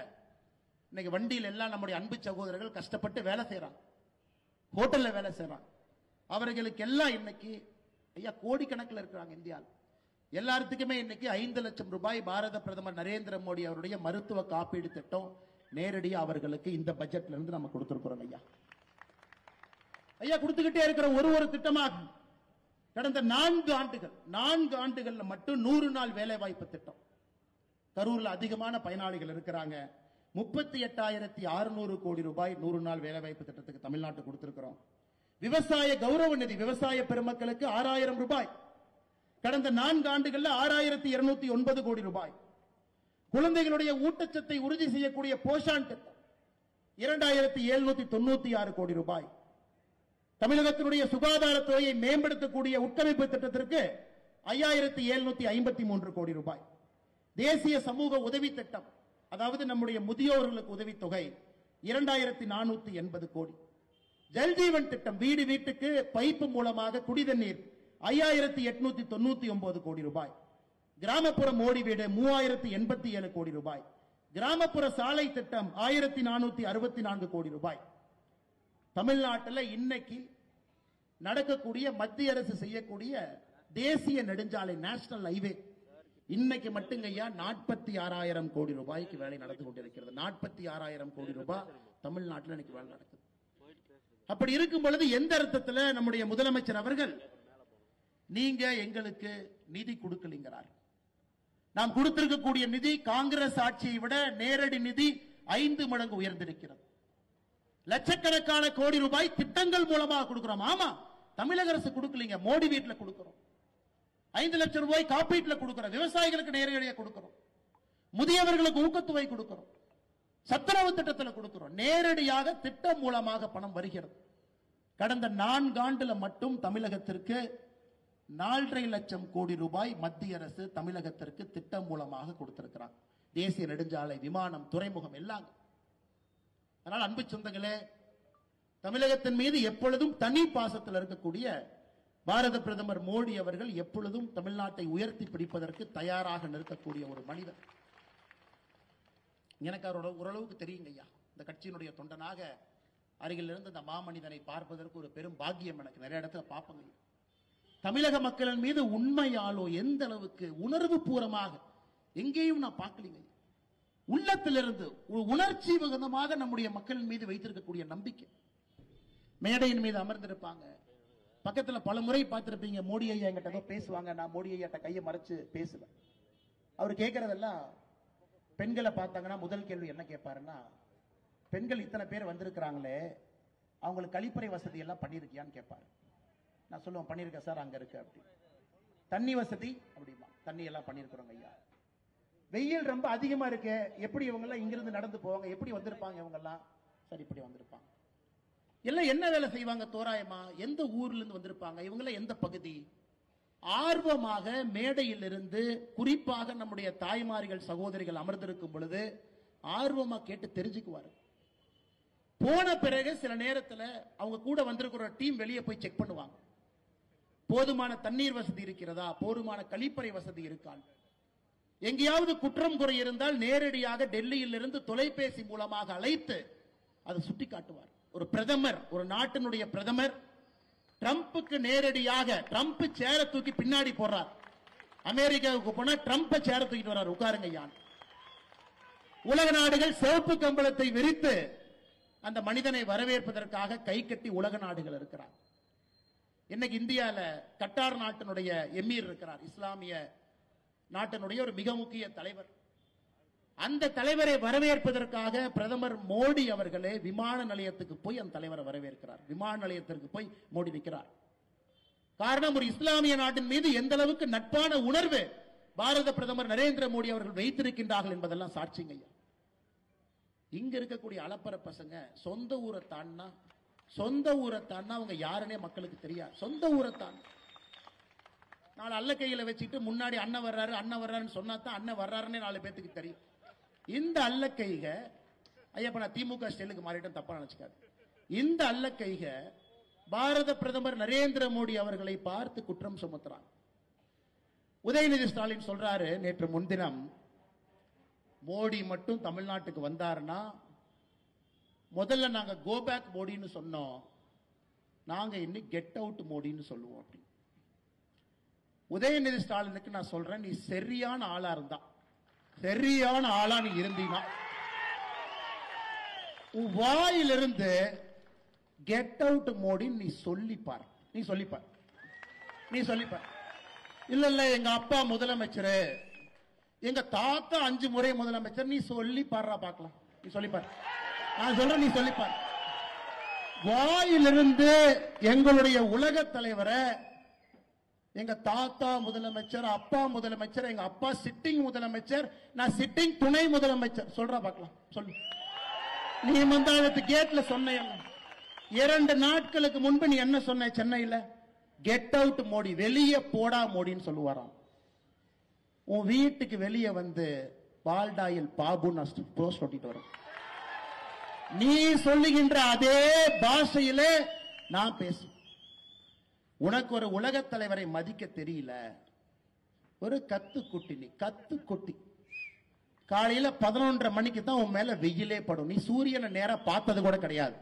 இன்னைக்கு வண்டியில் எல்லாம் நம்முடைய அன்பு சகோதரர்கள் கஷ்டப்பட்டு வேலை செய்யறாங்க, ஹோட்டல்ல வேலை செய்யறாங்க. அவர்களுக்கு எல்லாம் இன்னைக்கு ஐயா கோடிக்கணக்கில் இருக்கிறாங்க இந்தியாவில். எல்லாத்துக்குமே இன்னைக்கு 5 லட்சம் ரூபாய் பாரத பிரதமர் நரேந்திர மோடி அவருடைய மருத்துவ காப்பீடு திட்டம் நேரடியாக அவர்களுக்கு இந்த பட்ஜெட்ல இருந்து நம்ம கொடுத்திருக்கிறோம் ஐயா. ஐயா கொடுத்துக்கிட்டே இருக்கிற ஒரு திட்டமாக கடந்த 4 ஆண்டுகள்ல மட்டும் 100 நாள் வேலை வாய்ப்பு திட்டம். கரூர்ல அதிகமான பயனாளிகள் இருக்கிறாங்க. 38,600 கோடி ரூபாய் 100 நாள் வேலை வாய்ப்பு திட்டத்துக்கு தமிழ்நாட்டு கொடுத்திருக்கிறோம். விவசாய கௌரவ நிதி விவசாய பெருமக்களுக்கு 6,000 ரூபாய் கடந்த 4 ஆண்டுகள்ல 6,209 கோடி ரூபாய். குழந்தைகளுடைய ஊட்டச்சத்தை உறுதி செய்யக்கூடிய போஷான் திட்டம் 2,796 கோடி ரூபாய். தமிழகத்தினுடைய சுகாதாரத்துறையை மேம்படுத்தக்கூடிய உட்கமைப்பு திட்டத்திற்கு 5,753 கோடி ரூபாய். தேசிய சமூக உதவி திட்டம், அதாவது நம்முடைய முதியோர்களுக்கு உதவித்தொகை 2,480 கோடி. ஜல்ஜீவன் திட்டம், வீடு வீட்டுக்கு பைப்பு மூலமாக குடிதண்ணீர் 5,899 கோடி ரூபாய். கிராமப்புற மோடி வீடு 3,087 கோடி ரூபாய். கிராமப்புற சாலை திட்டம் 1,464 கோடி ரூபாய். தமிழ்நாட்டில் இன்னைக்கு நடக்கக்கூடிய மத்திய அரசு செய்யக்கூடிய தேசிய நெடுஞ்சாலை நேஷனல் ஹைவே இன்னைக்கு மட்டுங்க ஐயா 46,000 கோடி ரூபாய்க்கு வேலை நடந்து கொண்டிருக்கிறது. 46,000 கோடி ரூபாய் தமிழ்நாட்டில் இன்னைக்கு வேலை நடக்குது. அப்படி இருக்கும் பொழுது எந்த அர்த்தத்தில் நம்முடைய முதலமைச்சர் அவர்கள் நீங்க எங்களுக்கு நிதி கொடுக்கலீங்கிறார். நாம் கொடுத்திருக்கக்கூடிய நிதி காங்கிரஸ் ஆட்சியை விட நேரடி நிதி 5 மடங்கு உயர்ந்திருக்கிறது. லட்சக்கணக்கான கோடி ரூபாய் திட்டங்கள் மூலமாக கொடுக்கிறோம். ஆமா, தமிழக அரசு கொடுக்கலீங்க, மோடி வீட்டில் கொடுக்கிறோம். 5 லட்சம் ரூபாய் காப்பீட்டில் கொடுக்கிறோம், விவசாயிகளுக்கு நேரடியாக கொடுக்கிறோம், முதியவர்களுக்கு ஊக்கத்தொகை கொடுக்கிறோம், சத்துணவு திட்டத்தில் கொடுக்கிறோம். நேரடியாக திட்டம் மூலமாக பணம் வருகிறது. கடந்த 4 ஆண்டுல மட்டும் தமிழகத்திற்கு 4,5 லட்சம் கோடி ரூபாய் மத்திய அரசு தமிழகத்திற்கு திட்டம் மூலமாக கொடுத்திருக்கிறார். தேசிய நெடுஞ்சாலை, விமானம், துறைமுகம் எல்லாம். அதனால் அன்பு சொந்தங்களே, தமிழகத்தின் மீது எப்பொழுதும் தனி பாசத்தில் இருக்கக்கூடிய பாரத பிரதமர் மோடி அவர்கள் எப்பொழுதும் தமிழ்நாட்டை உயர்த்தி பிடிப்பதற்கு தயாராக நிற்கக்கூடிய ஒரு மனிதர். எனக்கு அவரோட ஓரளவுக்கு தெரியுங்க ஐயா. இந்த கட்சியினுடைய தொண்டனாக அருகில் இருந்து இந்த மாமனிதனை பார்ப்பதற்கு ஒரு பெரும் பாக்கியம் எனக்கு நிறைய இடத்துல பார்ப்பங்க. தமிழக மக்களின் மீது உண்மையாலோ எந்த அளவுக்கு உணர்வு பூர்வமாக எங்கேயும் நான் பார்க்கலீங்க. உள்ளத்திலிருந்து உணர்ச்சி விகிதமாக நம்முடைய மக்களின் மீது வைத்திருக்கக்கூடிய நம்பிக்கை. மேடையின் மீது அமர்ந்திருப்பாங்க, பக்கத்துல பல முறை பார்த்திருப்பீங்க மோடி ஐயா என்கிட்ட ஏதோ பேசுவாங்க, நான் மோடி ஐயாட்ட கையை மறைச்சு பேசுவேன். அவர் கேட்கறதெல்லாம் பெண்களை பார்த்தாங்கன்னா முதல் கேள்வி என்ன கேட்பாருன்னா, பெண்கள் இத்தனை பேர் வந்திருக்கிறாங்களே, அவங்களுக்கு கழிப்பறை வசதி எல்லாம் பண்ணிருக்கியான்னு கேட்பாரு. நான் சொல்லுவேன், பண்ணிருக்கேன் சார், அங்க இருக்கு அப்படி. தண்ணி வசதி அப்படிமா, தண்ணி எல்லாம் பண்ணிருக்கிறோங்க ஐயா. வெயில் ரொம்ப அதிகமா இருக்கு, எப்படி இவங்க எல்லாம் இங்கிருந்து நடந்து போவாங்க, எப்படி வந்திருப்பாங்க இவங்க எல்லாம்? சரி, இப்படி வந்திருப்பாங்க. எல்லாம் என்ன வேலை செய்வாங்க தோராயமா, எந்த ஊர்ல இருந்து வந்திருப்பாங்க, இவங்க எல்லாம் எந்த பகுதி? ஆர்வமாக மேடையில் இருந்து, குறிப்பாக நம்முடைய தாய்மார்கள் சகோதரிகள் அமர்ந்திருக்கும் பொழுது ஆர்வமா கேட்டு தெரிஞ்சுக்குவாரு. போன பிறகு சில நேரத்தில் அவங்க கூட வந்திருக்கிற டீம் வெளியே போய் செக் பண்ணுவாங்க. போதுமான தண்ணீர் வசதி இருக்கிறதா, போதுமான கழிப்பறை வசதி இருக்கான். எங்கேயாவது குற்றம் குறை இருந்தால் நேரடியாக டெல்லியில் இருந்து தொலைபேசி மூலமாக அழைத்து அதை சுட்டி காட்டுவார். ஒரு பிரதமர், ஒரு நாட்டினுடைய பிரதமர் ட்ரம்புக்கு நேரடியாக, ட்ரம்ப் சேர தூக்கி பின்னாடி போடுறார். அமெரிக்காவுக்கு போனா ட்ரம்ப் சேர தூக்கிட்டு வர்றார், உட்காருங்க ஐயா. உலக நாடுகள் சிவப்பு கம்பளத்தை விரித்து அந்த மனிதனை வரவேற்பதற்காக கை கட்டி உலக நாடுகள் இருக்கிறார். இன்னைக்கு இந்தியால கட்டார் நாட்டினுடைய எமீர் இருக்கிறார், இஸ்லாமிய நாட்டினுடைய ஒரு மிக முக்கிய தலைவர். அந்த தலைவரை வரவேற்பதற்காக பிரதமர் மோடி அவர்களே விமான நிலையத்துக்கு போய் அந்த தலைவரை வரவேற்கிறார். விமான நிலையத்திற்கு போய் மோடி நிற்கிறார். காரணம், ஒரு இஸ்லாமிய நாட்டின் மீது எந்த அளவுக்கு நட்பான உணர்வு பாரத பிரதமர் நரேந்திர மோடி அவர்கள் வைத்திருக்கின்றார்கள் என்பதெல்லாம் சாட்சிங்க. இங்க இருக்கக்கூடிய அலப்பற பசங்க சொந்த ஊரை தாண்டா அவங்க யாருன்னே மக்களுக்கு தெரியாது. சொந்த ஊரை தான் நாலு அல்ல கையில வச்சுட்டு முன்னாடி அண்ணன் வர்றாருன்னு சொன்னா தான் அண்ணன் வர்றாருன்னு 4 பேத்துக்கு தெரியும். இந்த அல்ல கைக, ஐயா நான் திமுக ஸ்டைலுக்கு மாறிட்டேன், தப்பா நினைச்சுக்காது. இந்த அல்ல கைக பாரத பிரதமர் நரேந்திர மோடி அவர்களை பார்த்து குற்றம் சுமத்துறாங்க. உதயநிதி ஸ்டாலின் சொல்றாரு, நேற்று முன்தினம் மோடி மட்டும் தமிழ்நாட்டுக்கு வந்தாருன்னா முதல்ல நாங்க கோ பேக் மோடின்னு சொன்னோம், நாங்க இன்னைக்கு கெட் அவுட் மோடின்னு சொல்லுவோம் அப்படி. உதயநிதி ஸ்டாலினுக்கு நான் சொல்றேன், நீ சரியான ஆளா இருந்தா, சரியான ஆளா நீ இருந்தீனா உன் வாயிலிருந்து கெட் அவுட் மோடி நீ சொல்லிப்பார். இல்ல எங்க அப்பா முதலமைச்சர், எங்க தாத்தா 5 முறை முதலமைச்சர், நீ சொல்லி பாடுறா பார்க்கலாம். நீ சொல்லிப்பார். நான் சொல்றேன், நீ சொல்லிப்பார். வாயிலிருந்து எங்களுடைய உலக தலைவரை எங்க தாத்தா முதலமைச்சர், அப்பா முதலமைச்சர், எங்க அப்பா சிட்டிங் முதலமைச்சர், நான் சிட்டிங் துணை முதலமைச்சர் சொல்றா பார்க்கலாம். சொல்லு. நீ மந்தாளத்து கேட்ல சொன்ன 2 நாட்களுக்கு முன்பு நீ என்ன சொன்ன சென்னையில்? கெட் அவுட் மோடி, வெளியே போடா மோடின்னு சொல்லுவாராம். உன் வீட்டுக்கு வெளியே வந்து பால்டாயில் பாபு போஸ்ட் ஒட்டிட்டு வரும். நீ சொல்லுகின்ற அதே பாஷையிலே நான் பேசுவேன். உனக்கு ஒரு உலக தலைவரை மதிக்க தெரியல, ஒரு கத்துக்குட்டி. நீ கத்துக்குட்டி. காலையில 11:30 மணிக்கு தான் உன் மேல வெயிலே படும். நீ சூரியனை நேரா பார்த்தது கூட கிடையாது.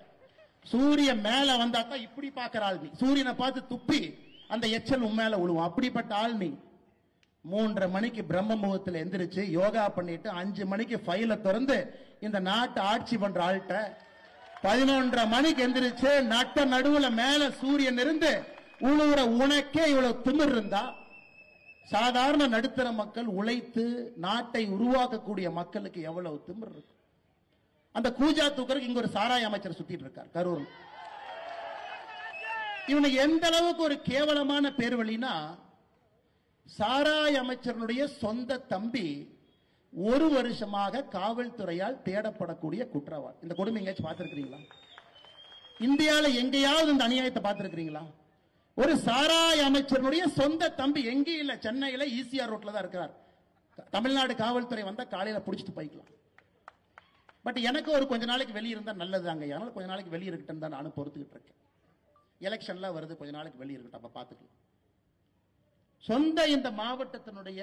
சூரியன் மேல வந்தாக்கா இப்படி பார்க்கிற ஆள் நீ. சூரியனை பார்த்து துப்பி அந்த எச்சல் உன் மேல விழுவும். அப்படிப்பட்ட ஆள் நீ. 3:30 மணிக்கு பிரம்ம முகத்தில் எந்திரிச்சு யோகா பண்ணிட்டு 5 மணிக்கு ஃபைல திறந்து இந்த நாட்டை ஆட்சி பண்ற ஆள்கிட்ட 11:30 மணிக்கு எந்திரிச்சு நட்ட நடுவுல மேல சூரியன் இருந்து உழுவுற உனக்கே இவ்வளவு திமிர் இருந்தா, சாதாரண நடுத்தர மக்கள் உழைத்து நாட்டை உருவாக்கக்கூடிய மக்களுக்கு எவ்வளவு திமிர் இருக்கு? அந்த கூஜா தூக்கருக்கு இங்க ஒரு சாராய அமைச்சர் சுத்திட்டு இருக்கார் கரூர். இவனுக்கு எந்த அளவுக்கு ஒரு கேவலமான பேர் வழினா, சாராய அமைச்சருடைய சொந்த தம்பி 1 வருஷமாக காவல்துறையால் தேடப்படக்கூடிய குற்றவாளி. இந்த கொடுமை எங்கேயாச்சும் பார்த்திருக்கிறீங்களா? இந்தியாவில் எங்கேயாவது இந்த அநியாயத்தை பார்த்திருக்கிறீங்களா? ஒரு சாராய அமைச்சருடைய சொந்த தம்பி எங்கேயும் இல்ல, சென்னையில ஈசிஆர் ரோட்ல தான் இருக்கிறார். தமிழ்நாடு காவல்துறை வந்தா காலையில புடிச்சிட்டு போய்க்கலாம். பட் எனக்கு ஒரு கொஞ்ச நாளைக்கு வெளியே இருந்தா நல்லதுதாங்க. அதனால கொஞ்ச நாளைக்கு வெளியே இருக்கட்டும் தான் நானும் பொறுத்துக்கிட்டு இருக்கேன். எலெக்ஷன்லாம் வருது, கொஞ்ச நாளைக்கு வெளியே இருக்கட்டும், அப்ப பாத்துக்கலாம். சொந்த இந்த மாவட்டத்தினுடைய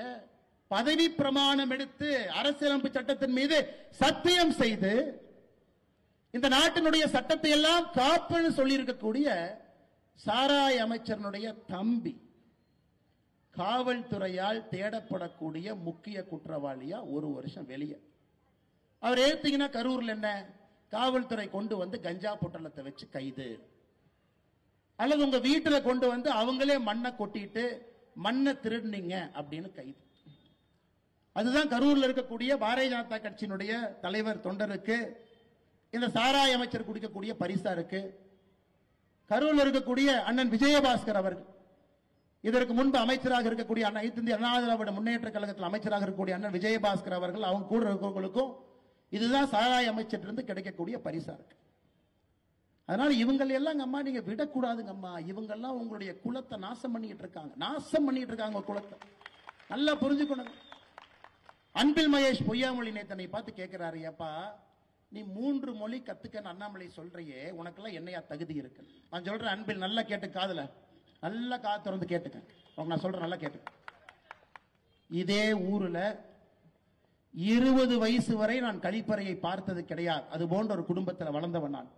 பதவி பிரமாணம் எடுத்து அரசியலமைப்பு சட்டத்தின் மீது சத்தியம் செய்து இந்த நாட்டினுடைய சட்டத்தை எல்லாம் காப்புன்னு சொல்லி இருக்கக்கூடிய சாராய அமைச்சருடைய தம்பி காவல்துறையால் தேடப்படக்கூடிய முக்கிய குற்றவாளியா 1 வருஷம் வெளியே. அவர் ஏத்தீங்கன்னா கரூர்ல என்ன, காவல்துறை கொண்டு வந்து கஞ்சா பொட்டலத்தை வச்சு கைது, அல்லது உங்க வீட்டுல கொண்டு வந்து அவங்களே மண்ணை கொட்டிட்டு மண்ணை திருடுனீங்க அப்படின்னு கைது. அதுதான் கரூர்ல இருக்கக்கூடிய பாரதிய ஜனதா கட்சியினுடைய தலைவர் தொண்டருக்கு இந்த சாராய அமைச்சர் குடிக்கக்கூடிய பரிசா இருக்கு. கரூரில் இருக்கக்கூடிய அண்ணன் விஜயபாஸ்கர் அவர்கள், இதற்கு முன்பு அமைச்சராக இருக்கக்கூடிய அனைத்து இந்திய அண்ணா திராவிட முன்னேற்ற கழகத்தில் அமைச்சராக இருக்கக்கூடிய அண்ணன் விஜயபாஸ்கர் அவர்கள், அவங்க கூட இருக்கிறவங்களுக்கும் இதுதான் சாராய அமைச்சர் கிடைக்கக்கூடிய பரிசா இருக்கு. அதனால இவங்களை எல்லாம் அம்மா நீங்க விடக்கூடாதுங்க அம்மா. இவங்க எல்லாம் உங்களுடைய குலத்தை நாசம் பண்ணிட்டு இருக்காங்க, குலத்தை நல்லா புரிஞ்சுக்கணும். அன்பில் மகேஷ் பொய்யாமொழி நேத்தனை பார்த்து கேட்கிறாரு, ஏப்பா நீ 3 மொழி கத்துக்க அண்ணாமலை சொல்றியே, உனக்கெல்லாம் என்னையா தகுதி இருக்கு? நான் சொல்றேன் அன்பில், நல்லா கேட்டு, காதுல நல்லா காது திறந்து கேட்டுக்க, நான் சொல்றேன் நல்லா கேட்டுக்க. இதே ஊர்ல 20 வயசு வரை நான் கழிப்பறையை பார்த்தது கிடையாது. அது போன்ற ஒரு குடும்பத்தில் வளர்ந்தவன் நான்.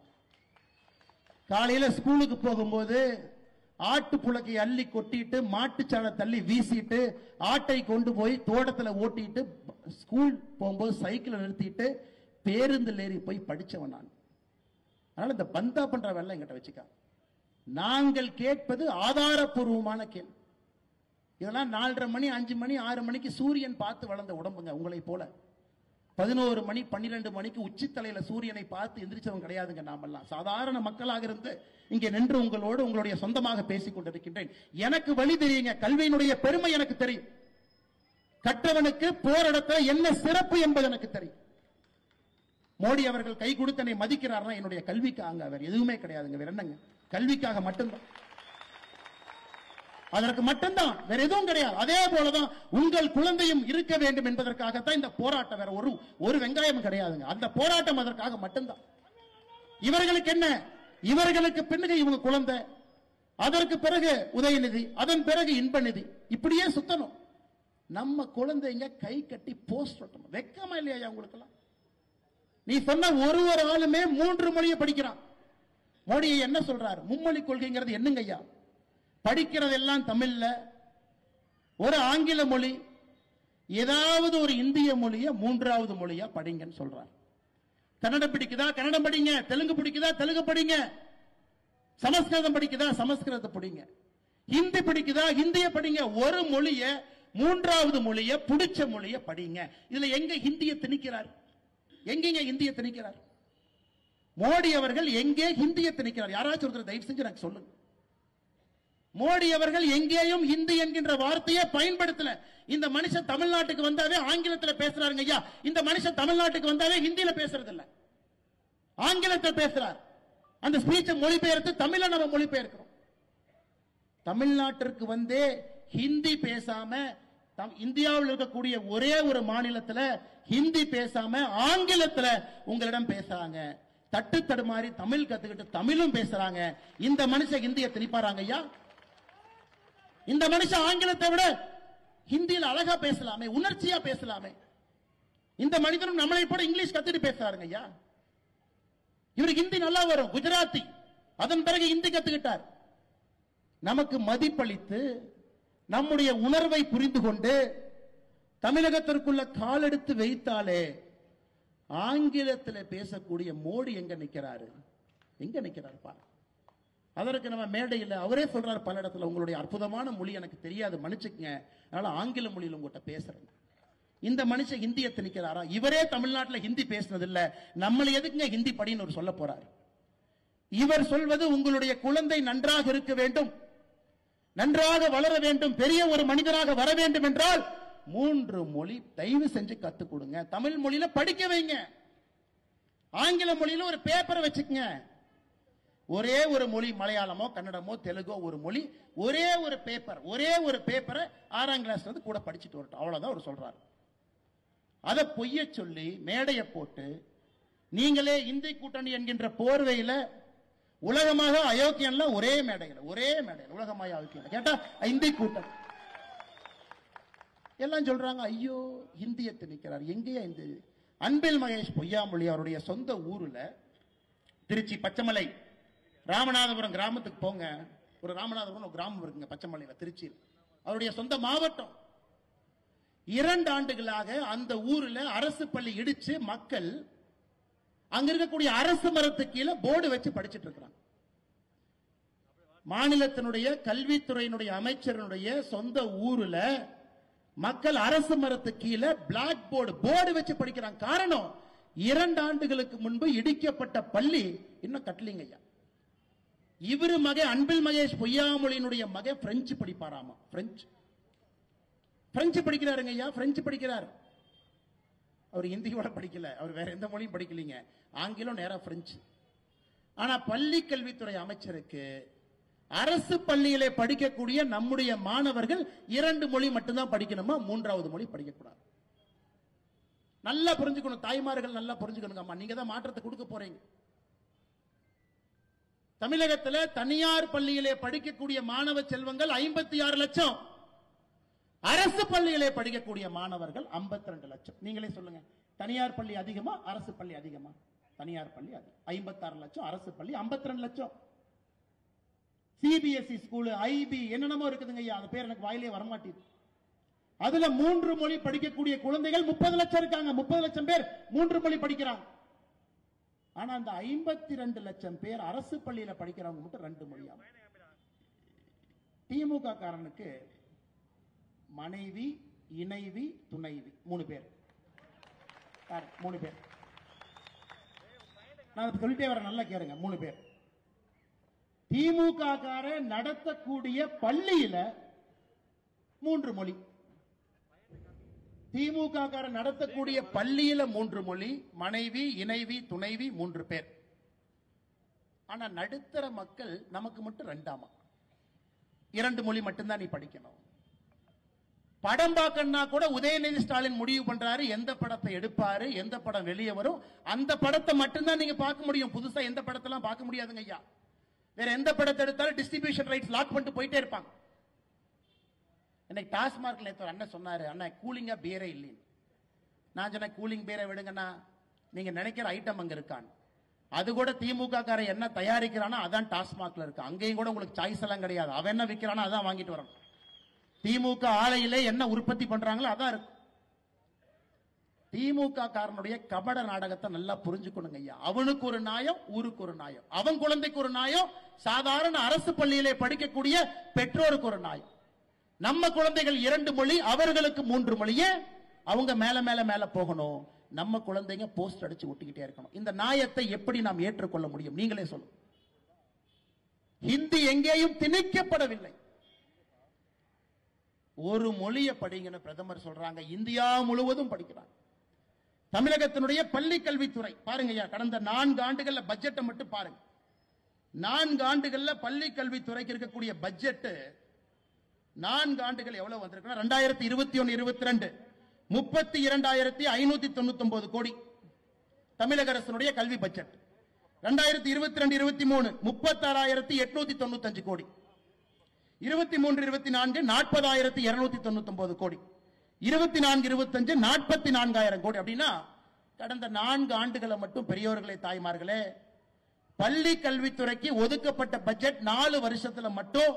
காலையில ஸ்கூலுக்கு போகும்போது ஆட்டு புழக்கை அள்ளி கொட்டிட்டு மாட்டுச்சாண தள்ளி வீசிட்டு ஆட்டை கொண்டு போய் தோட்டத்தில் ஓட்டிட்டு ஸ்கூல் போகும்போது சைக்கிளை நிறுத்திட்டு பேருந்தில் ஏறி போய் படிச்சவன் நான். அதனால இந்த பந்தா பண்ற வேலை எங்கிட்ட வச்சுக்க. நாங்கள் கேட்பது ஆதாரப்பூர்வமான கேள்வி. இதெல்லாம் 4:30 மணி 5 மணி 6 மணிக்கு சூரியன் பார்த்து வளர்ந்த உடம்புங்க. உங்களை போல 11 மணி 12 மணிக்கு உச்சித்தலையில சூரியனை பார்த்து எந்திரிச்சவங்க கிடையாதுங்க. நாமெல்லாம் சாதாரண மக்களாக இருந்து இங்கே நின்று உங்களோடு உங்களுடைய சொந்தமாக பேசிக் கொண்டிருக்கின்றேன். எனக்கு வழி தெரியுங்க, கல்வியினுடைய பெருமை எனக்கு தெரியும், கற்றவனுக்கு போராடத்துல என்ன சிறப்பு என்பது எனக்கு தெரியும். மோடி அவர்கள் கை கொடுத்து என்னை மதிக்கிறார்னா என்னுடைய கல்விக்காக, வேற எதுவுமே கிடையாதுங்க. வேற என்னங்க, கல்விக்காக மட்டும்தான், அதற்கு மட்டும்தான், வேற எதுவும் கிடையாது. அதே போலதான் உங்கள் குழந்தையும் இருக்க வேண்டும் என்பதற்காகத்தான் இந்த போராட்டம், வேற ஒரு வெங்காயம் கிடையாதுங்க. அந்த போராட்டம் அதற்காக மட்டும்தான். இவர்களுக்கு என்ன, இவர்களுக்கு பின்னணி இவங்க குழந்தை, அதற்கு பிறகு உதயநிதி, அதன் பிறகு இன்பநிதி, இப்படியே சுத்தணும். நம்ம குழந்தைங்க கை கட்டி போஸ்ட் ஒட்டணும். வெக்கமா இல்லையா உங்களுக்கு எல்லாம்? நீ சொன்ன ஒரு ஆளுமே 3 மொழியை படிக்கிறான். மோடியை என்ன சொல்றாரு? மும்மொழி கொள்கைங்கிறது என்னங்க ஐயா? படிக்கிறதெல்லாம் தமிழ்ல, ஒரு ஆங்கில மொழி, ஏதாவது ஒரு இந்திய மொழிய 3வது மொழியா படிங்கன்னு சொல்றார். கன்னடம் பிடிக்குதா கன்னடம் படிங்க, தெலுங்கு பிடிக்குதா தெலுங்கு படிங்க, சமஸ்கிருதம் பிடிக்குதா சமஸ்கிருதத்தை படிங்க, ஹிந்தி பிடிக்குதா ஹிந்திய படிங்க. ஒரு மொழிய 3வது மொழிய பிடிச்ச மொழிய படிங்க. இதுல எங்க ஹிந்தியை திணிக்கிறார்? எங்கெங்க ஹிந்தியை திணிக்கிறார்? மோடி அவர்கள் எங்கே ஹிந்தியை திணிக்கிறார்? யாராச்சும் ஒருத்தர் தயவு செஞ்சு எனக்கு சொல்லுங்க. மோடி அவர்கள் எங்கேயும் ஹிந்தி என்கின்ற வார்த்தையை பயன்படுத்தல. இந்த மனுஷன் தமிழ்நாட்டுக்கு வந்தாவே ஆங்கிலத்தில் பேசுறாருங்க ஐயா. இந்த மனுஷன் தமிழ்நாட்டுக்கு வந்தாவே ஹிந்தியில பேசுறது இல்ல, ஆங்கிலத்தில் பேசுறார். அந்த ஸ்பீச்சை மொழிபெயர்த்து தமிழ நம்ம மொழிபெயர்க்கிறோம். தமிழ்நாட்டிற்கு வந்தே ஹிந்தி பேசாம, இந்தியாவில் இருக்கக்கூடிய ஒரே ஒரு மாநிலத்தில் ஹிந்தி பேசாம ஆங்கிலத்தில் உங்களிடம் பேசுறாங்க. தட்டு தடுமாறி தமிழ் கத்துக்கிட்டு தமிழும் பேசுறாங்க. இந்த மனுஷன் ஹிந்தியை திணிப்பாராங்க ஐயா? இந்த மனுஷன் ஆங்கிலத்தை விட ஹிந்தியில் அழகா பேசலாமே, உணர்ச்சியா பேசலாமே. இந்த மனிதனும் நம்மளை போல இங்கிலீஷ் கத்துட்டு பேசுறாருங்க ஐயா. இவருக்கு ஹிந்தி நல்லா வரும், குஜராத்தி, அதன் பிறகு ஹிந்தி கத்துக்கிட்டார். நமக்கு மதிப்பளித்து நம்முடைய உணர்வை புரிந்து கொண்டு தமிழகத்திற்குள்ள காலெடுத்து வைத்தாலே ஆங்கிலத்தில் பேசக்கூடிய மோடி எங்க நிக்கிறாரு? எங்க நிக்கிறாரு பாரு. அதற்கு நம்ம மேடையில் அவரே சொல்றாரு பல இடத்துல, உங்களுடைய அற்புதமான மொழி எனக்கு தெரியாது, மன்னிச்சுக்கங்க, அதனால ஆங்கில மொழியில் உங்கள்கிட்ட பேசுறேன். இந்த மனுஷன் ஹிந்தியை திணிக்கிறாரா? இவரே தமிழ்நாட்டில் ஹிந்தி பேசினது இல்ல, நம்மளை எதுக்குங்க ஹிந்தி படின்னு ஒரு சொல்ல போறாரு? இவர் சொல்வது உங்களுடைய குழந்தை நன்றாக இருக்க வேண்டும், நன்றாக வளர வேண்டும், பெரிய ஒரு மனிதனாக வர வேண்டும் என்றால் 3 மொழி தயவு செஞ்சு கத்துக் கொடுங்க. தமிழ் மொழியில படிக்க வைங்க, ஆங்கில மொழியில ஒரு பேப்பரை வச்சுக்கங்க. ஒரே ஒரு மொழி, மலையாளமோ கன்னடமோ தெலுங்கோ ஒரு மொழி, ஒரே ஒரு பேப்பரை 6ஆம் கிளாஸ்ல இருந்து கூட படிச்சுட்டு வரட்டும், அவ்வளவுதான் அவர் சொல்றாரு. அதை பொய்ய சொல்லி மேடையை போட்டு நீங்களே இந்தி கூட்டணி என்கின்ற போர்வையில உலகமாக அயோக்கியன்ல ஒரே மேடையில் உலகமாக அயோக்கியன் கேட்டா இந்தி கூட்டணி எல்லாம் சொல்றாங்க. ஐயோ ஹிந்தியை திணிக்கிறார். எங்கேயா இந்த அன்பில் மகேஷ் பொய்யாமொழி அவருடைய சொந்த ஊர்ல திருச்சி பச்சைமலை ராமநாதபுரம் கிராமத்துக்கு போங்க. ஒரு ராமநாதபுரம் ஒரு கிராமம் இருக்குங்க பச்சைமலையில, திருச்சியில். அவருடைய சொந்த மாவட்டம். 2 ஆண்டுகளாக அந்த ஊர்ல அரசு பள்ளி இடிச்சு மக்கள் அங்க இருக்கக்கூடிய அரசு மரத்துக்கு கீழே போர்டு வச்சு படிச்சுட்டு இருக்கிறாங்க. மாநிலத்தினுடைய கல்வித்துறையினுடைய அமைச்சருடைய சொந்த ஊர்ல மக்கள் அரசு மரத்துக்கு கீழே பிளாக் போர்டு வச்சு படிக்கிறாங்க. காரணம், 2 ஆண்டுகளுக்கு முன்பு இடிக்கப்பட்ட பள்ளி இன்னும் கட்டலிங்க ஐயா. இவரு மகன் அன்பில் மகேஷ் பொய்யாமொழியினுடைய மகன் பிரெஞ்சு படிப்பாராமா. பிரெஞ்சு படிக்கிறாருங்க ஐயா, பிரெஞ்சு படிக்கிறார். அவர் ஹிந்தியோட படிக்கல, அவர் வேற எந்த மொழியும் படிக்கலீங்க, ஆங்கிலம் நேரா பிரெஞ்சு. ஆனா பள்ளி கல்வித்துறை அமைச்சருக்கு அரசு பள்ளியிலே படிக்கக்கூடிய நம்முடைய மாணவர்கள் 2 மொழி மட்டும்தான் படிக்கணுமா, 3வது மொழி படிக்கக்கூடாது. நல்லா புரிஞ்சுக்கணும், தாய்மார்கள் நல்லா புரிஞ்சுக்கணுங்க. அம்மா நீங்க தான் மாற்றத்தை கொடுக்க போறீங்க. தமிழகத்தில் தனியார் பள்ளியிலே படிக்கக்கூடிய மாணவ செல்வங்கள் 56 லட்சம், அரசு பள்ளியிலே படிக்கக்கூடிய மாணவர்கள் 52 லட்சம். நீங்களே சொல்லுங்க, தனியார் பள்ளி அதிகமா அரசு பள்ளி அதிகமா? தனியார் பள்ளி 56 லட்சம், அரசு பள்ளி 52 லட்சம். சிபிஎஸ்இ ஸ்கூல், ஐபி என்னென்னமோ இருக்குதுங்க ஐயா, அது பேர் எனக்கு வாயிலே வரமாட்டேது. அதுல 3 மொழி படிக்கக்கூடிய குழந்தைகள் 30 லட்சம் இருக்காங்க. 30 லட்சம் பேர் 3 மொழி படிக்கிறாங்க. ஆனா அந்த 52 லட்சம் பேர் அரசு பள்ளியில படிக்கிறவங்க மட்டும் 2 மொழியா. திமுக காரனுக்கு மனைவி, இணைவி, துணைவி 3 பேர். 3 பேர் நான் சொல்லிட்டே வர, நல்லா கேளுங்க. 3 பேர். திமுக கார நடத்தக்கூடிய பள்ளியில 3 மொழி. திமுக கார நடத்தக்கூடிய பள்ளியில 3 மொழி, மனைவி, இணைவி, துணைவி 3 பேர். ஆனா நடுத்தர மக்கள் நமக்கு மட்டும் 2ஆமா. 2 மொழி மட்டும்தான் நீ படிக்கணும். படம் பார்க்கணும்னா கூட உதயநிதி ஸ்டாலின் முடிவு பண்றாரு எந்த படத்தை எடுப்பாரு, எந்த படம் வெளியே வரும், அந்த படத்தை மட்டும்தான் நீங்க பார்க்க முடியும். புதுசா எந்த படத்தெல்லாம் பார்க்க முடியாதுங்க ஐயா. வேற எந்த படத்தை எடுத்தாலும் டிஸ்ட்ரிபியூஷன் ரைட்ஸ் லாக் பண்ணிட்டு போயிட்டே இருப்பாங்க. இன்னைக்கு டாஸ்மார்க்ல நேத்து ஒரு அண்ணன் சொன்னாரு, அண்ணா கூலிங்கா பீரே இல்லைன்னு. நான் சொன்னேன் கூலிங் பீரை விடுங்கண்ணா, நீங்க நினைக்கிற ஐட்டம் அங்க இருக்கான். அது கூட திமுக காரன் என்ன தயாரிக்கிறானோ அதான் டாஸ்மார்க்ல இருக்கு. அங்கேயும் கூட உங்களுக்கு சாய்ஸ் எல்லாம் கிடையாது. அவன் என்ன விற்கிறானோ அதான் வாங்கிட்டு வரணும். திமுக ஆலையிலே என்ன உற்பத்தி பண்றாங்களோ அதான் இருக்கு. திமுக காரனுடைய கபட நாடகத்தை நல்லா புரிஞ்சுக்கணுங்க ஐயா. அவனுக்கு ஒரு நியாயம், ஊருக்கு ஒரு நியாயம். அவன் குழந்தைக்கு ஒரு நியாயம், சாதாரண அரசு பள்ளியிலே படிக்கக்கூடிய பெற்றோருக்கு ஒரு நியாயம். நம்ம குழந்தைகள் 2 மொழி, அவர்களுக்கு 3 மொழியே. அவங்க மேல மேல மேல போகணும். நம்ம குழந்தைங்க போஸ்ட் அடிச்சு ஒட்டிக்கிட்டே இருக்கணும். இந்த நியாயத்தை எப்படி நாம் ஏற்றுக்கொள்ள முடியும்? நீங்களே சொல்லுங்க. ஹிந்தி எங்கேயும் திணிக்கப்படவில்லை. ஒரு மொழியை படிங்கன்னு பிரதமர் சொல்றாங்க. இந்தியா முழுவதும் படிக்கிறாங்க. தமிழகத்தினுடைய பள்ளி கல்வித்துறை பாருங்க ஐயா, கடந்த 4 ஆண்டுகள்ல பட்ஜெட்டை மட்டும் பாருங்க. 4 ஆண்டுகள்ல பள்ளி கல்வித்துறைக்கு இருக்கக்கூடிய பட்ஜெட் 4 ஆண்டுகள் எவ்வளவு வந்திருக்கு? 2021-22 32,599 கோடி தமிழக அரசினுடைய கல்வி பட்ஜெட். 2022-23 36,895 கோடி. 23-24 40,299 கோடி. 24-25 44,000 கோடி. அப்படின்னா கடந்த 4 ஆண்டுகளை மட்டும் பெரியோர்களே தாய்மார்களே பள்ளி கல்வித்துறைக்கு ஒதுக்கப்பட்ட பட்ஜெட் 4 வருஷத்துல மட்டும்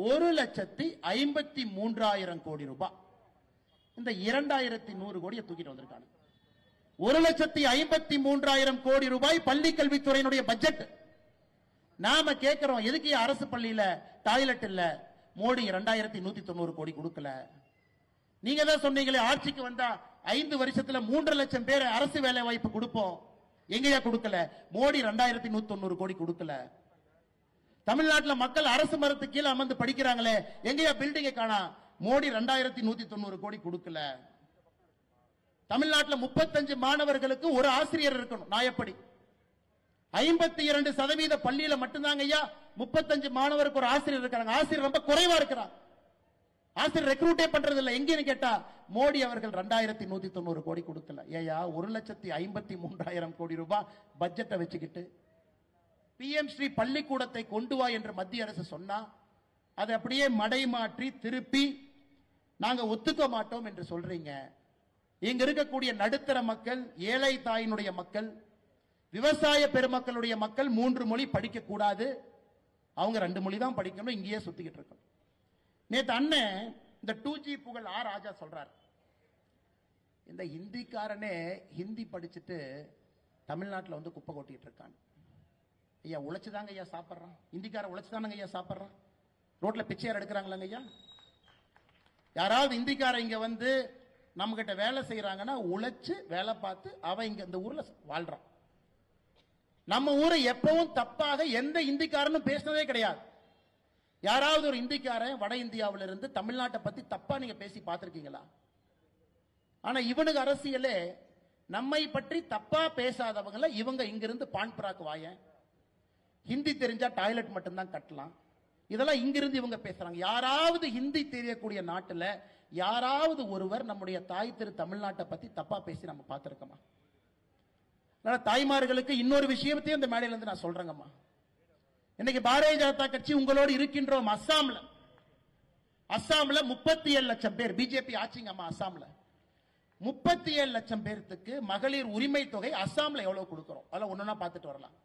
1,53,000 கோடி ரூபாய். இந்த 2,100 கோடியை தூக்கிட்டு வந்திருக்காங்க. 1,53,000 கோடி ரூபாய் பள்ளி கல்வித்துறையினுடைய பட்ஜெட். நாம கேட்கிறோம், எதுக்கு அரசு பள்ளியில டாய்லெட் இல்ல? மோடி 2,190 கோடி கொடுக்கல. நீங்க தான் சொன்னீங்களே ஆட்சிக்கு வந்தா 5 வருஷத்துல 3 லட்சம் பேர் அரசு வேலை வாய்ப்பு கொடுப்போம். எங்கயா கொடுக்கல? மோடி 2,190 கோடி கொடுக்கல. தமிழ்நாட்டில் மக்கள் அரசு மரத்துக்கு கீழே அமர்ந்து படிக்கிறாங்களே, எங்கயா பில்டிங்கை காணா? மோடி 2,190 கோடி கொடுக்கல. தமிழ்நாட்டில் 35 மாணவர்களுக்கு ஒரு ஆசிரியர் இருக்கணும் நியாயப்படி. 52% பள்ளியில மட்டும்தாங்க ஐயா 35 மாணவருக்கு ஒரு ஆசிரியர் இருக்காங்க. ஆசிரியர் ரொம்ப குறைவா இருக்கிறார். ஆசிரியர் ரெக்ரூட்டே பண்றது இல்ல. எங்கன்னு கேட்டா மோடி அவர்கள் 2,190 கோடி கொடுக்கல. ஏயா 1,53,000 கோடி ரூபாய் பட்ஜெட்டை வச்சுக்கிட்டு பிஎம் ஸ்ரீ பள்ளிக்கூடத்தை கொண்டு வா என்று மத்திய அரசு சொன்னா அதை அப்படியே மடை மாற்றி திருப்பி நாங்க ஒத்துக்க மாட்டோம் என்று சொல்றீங்க. இங்க இருக்கக்கூடிய நடுத்தர மக்கள், ஏழை தாயினுடைய மக்கள், விவசாய பெருமக்களுடைய மக்கள் 3 மொழி படிக்க கூடாது, அவங்க 2 மொழி தான் படிக்கணும், இங்கேயே சுத்திக்கிட்டு இருக்கணும். நேத்து அண்ணன் இந்த 2G புகழ் ஆர் ராஜா சொல்றார், இந்த ஹிந்திக்காரனே ஹிந்தி படிச்சுட்டு தமிழ்நாட்டில் வந்து குப்பை கொட்டிட்டு இருக்கான். ஐயா உழைச்சுதாங்க ஐயா சாப்பிட்றான். ஹிந்திக்காரன் உழைச்சுதானங்க ஐயா சாப்பிட்றான். ரோட்ல பிச்சையார் எடுக்கிறாங்களாங்க ஐயா. யாராவது இந்திக்காரன் இங்க வந்து நம்ம கிட்ட வேலை செய்யறாங்கன்னா உழைச்சு வேலை பார்த்து அவன் இங்க இந்த ஊர்ல வாழ்றான். நம்ம ஊரை எப்பவும் தப்பாக எந்த இந்திக்காரனும் பேசினதே கிடையாது. யாராவது ஒரு இந்திக்காரன் வட இந்தியாவில இருந்து தமிழ்நாட்டை பத்தி தப்பா நீங்க பேசி பார்த்திருக்கீங்களா? ஆனா இவனுக்கு அரசியலே நம்மை பற்றி தப்பா பேசாதவங்கள இவங்க இங்கிருந்து பான்பராக்கு வாய ஹிந்தி தெரிஞ்சா டாய்லெட் மட்டும்தான் கட்டலாம், இதெல்லாம் இங்கிருந்து இவங்க பேசுறாங்க. யாராவது ஹிந்தி தெரியக்கூடிய நாட்டுல யாராவது ஒருவர் நம்முடைய தாய் திரு தமிழ்நாட்டை பத்தி தப்பா பேசி நம்ம பார்த்திருக்கோமா? தாய்மார்களுக்கு இன்னொரு விஷயத்தையும் இந்த மேடையில இருந்து நான் சொல்றேங்கம்மா. இன்னைக்கு பாரதிய ஜனதா கட்சி உங்களோடு இருக்கின்றோம். அஸ்ஸாம்ல 37 லட்சம் பேர் பிஜேபி ஆட்சிங்கம்மா. அஸ்ஸாம்ல 37 லட்சம் பேருக்கு மகளிர் உரிமை தொகை அஸ்ஸாம்ல எவ்வளவு கொடுக்கிறோம், அதெல்லாம் ஒன்னொன்னா பார்த்துட்டு வரலாம்.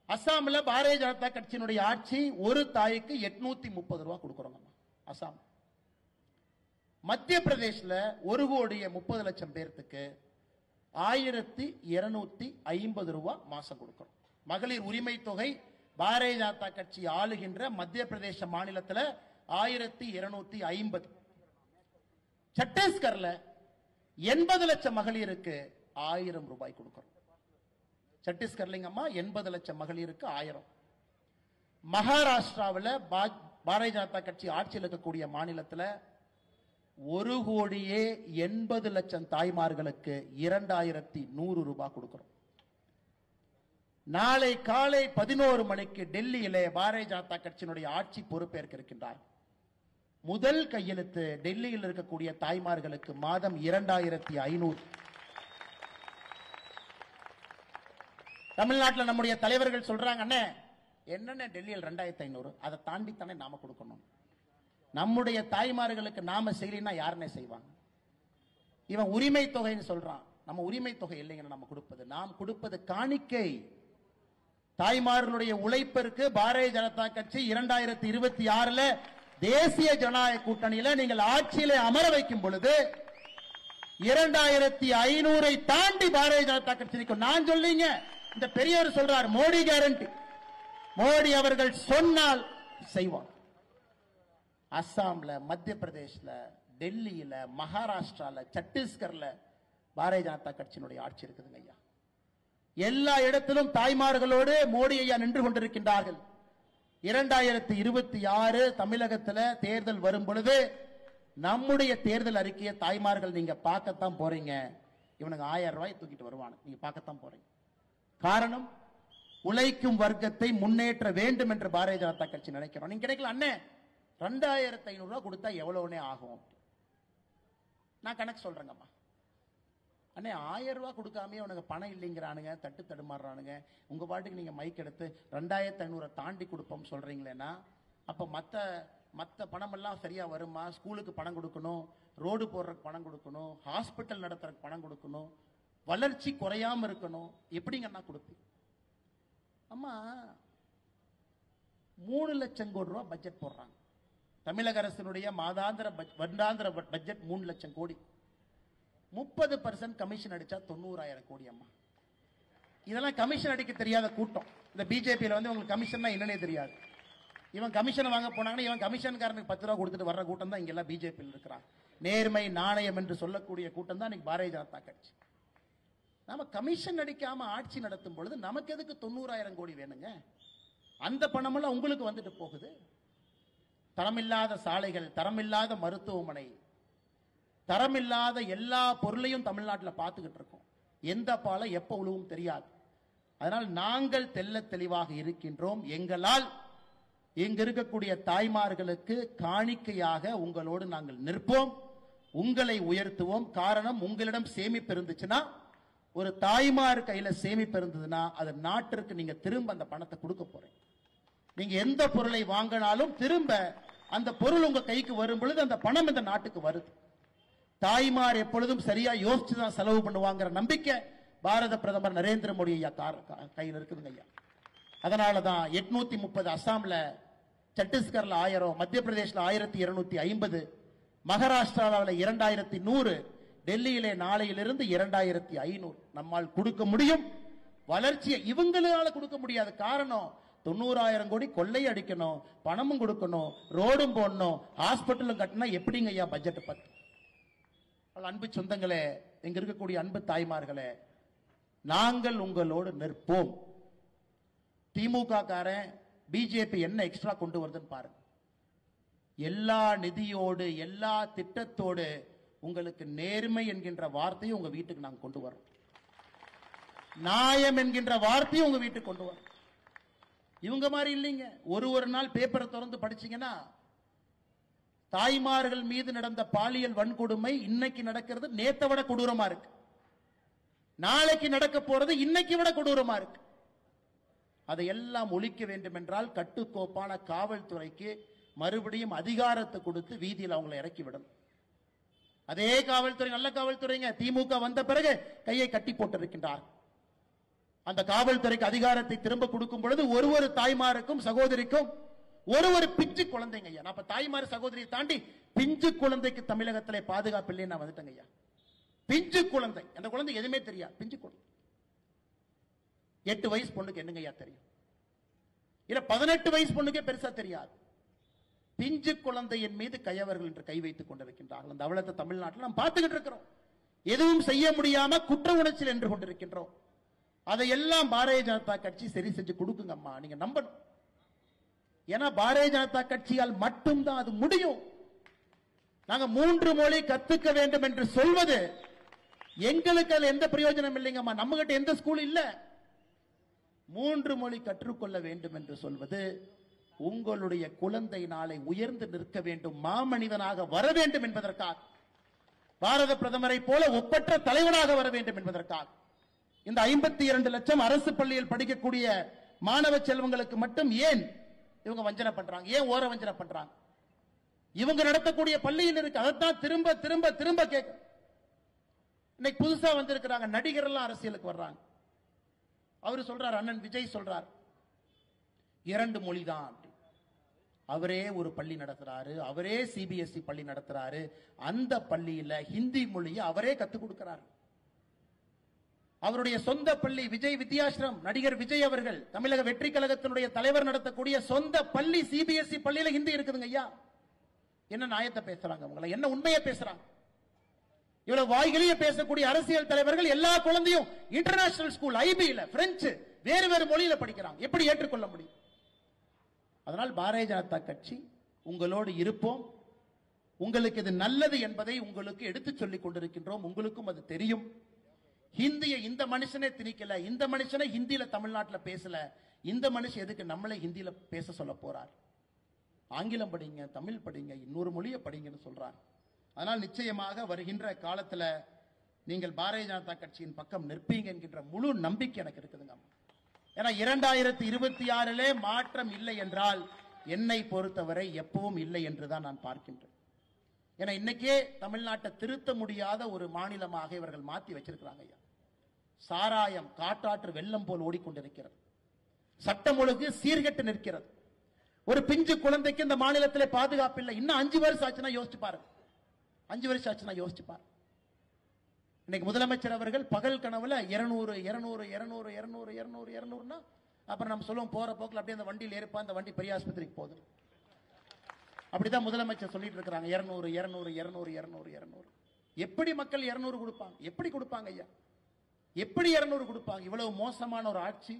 அஸ்ஸாம்ல பாரதிய ஜனதா கட்சியினுடைய ஆட்சி ஒரு தாய்க்கு 830 ரூபாய் கொடுக்கிறோம் அஸ்ஸாம். மத்திய பிரதேஷ்ல 1,30,00,000 பேருக்கு 1,250 ரூபாய் மாசம் கொடுக்கிறோம். மகளிர் உரிமை தொகை பாரதிய ஜனதா கட்சி ஆளுகின்ற மத்திய பிரதேச மாநிலத்தில் 1,250. சத்தீஸ்கர்ல 80 லட்சம் மகளிருக்கு 1000 ரூபாய் கொடுக்கிறோம். சத்தீஸ்கர்லிங்கம்மா 80 லட்சம் மகளிருக்கு 1000. மகாராஷ்டிராவில் பாரதிய ஜனதா கட்சி ஆட்சியில் இருக்கக்கூடிய மாநிலத்தில் 1,80,00,000 தாய்மார்களுக்கு 2,100 ரூபாய் கொடுக்கிறோம். நாளை காலை 11 மணிக்கு டெல்லியிலே பாரதிய ஜனதா கட்சியினுடைய ஆட்சி பொறுப்பேற்க இருக்கின்றார். முதல் கையெழுத்து டெல்லியில் இருக்கக்கூடிய தாய்மார்களுக்கு மாதம் 2,500. தமிழ்நாட்டில் நம்முடைய தலைவர்கள் சொல்றாங்க, அண்ணே என்னென்ன டெல்லியில் 2,500, அதை தாண்டித்தானே நாம கொடுக்கணும். நம்முடைய தாய்மார்களுக்கு நாம செய்யலைன்னா யாருன்னே செய்வாங்க. இவன் உரிமை தொகைன்னு சொல்றான். நம்ம உரிமை தொகை இல்லைங்க, நம்ம கொடுப்பது, நாம் கொடுப்பது காணிக்கை. தாய்மார்களுடைய உழைப்பிற்கு பாரதிய ஜனதா கட்சி 2026 தேசிய ஜனநாயக கூட்டணியில நீங்கள் ஆட்சியில அமர வைக்கும் பொழுது 2,500 தாண்டி பாரதிய ஜனதா கட்சி நிற்கும். நான் சொல்லிங்க, இந்த பெரியவர் சொல்றார் மோடி கேரண்டி. மோடி அவர்கள் சொன்னால் செய்வார். அஸ்ஸாம்ல, மத்திய பிரதேஷ்ல, டெல்லியில, மகாராஷ்டிரால, சத்தீஸ்கர்ல பாரதிய ஜனதா கட்சியினுடைய ஆட்சி இருக்குதுங்க ஐயா. எல்லா இடத்திலும் தாய்மார்களோடு மோடி ஐயா நின்று கொண்டிருக்கின்றார்கள். 2026 தமிழகத்தில் தேர்தல் வரும் பொழுது நம்முடைய தேர்தல் அறிக்கையை தாய்மார்கள் நீங்க பார்க்கத்தான் போறீங்க. இவனுக்கு 1000 ரூபாய் தூக்கிட்டு வருவானு நீங்க பார்க்கத்தான் போறீங்க. காரணம், உழைக்கும் வர்க்கத்தை முன்னேற்ற வேண்டும் என்று பாரதிய ஜனதா கட்சி நினைக்கிறோம். நீங்க கிடைக்கல அண்ணே 2,500 ரூபாய் கொடுத்தா எவ்வளவுனே ஆகும். நான் கணக்கு சொல்றேங்கம்மா. அண்ணே 1000 ரூபாய் கொடுக்காமயே உனக்கு பணம் இல்லைங்கிறானுங்க, தட்டு தடுமாறுறானுங்க. உங்க பாட்டுக்கு நீங்க மைக் எடுத்து 2,500 தாண்டி கொடுப்போம் சொல்றீங்களேன்னா அப்ப மத்த பணம் எல்லாம் சரியா வருமா? ஸ்கூலுக்கு பணம் கொடுக்கணும், ரோடு போடுறதுக்கு பணம் கொடுக்கணும், ஹாஸ்பிட்டல் நடத்துறதுக்கு பணம் கொடுக்கணும், வளர்ச்சி குறையாம இருக்கணும். எப்படிங்கன்னா கொடுப்பீங்க? அம்மா 3 லட்சம் கோடி ரூபாய் பட்ஜெட் போடுறாங்க. தமிழக அரசினுடைய வருடாந்திர பட்ஜெட் 3 லட்சம் கோடி. 30% கமிஷன் அடிச்சா 90,000 கோடி. அம்மா இதெல்லாம் கமிஷன் அடிக்க தெரியாத கூட்டம். இந்த பிஜேபியில உங்களுக்கு கமிஷன் என்னன்னே தெரியாது. இவன் கமிஷன் வாங்க போனாங்கன்னா இவன் கமிஷன்காரனுக்கு 10 ரூபாய் கொடுத்துட்டு வர்ற கூட்டம் தான் இங்க எல்லாம் பிஜேபியில் இருக்கிறான். நேர்மை நாணயம் என்று சொல்லக்கூடிய கூட்டம் தான் இன்னைக்கு பாரதிய ஜனதா கட்சி. நாம கமிஷன் அடிக்காம ஆட்சி நடத்தும் பொழுது நமக்கு எதுக்கு 90,000 கோடி வேணுங்க? அந்த பணமெல்லாம் உங்களுக்கு வந்துட்டு போகுது. தரமில்லாத சாலைகள், தரமில்லாத மருத்துவமனை, தரமில்லாத எல்லா பொருளையும் தமிழ்நாட்டில் பார்த்துக்கிட்டு இருக்கோம். எந்த பாலை எப்ப உழுவும் தெரியாது. அதனால் நாங்கள் தெள்ள தெளிவாக இருக்கின்றோம். எங்களால் இங்க இருக்கக்கூடிய தாய்மார்களுக்கு காணிக்கையாக உங்களோடு நாங்கள் நிற்போம், உங்களை உயர்த்துவோம். காரணம், உங்களிடம் சேமிப்பு இருந்துச்சுன்னா, ஒரு தாய்மார் கையில சேமிப்பு இருந்ததுன்னா அது நாட்டிற்கு நீங்க திரும்ப அந்த பணத்தை கொடுக்க போறீங்க. நீங்க எந்த பொருளை வாங்கினாலும் திரும்ப அந்த பொருள் உங்க கைக்கு வரும் பொழுது அந்த பணம் இந்த நாட்டுக்கு வருது. தாய்மார் எப்பொழுதும் சரியா யோசிச்சுதான் செலவு பண்ணுவாங்கிற நம்பிக்கை பாரத பிரதமர் நரேந்திர மோடி ஐயா கையில் இருக்குதுங்க ஐயா. அதனாலதான் 830 அஸ்ஸாம்ல, சத்தீஸ்கர்ல 1000, மத்திய பிரதேஷ்ல 1,250, மகாராஷ்டிராவில் 2,100, டெல்லியிலே நாளையிலிருந்து 2,500 நம்மால் கொடுக்க முடியும். வளர்ச்சியை இவங்களால கொடுக்க முடியாது. காரணம், 90,000 கோடி கொள்ளை அடிக்கணும், பணமும் கொடுக்கணும், ரோடும் போடணும், ஹாஸ்பிட்டலும் கட்டினா எப்படிங்க ஐயா பட்ஜெட் பத்து? அன்பு சொந்தங்களே, இங்க இருக்கக்கூடிய அன்பு தாய்மார்களே, நாங்கள் உங்களோடு நிற்போம். திமுக காரன் பிஜேபி என்ன எக்ஸ்ட்ரா கொண்டு வருதுன்னு பாருங்க. எல்லா நிதியோடு எல்லா திட்டத்தோடு உங்களுக்கு நேர்மை என்கின்ற வார்த்தையை உங்க வீட்டுக்கு நாங்கள் கொண்டு வரோம். நியாயம் என்கின்ற வார்த்தையை உங்க வீட்டுக்கு கொண்டு வரோம். இவங்க மாதிரி இல்லைங்க. ஒரு நாள் பேப்பரை திறந்து படிச்சீங்கன்னா தாய்மார்கள் மீது நடந்த பாலியல் வன்கொடுமை இன்னைக்கு நடக்கிறது நேத்தை விட கொடூரமா இருக்கு. நாளைக்கு நடக்க போறது இன்னைக்கு விட கொடூரமா இருக்கு. அதையெல்லாம் ஒழிக்க வேண்டும் என்றால் கட்டுக்கோப்பான காவல்துறைக்கு மறுபடியும் அதிகாரத்தை கொடுத்து வீதியில் அவங்களை இறக்கி விடணும். அதே காவல்துறை நல்ல காவல்துறைங்க. திமுக வந்த பிறகு கையை கட்டி போட்டிருக்கின்றார். அந்த காவல்துறைக்கு அதிகாரத்தை திரும்ப கொடுக்கும் பொழுது ஒரு தாய்மாருக்கும் சகோதரிக்கும் ஒரு பிஞ்சு குழந்தைங்க ஐயா. நான் தாய்மார் சகோதரியை தாண்டி பிஞ்சு குழந்தைக்கு தமிழகத்திலே பாதுகாப்பு இல்லைன்னு நான் வந்துட்டேங்க ஐயா. பிஞ்சு குழந்தை, அந்த குழந்தை எதுவுமே தெரியாது. பிஞ்சு குழந்தை 8 வயசு பொண்ணுக்கு என்னங்க ஐயா தெரியும்? இல்ல 18 வயசு பொண்ணுக்கே பெருசா தெரியாது. பிஞ்சு குழந்தையின் மீது கையவர்கள் என்று கை வைத்துக் கொண்டிருக்கின்றார்கள். அந்த அவலத்தை தமிழ்நாட்டில் நாம் பார்த்துக்கிட்டு இருக்கிறோம். எதுவும் செய்ய முடியாம குற்ற உணர்ச்சியில் என்று கொண்டிருக்கின்றோம். அதையெல்லாம் பாரதிய ஜனதா கட்சி சரி செஞ்சு கொடுக்குங்க அம்மா, நீங்க நம்பணும். ஏன்னா பாரதிய ஜனதா கட்சியால் மட்டும்தான் அது முடியும். நாங்க 3 மொழி கத்துக்க வேண்டும் என்று சொல்வது எங்களுக்கு அதுல எந்த பிரயோஜனம் இல்லைங்கம்மா. நம்ம கிட்ட எந்த ஸ்கூல் இல்ல. 3 மொழி கற்றுக்கொள்ள வேண்டும் என்று சொல்வது உங்களுடைய குழந்தை நாளை உயர்ந்து நிற்க வேண்டும், மாமனிதனாக வர வேண்டும் என்பதற்காக, பாரத பிரதமரை போல ஒப்பற்ற தலைவனாக வர வேண்டும் என்பதற்காக இந்த 52 லட்சம் அரசு பள்ளியில் படிக்கக்கூடிய மாணவ செல்வங்களுக்கு மட்டும் ஏன் இவங்க வஞ்சனை பண்றாங்க? ஏன் ஓர வஞ்சனை பண்றாங்க? இவங்க நடத்தக்கூடிய பள்ளியில் இருக்கு. அதைத்தான் திரும்ப திரும்ப திரும்ப கேட்க. இன்னைக்கு புதுசா வந்திருக்கிறாங்க நடிகர் எல்லாம் அரசியலுக்கு வர்றாங்க. அவரு சொல்றார், அண்ணன் விஜய் சொல்றார் 2 மொழி தான். அவரே ஒரு பள்ளி நடத்துறாரு, அவரே சிபிஎஸ்இ பள்ளி நடத்துறாரு. அந்த பள்ளியில ஹிந்தி மொழியை அவரே கத்துக் கொடுக்கிறார். அவருடைய சொந்த பள்ளி விஜய் வித்யாசிரம், நடிகர் விஜய் அவர்கள் தமிழக வெற்றி கழகத்தினுடைய தலைவர் நடத்தக்கூடிய சொந்த பள்ளி சிபிஎஸ்இ பள்ளியில ஹிந்தி இருக்குதுங்க ஐயா. என்ன நியாயத்தை பேசுறாங்க அவங்கள? என்ன உண்மையை பேசுறாங்க? இவ்வளவு வாய்களையே பேசக்கூடிய அரசியல் தலைவர்கள் எல்லா குழந்தையும் இன்டர்நேஷனல் ஸ்கூல் ஐபில பிரெஞ்சு வேறு வேறு மொழியில படிக்கிறாங்க. எப்படி ஏற்றுக்கொள்ள முடியும்? அதனால் பாரதிய ஜனதா கட்சி உங்களோடு இருப்போம். உங்களுக்கு இது நல்லது என்பதை உங்களுக்கு எடுத்துச் சொல்லிக் கொண்டிருக்கின்றோம். உங்களுக்கும் அது தெரியும். ஹிந்தியை இந்த மனுஷனே திணிக்கல, இந்த மனுஷனை ஹிந்தியில தமிழ்நாட்டில் பேசல, இந்த மனுஷன் எதுக்கு நம்மளை ஹிந்தியில பேச சொல்ல போறார்? ஆங்கிலம் படிங்க, தமிழ் படிங்க, இன்னொரு மொழியை படிங்கன்னு சொல்றார். அதனால் நிச்சயமாக வருகின்ற காலத்துல நீங்கள் பாரதிய ஜனதா கட்சியின் பக்கம் நிற்பீங்க என்கின்ற முழு நம்பிக்கை எனக்கு இருக்குதுங்க. ஏன்னா 2026 மாற்றம் இல்லை என்றால் என்னை பொறுத்தவரை எப்பவும் இல்லை என்றுதான் நான் பார்க்கின்றேன். ஏன்னா இன்னைக்கே தமிழ்நாட்டை திருத்த முடியாத ஒரு மாநிலமாக இவர்கள் மாற்றி வச்சிருக்கிறாங்க ஐயா. சாராயம் காட்டாற்று வெள்ளம் போல் ஓடிக்கொண்டிருக்கிறது. சட்டம் ஒழுங்கு சீர்கெட்டு நிற்கிறது. ஒரு பிஞ்சு குழந்தைக்கு இந்த மாநிலத்திலே பாதுகாப்பு இல்லை. இன்னும் 5 வருஷம் ஆச்சுன்னா யோசிச்சு பாருங்க. 5 வருஷம் ஆச்சுன்னா யோசிச்சு பாருங்க. இன்னைக்கு முதலமைச்சர் அவர்கள் பகல் கனவுல 200 200 200 200 200 200னா அப்புறம் நம்ம சொல்லுவோம் போற போக்கில் அப்படியே அந்த வண்டியில் ஏறிப்பா, அந்த வண்டி பெரிய ஆஸ்பத்திரிக்கு போகுது. அப்படிதான் முதலமைச்சர் சொல்லிட்டு இருக்காங்க 200 200 200 200 200. எப்படி மக்கள் 200 கொடுப்பாங்க? எப்படி கொடுப்பாங்க ஐயா? எப்படி 200 கொடுப்பாங்க? இவ்வளவு மோசமான ஒரு ஆட்சி,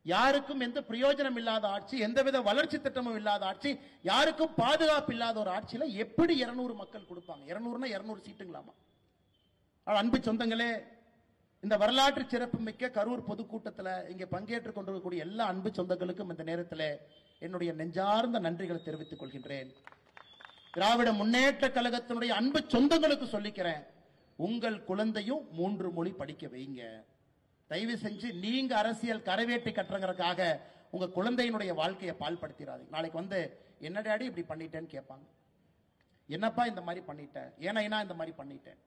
யாருக்கும் எந்த பிரயோஜனம் இல்லாத ஆட்சி, எந்தவித வளர்ச்சி திட்டமும் இல்லாத ஆட்சி, யாருக்கும் பாதுகாப்பு இல்லாத ஒரு ஆட்சியில எப்படி 200 மக்கள் கொடுப்பாங்க? 200னா 200 சீட்டுங்களாமா? அன்பு சொந்தங்களே, இந்த வரலாற்று சிறப்பு மிக்க கரூர் பொதுக்கூட்டத்தில் இங்கே பங்கேற்றுக் கொண்டிருக்கக்கூடிய எல்லா அன்பு சொந்தங்களுக்கும் இந்த நேரத்தில் என்னுடைய நெஞ்சார்ந்த நன்றிகளை தெரிவித்துக் கொள்கின்றேன். திராவிட முன்னேற்ற கழகத்தினுடைய அன்பு சொந்தங்களுக்கு சொல்லிக்கிறேன், உங்கள் குழந்தையும் 3 மொழி படிக்க வைங்க. தயவு செஞ்சு நீங்க அரசியல் கரவேட்டி கட்டுறதுக்காக உங்க குழந்தையினுடைய வாழ்க்கையை பால்படுத்திடாதீங்க. நாளைக்கு வந்து என்ன டாடி இப்படி பண்ணிட்டேன்னு கேட்பாங்க. என்னப்பா இந்த மாதிரி பண்ணிட்டேன், ஏன்னா இந்த மாதிரி பண்ணிட்டேன்.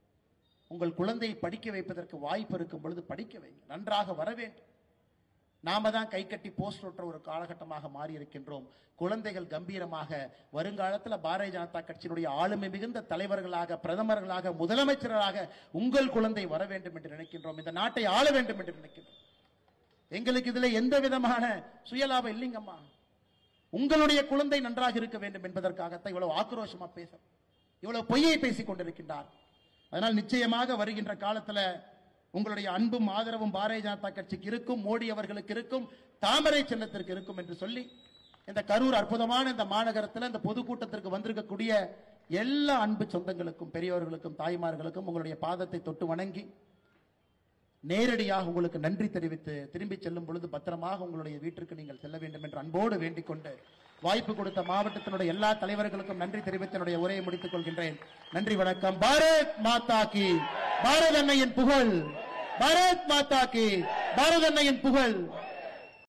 உங்கள் குழந்தையை படிக்க வைப்பதற்கு வாய்ப்பு இருக்கும் பொழுது படிக்க வைங்க. நன்றாக வர வேண்டும். நாம தான் கை கட்டி போஸ்ட் ஒட்டுற ஒரு காலகட்டமாக மாறி இருக்கின்றோம். குழந்தைகள் கம்பீரமாக வருங்காலத்தில் பாரதிய ஜனதா கட்சியினுடைய ஆளுமை மிகுந்த தலைவர்களாக, பிரதமர்களாக, முதலமைச்சர்களாக உங்கள் குழந்தை வர வேண்டும் என்று நினைக்கின்றோம். இந்த நாட்டை ஆள வேண்டும் என்று நினைக்கின்றோம். எங்களுக்கு இதுல எந்த விதமான சுயலாபம் இல்லைங்கம்மா. உங்களுடைய குழந்தை நன்றாக இருக்க வேண்டும் என்பதற்காகத்தான் இவ்வளவு ஆக்ரோஷமா பேச, இவ்வளவு பொய்யை பேசிக் கொண்டிருக்கின்றார். அதனால் நிச்சயமாக வருகின்ற காலத்துல உங்களுடைய அன்பும் ஆதரவும் பாரதிய ஜனதா கட்சிக்கு இருக்கும், மோடி அவர்களுக்கு இருக்கும், தாமரை சின்னத்திற்கு இருக்கும் என்று சொல்லி இந்த கரூர் அற்புதமான இந்த மாநகரத்தில் இந்த பொதுக்கூட்டத்திற்கு வந்திருக்கக்கூடிய எல்லா அன்பு சொந்தங்களுக்கும், பெரியவர்களுக்கும், தாய்மார்களுக்கும் உங்களுடைய பாதத்தை தொட்டு வணங்கி நேரடியாக உங்களுக்கு நன்றி தெரிவித்து திரும்பி செல்லும் பொழுது பத்திரமாக உங்களுடைய வீட்டிற்கு நீங்கள் செல்ல வேண்டும் என்று அன்போடு வேண்டிக் கொண்டு வாய்ப்பு கொடுத்த மாவட்டத்தினுடைய எல்லா தலைவர்களுக்கும் நன்றி தெரிவித்து என்னுடைய உரையை முடித்துக் கொள்கின்றேன். நன்றி, வணக்கம். பாரத் மாதா கி, பாரத அன்னையின் புகழ். பாரத் மாதா கி, பாரத அன்னையின் புகழ்.